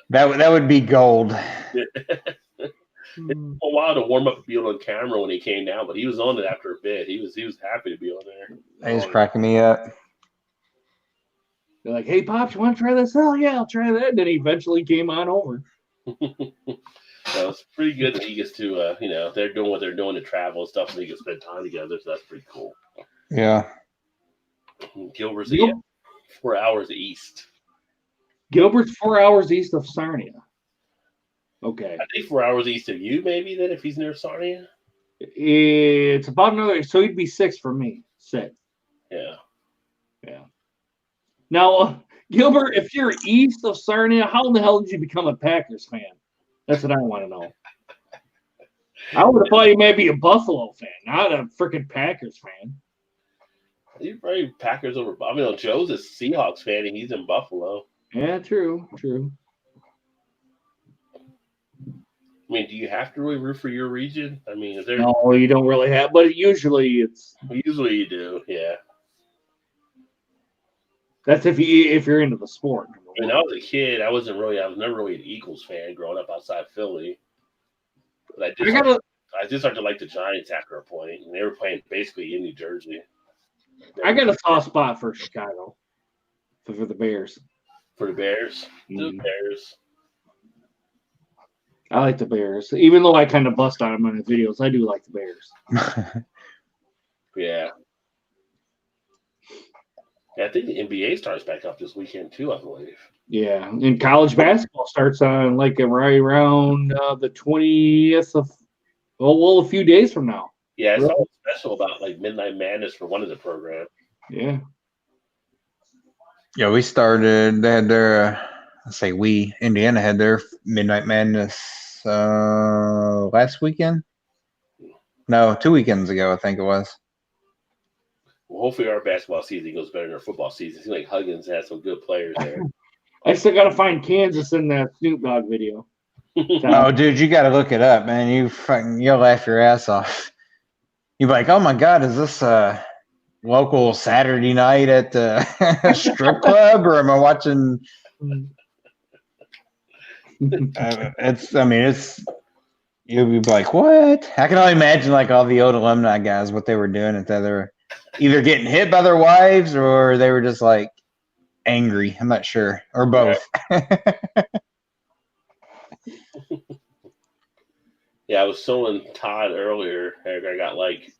[SPEAKER 3] That would be gold.
[SPEAKER 1] It took a while to warm up to be on camera when he came down, but he was on it after a bit. He was happy to be on there.
[SPEAKER 3] He's cracking me up.
[SPEAKER 2] They're like, "Hey, Pops, you want to try this?" "Oh, yeah, I'll try that." And then he eventually came on over.
[SPEAKER 1] So it's pretty good that he gets to, they're doing what they're doing to travel and stuff, and they can spend time together. So that's pretty cool.
[SPEAKER 3] Yeah.
[SPEAKER 1] Gilbert's 4 hours east.
[SPEAKER 2] Gilbert's 4 hours east of Sarnia. Okay.
[SPEAKER 1] I think 4 hours east of you, maybe, then, if he's near Sarnia.
[SPEAKER 2] It's about another, so he'd be 6 for me. 6.
[SPEAKER 1] Yeah.
[SPEAKER 2] Yeah. Now, Gilbert, if you're east of Sarnia, how in the hell did you become a Packers fan? That's what I want to know. I would have thought you may be a Buffalo fan, not a freaking Packers fan.
[SPEAKER 1] He's probably Packers over. I mean, Joe's a Seahawks fan, and he's in Buffalo.
[SPEAKER 2] Yeah, true.
[SPEAKER 1] I mean, do you have to really root for your region? I mean, is there?
[SPEAKER 2] No, you don't really have, but usually it's.
[SPEAKER 1] Usually you do, yeah.
[SPEAKER 2] That's if you're into the sport.
[SPEAKER 1] When I was a kid, I was never really an Eagles fan growing up outside Philly. But I just started to like the Giants after a point, and they were playing basically in New Jersey.
[SPEAKER 2] I got a soft spot for Chicago, for the Bears.
[SPEAKER 1] For the Bears? The Bears.
[SPEAKER 2] I like the Bears. Even though I kind of bust on them in the videos, I do like the Bears.
[SPEAKER 1] Yeah. Yeah, I think the NBA starts back up this weekend too, I believe.
[SPEAKER 2] Yeah, and college basketball starts on like right around the 20th of a few days from now.
[SPEAKER 1] Yeah, it's something special about like Midnight Madness for one of the programs.
[SPEAKER 2] Yeah.
[SPEAKER 3] Yeah, we started. They had their. Indiana had their Midnight Madness last weekend. No, 2 weekends ago, I think it was.
[SPEAKER 1] Well, hopefully our basketball season goes better than our football season. It seems like Huggins has some good players there.
[SPEAKER 2] I still got to find Kansas in that Snoop Dogg video.
[SPEAKER 3] Oh, dude, you got to look it up, man. You'll laugh your ass off. You're like, oh my god, is this a local Saturday night at the strip club, or am I watching? It's. You'll be like, what? I can only imagine like all the old alumni guys what they were doing at that. They were either getting hit by their wives or they were just like angry. I'm not sure, or both.
[SPEAKER 1] Yeah, I was showing Todd earlier. I got like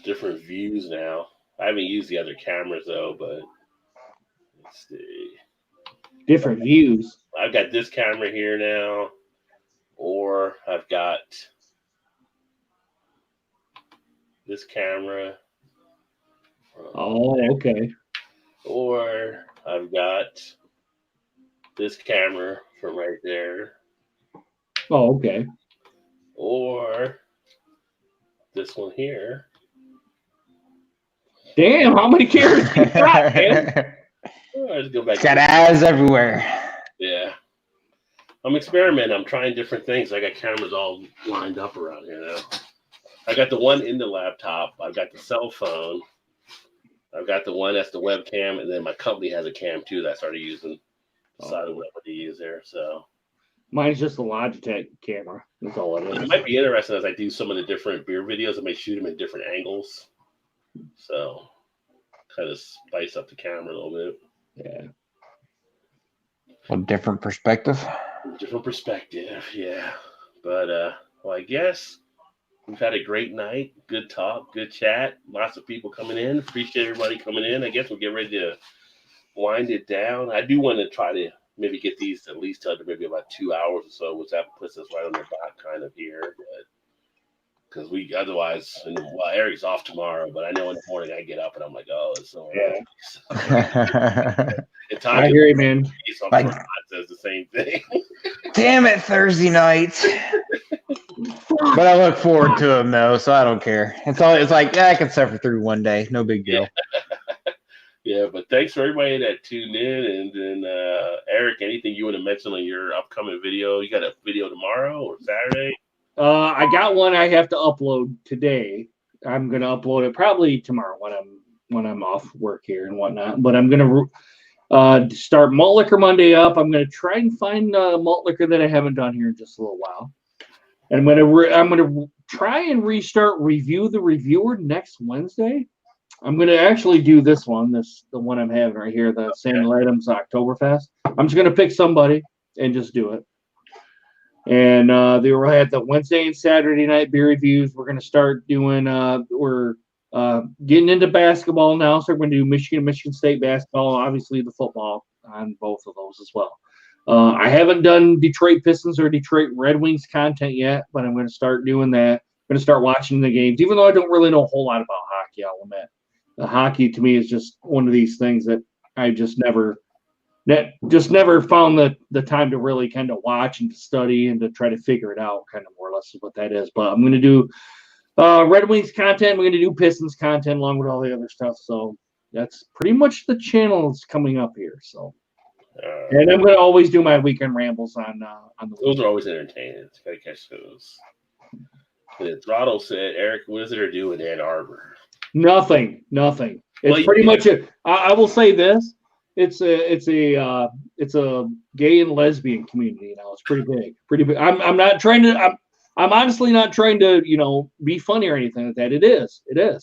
[SPEAKER 1] different views now. I haven't used the other cameras though, but let's see.
[SPEAKER 2] Different views.
[SPEAKER 1] I've got this camera here now, or I've got this camera.
[SPEAKER 2] Oh, okay.
[SPEAKER 1] Or I've got this camera from right there.
[SPEAKER 2] Oh, okay.
[SPEAKER 1] Or this one here.
[SPEAKER 2] Damn, how many cameras you got, man?
[SPEAKER 1] Let's go back.
[SPEAKER 3] Got eyes everywhere.
[SPEAKER 1] Yeah. I'm experimenting. I'm trying different things. I got cameras all lined up around here now. I got the one in the laptop. I've got the cell phone. I've got the one that's the webcam, and then my company has a cam too that I started using. Decided what to use there. So
[SPEAKER 2] mine's just a Logitech camera. That's all it is.
[SPEAKER 1] It might be interesting as I do some of the different beer videos. I may shoot them in different angles. So kind of spice up the camera a little bit.
[SPEAKER 2] Yeah.
[SPEAKER 3] A different perspective.
[SPEAKER 1] Different perspective, yeah. But well, I guess we've had a great night. Good talk, good chat. Lots of people coming in. Appreciate everybody coming in. I guess we'll get ready to wind it down. I do want to try to maybe get these at least to maybe about 2 hours or so, which that puts us right on the dot kind of here. But because we otherwise, well, Eric's off tomorrow, but I know in the morning I get up and I'm like, oh, it's so
[SPEAKER 2] I hear you, man.
[SPEAKER 1] Like, says the same thing.
[SPEAKER 3] Damn it, Thursday nights. But I look forward to them though, so I don't care. It's like, yeah, I can suffer through one day, no big deal.
[SPEAKER 1] Yeah, but thanks for everybody that tuned in. And then Eric, anything you want to mention on your upcoming video? You got a video tomorrow or Saturday?
[SPEAKER 2] I got one I have to upload today. I'm gonna upload it probably tomorrow when I'm off work here and whatnot. But I'm gonna start Malt Liquor Monday up. I'm gonna try and find malt liquor that I haven't done here in just a little while. And I'm gonna try and restart Review the Reviewer next Wednesday. I'm gonna actually do this one, the one I'm having right here, the Samuel Adams Oktoberfest. I'm just gonna pick somebody and just do it. And they were at the Wednesday and Saturday night beer reviews. We're going to start doing, we're getting into basketball now. So we're going to do Michigan State basketball, obviously the football on both of those as well. I haven't done Detroit Pistons or Detroit Red Wings content yet, but I'm going to start doing that. I'm going to start watching the games, even though I don't really know a whole lot about hockey, I'll admit. The hockey to me is just one of these things that I just never found the time to really kind of watch and to study and to try to figure it out, kind of more or less is what that is. But I'm going to do Red Wings content. We're going to do Pistons content along with all the other stuff. So that's pretty much the channel that's coming up here. So, and I'm going to always do my weekend rambles on the
[SPEAKER 1] Those
[SPEAKER 2] weekend.
[SPEAKER 1] are always entertaining. Got to catch those. And Throttle said, Eric, what is there to do in Ann Arbor?
[SPEAKER 2] Nothing. It's
[SPEAKER 1] Well,
[SPEAKER 2] pretty much it. I will say this. It's a gay and lesbian community now. It's pretty big. I'm not trying to. I'm honestly not trying to be funny or anything like that. It is.
[SPEAKER 1] Yeah.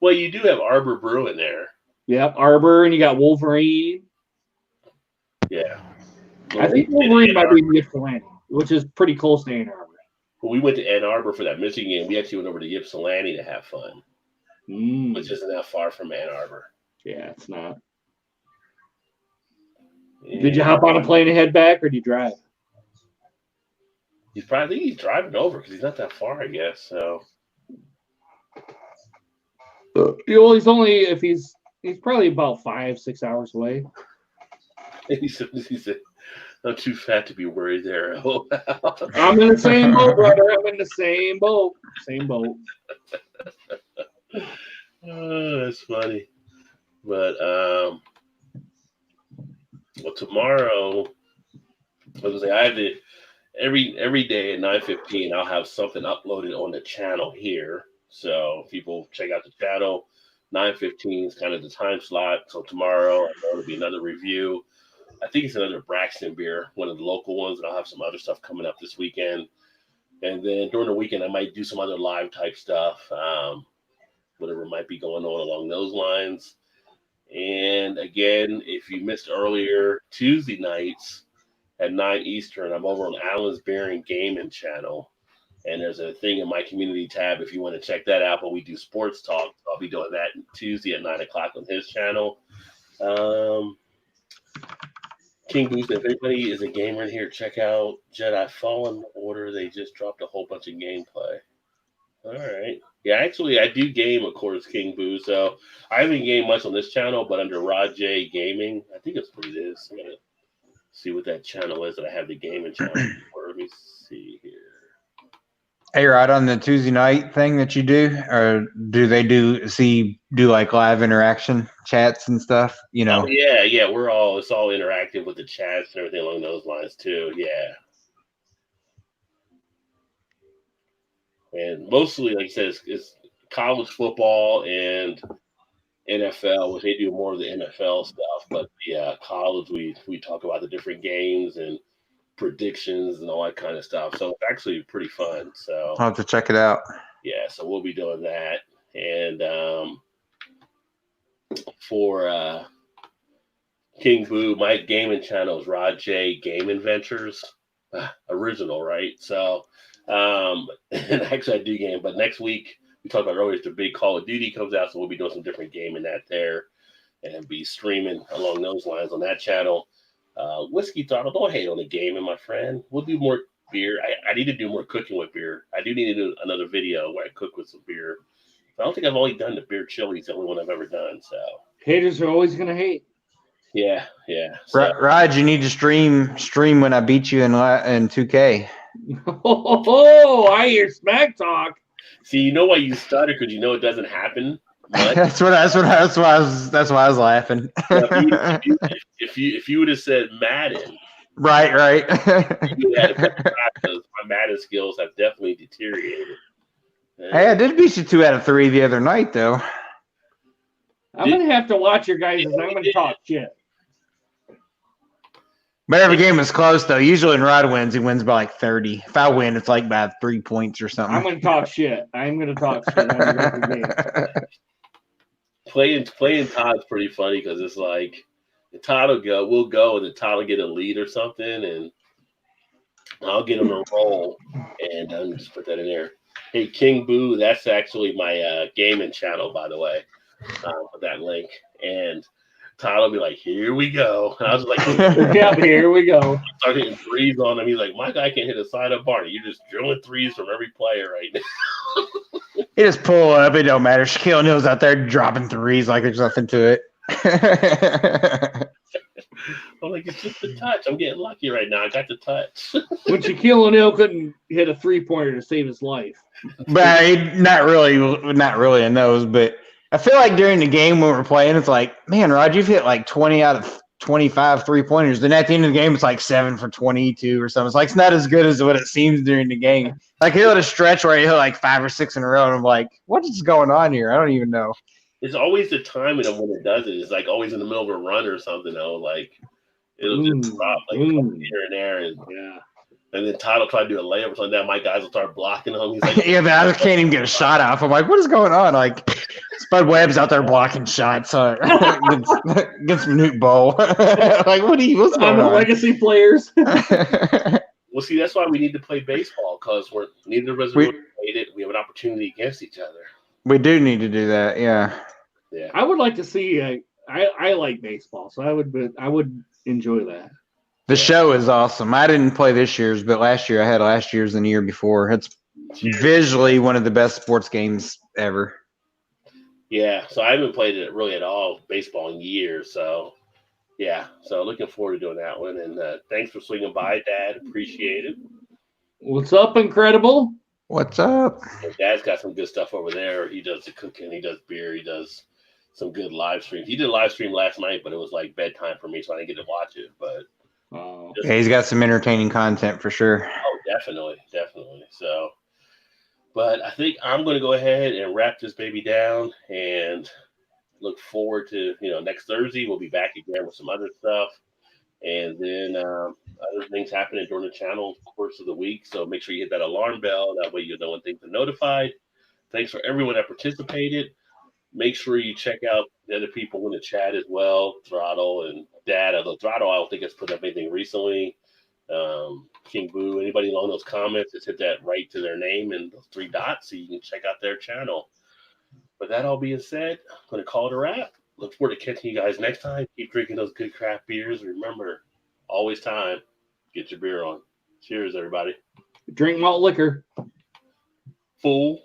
[SPEAKER 1] Well, you do have Arbor Brewing there.
[SPEAKER 2] Yep, Arbor, and you got Wolverine.
[SPEAKER 1] Yeah.
[SPEAKER 2] I think Wolverine might be Ypsilanti, which is pretty close to Ann Arbor.
[SPEAKER 1] When we went to Ann Arbor for that Michigan game, we actually went over to Ypsilanti to have fun. which isn't that far from Ann Arbor.
[SPEAKER 2] Yeah, it's not.
[SPEAKER 1] Yeah.
[SPEAKER 2] Did you hop on a plane and head back, or did you drive?
[SPEAKER 1] I think he's driving over because he's not that far, I guess. So.
[SPEAKER 2] Well, he's probably about 5-6 hours away.
[SPEAKER 1] He said, I'm too fat to be worried there.
[SPEAKER 2] I'm in the same boat, brother. I'm in the same boat. Same boat.
[SPEAKER 1] Oh, that's funny. But tomorrow, I was gonna say, I have to every day at 9:15, I'll have something uploaded on the channel here. So people check out the channel. 9:15 is kind of the time slot. So tomorrow, I know it'll be another review. I think it's another Braxton beer, one of the local ones, and I'll have some other stuff coming up this weekend. And then during the weekend, I might do some other live type stuff, whatever might be going on along those lines. And again, if you missed earlier, Tuesday nights at 9 Eastern, I'm over on Alan's Beer and Gaming channel. And there's a thing in my community tab if you want to check that out. But we do sports talk. I'll be doing that Tuesday at 9 o'clock on his channel. King Boost, if anybody is a gamer in here, check out Jedi Fallen Order. They just dropped a whole bunch of gameplay. All right. Yeah, actually, I do game, of course, King Boo. So I haven't gamed much on this channel, but under Rod J Gaming, I think that's what it is. I'm going to see what that channel is that I have the gaming channel for. Let me see here.
[SPEAKER 3] Hey, Rod, on the Tuesday night thing that you do, or do they do like live interaction chats and stuff? You know?
[SPEAKER 1] Oh, yeah. It's all interactive with the chats and everything along those lines too. Yeah. And mostly, like I said, it's college football and NFL, which they do more of the NFL stuff. But yeah, college, we talk about the different games and predictions and all that kind of stuff. So it's actually pretty fun. So
[SPEAKER 3] I'll have to check it out.
[SPEAKER 1] Yeah, so we'll be doing that. And for King Boo, my gaming channel is Rod J Gaming Ventures. Original, right? So and actually I do game, but next week we talked about earlier, the big Call of Duty comes out, so we'll be doing some different gaming that there and be streaming along those lines on that channel. Whiskey Throttle, don't hate on the game, my friend. We'll do more beer. I need to do more cooking with beer. I do need to do another video where I cook with some beer. I don't think I've only done the beer chili. It's the only one I've ever done. So
[SPEAKER 2] haters are always gonna hate.
[SPEAKER 1] Yeah. So,
[SPEAKER 3] Rod, you need to stream when I beat you in 2K.
[SPEAKER 2] Oh, I hear smack talk.
[SPEAKER 1] See, you know why you stutter, because you know it doesn't happen.
[SPEAKER 3] That's why I was laughing.
[SPEAKER 1] If you would have said Madden,
[SPEAKER 3] right.
[SPEAKER 1] You had to practice. My Madden skills have definitely deteriorated.
[SPEAKER 3] Hey, I did beat you 2 out of 3 the other night, though.
[SPEAKER 2] I'm gonna have to watch your guys' and I'm gonna talk shit.
[SPEAKER 3] But every game is close, though. Usually when Rod wins, he wins by like 30. If I win, it's like by 3 points or something.
[SPEAKER 2] I'm gonna talk shit. I'm gonna talk shit on every game.
[SPEAKER 1] Playing Todd's pretty funny because it's like the Todd we'll go and the Todd will get a lead or something, and I'll get him a roll, and I'll just put that in there. Hey, King Boo, that's actually my gaming channel, by the way. With that link, and Todd will be like, "Here we go," and I was like,
[SPEAKER 2] "Yeah, here we go."
[SPEAKER 1] Start hitting threes on him. He's like, "My guy can't hit a side up Barney. You're just drilling threes from every player right now."
[SPEAKER 3] He just pull up. It don't matter. Shaquille O'Neal's out there dropping threes like there's nothing to it.
[SPEAKER 1] I'm like, it's just a touch. I'm getting lucky right now. I got the touch.
[SPEAKER 2] When Shaquille O'Neal couldn't hit a 3-pointer to save his life.
[SPEAKER 3] But not really in those. But I feel like during the game when we're playing, it's like, man, Rod, you've hit like 20 out of 25 3-pointers. Then at the end of the game, it's like 7 for 22 or something. It's like it's not as good as what it seems during the game. Like he'll hit a stretch where he hit like 5 or 6 in a row, and I'm like, what is going on here? I don't even know.
[SPEAKER 1] It's always the timing of when it does it. It's like always in the middle of a run or something. Though, like it'll just drop like here and there, and then Todd will try to do a layup or something. That my guys will start blocking him. He's like,
[SPEAKER 3] yeah, but I can't even get a shot off. I'm like, what is going on? Like Spud Webb's out there blocking shots against Newt Bowl. Like, what's going on?
[SPEAKER 2] Legacy players.
[SPEAKER 1] Well, see, that's why we need to play baseball, because neither of us really played it. We have an opportunity against each other.
[SPEAKER 3] We do need to do that. Yeah.
[SPEAKER 1] Yeah.
[SPEAKER 2] I would like to see. I like baseball, so I would enjoy that.
[SPEAKER 3] The show is awesome. I didn't play this year's, but last year I had last year's and the year before. It's visually one of the best sports games ever.
[SPEAKER 1] Yeah. So I haven't played it really at all, baseball, in years. So, yeah. So looking forward to doing that one. And thanks for swinging by, Dad. Appreciate it.
[SPEAKER 2] What's up, Incredible?
[SPEAKER 3] What's up?
[SPEAKER 1] And Dad's got some good stuff over there. He does the cooking. He does beer. He does some good live streams. He did a live stream last night, but it was like bedtime for me, so I didn't get to watch it. But
[SPEAKER 3] Yeah, he's got some entertaining content for sure.
[SPEAKER 1] Oh, definitely. So, but I think I'm going to go ahead and wrap this baby down and look forward to, next Thursday. We'll be back again with some other stuff. And then other things happening during the channel course of the week. So make sure you hit that alarm bell. That way you know when things are notified. Thanks for everyone that participated. Make sure you check out the other people in the chat as well, Throttle and Dad. Although Throttle, I don't think has put up anything recently. King Boo, anybody along those comments, just hit that right to their name and those 3 dots so you can check out their channel. With that all being said, I'm going to call it a wrap. Look forward to catching you guys next time. Keep drinking those good craft beers. Remember, always time. Get your beer on. Cheers, everybody.
[SPEAKER 2] Drink malt liquor.
[SPEAKER 1] Fool.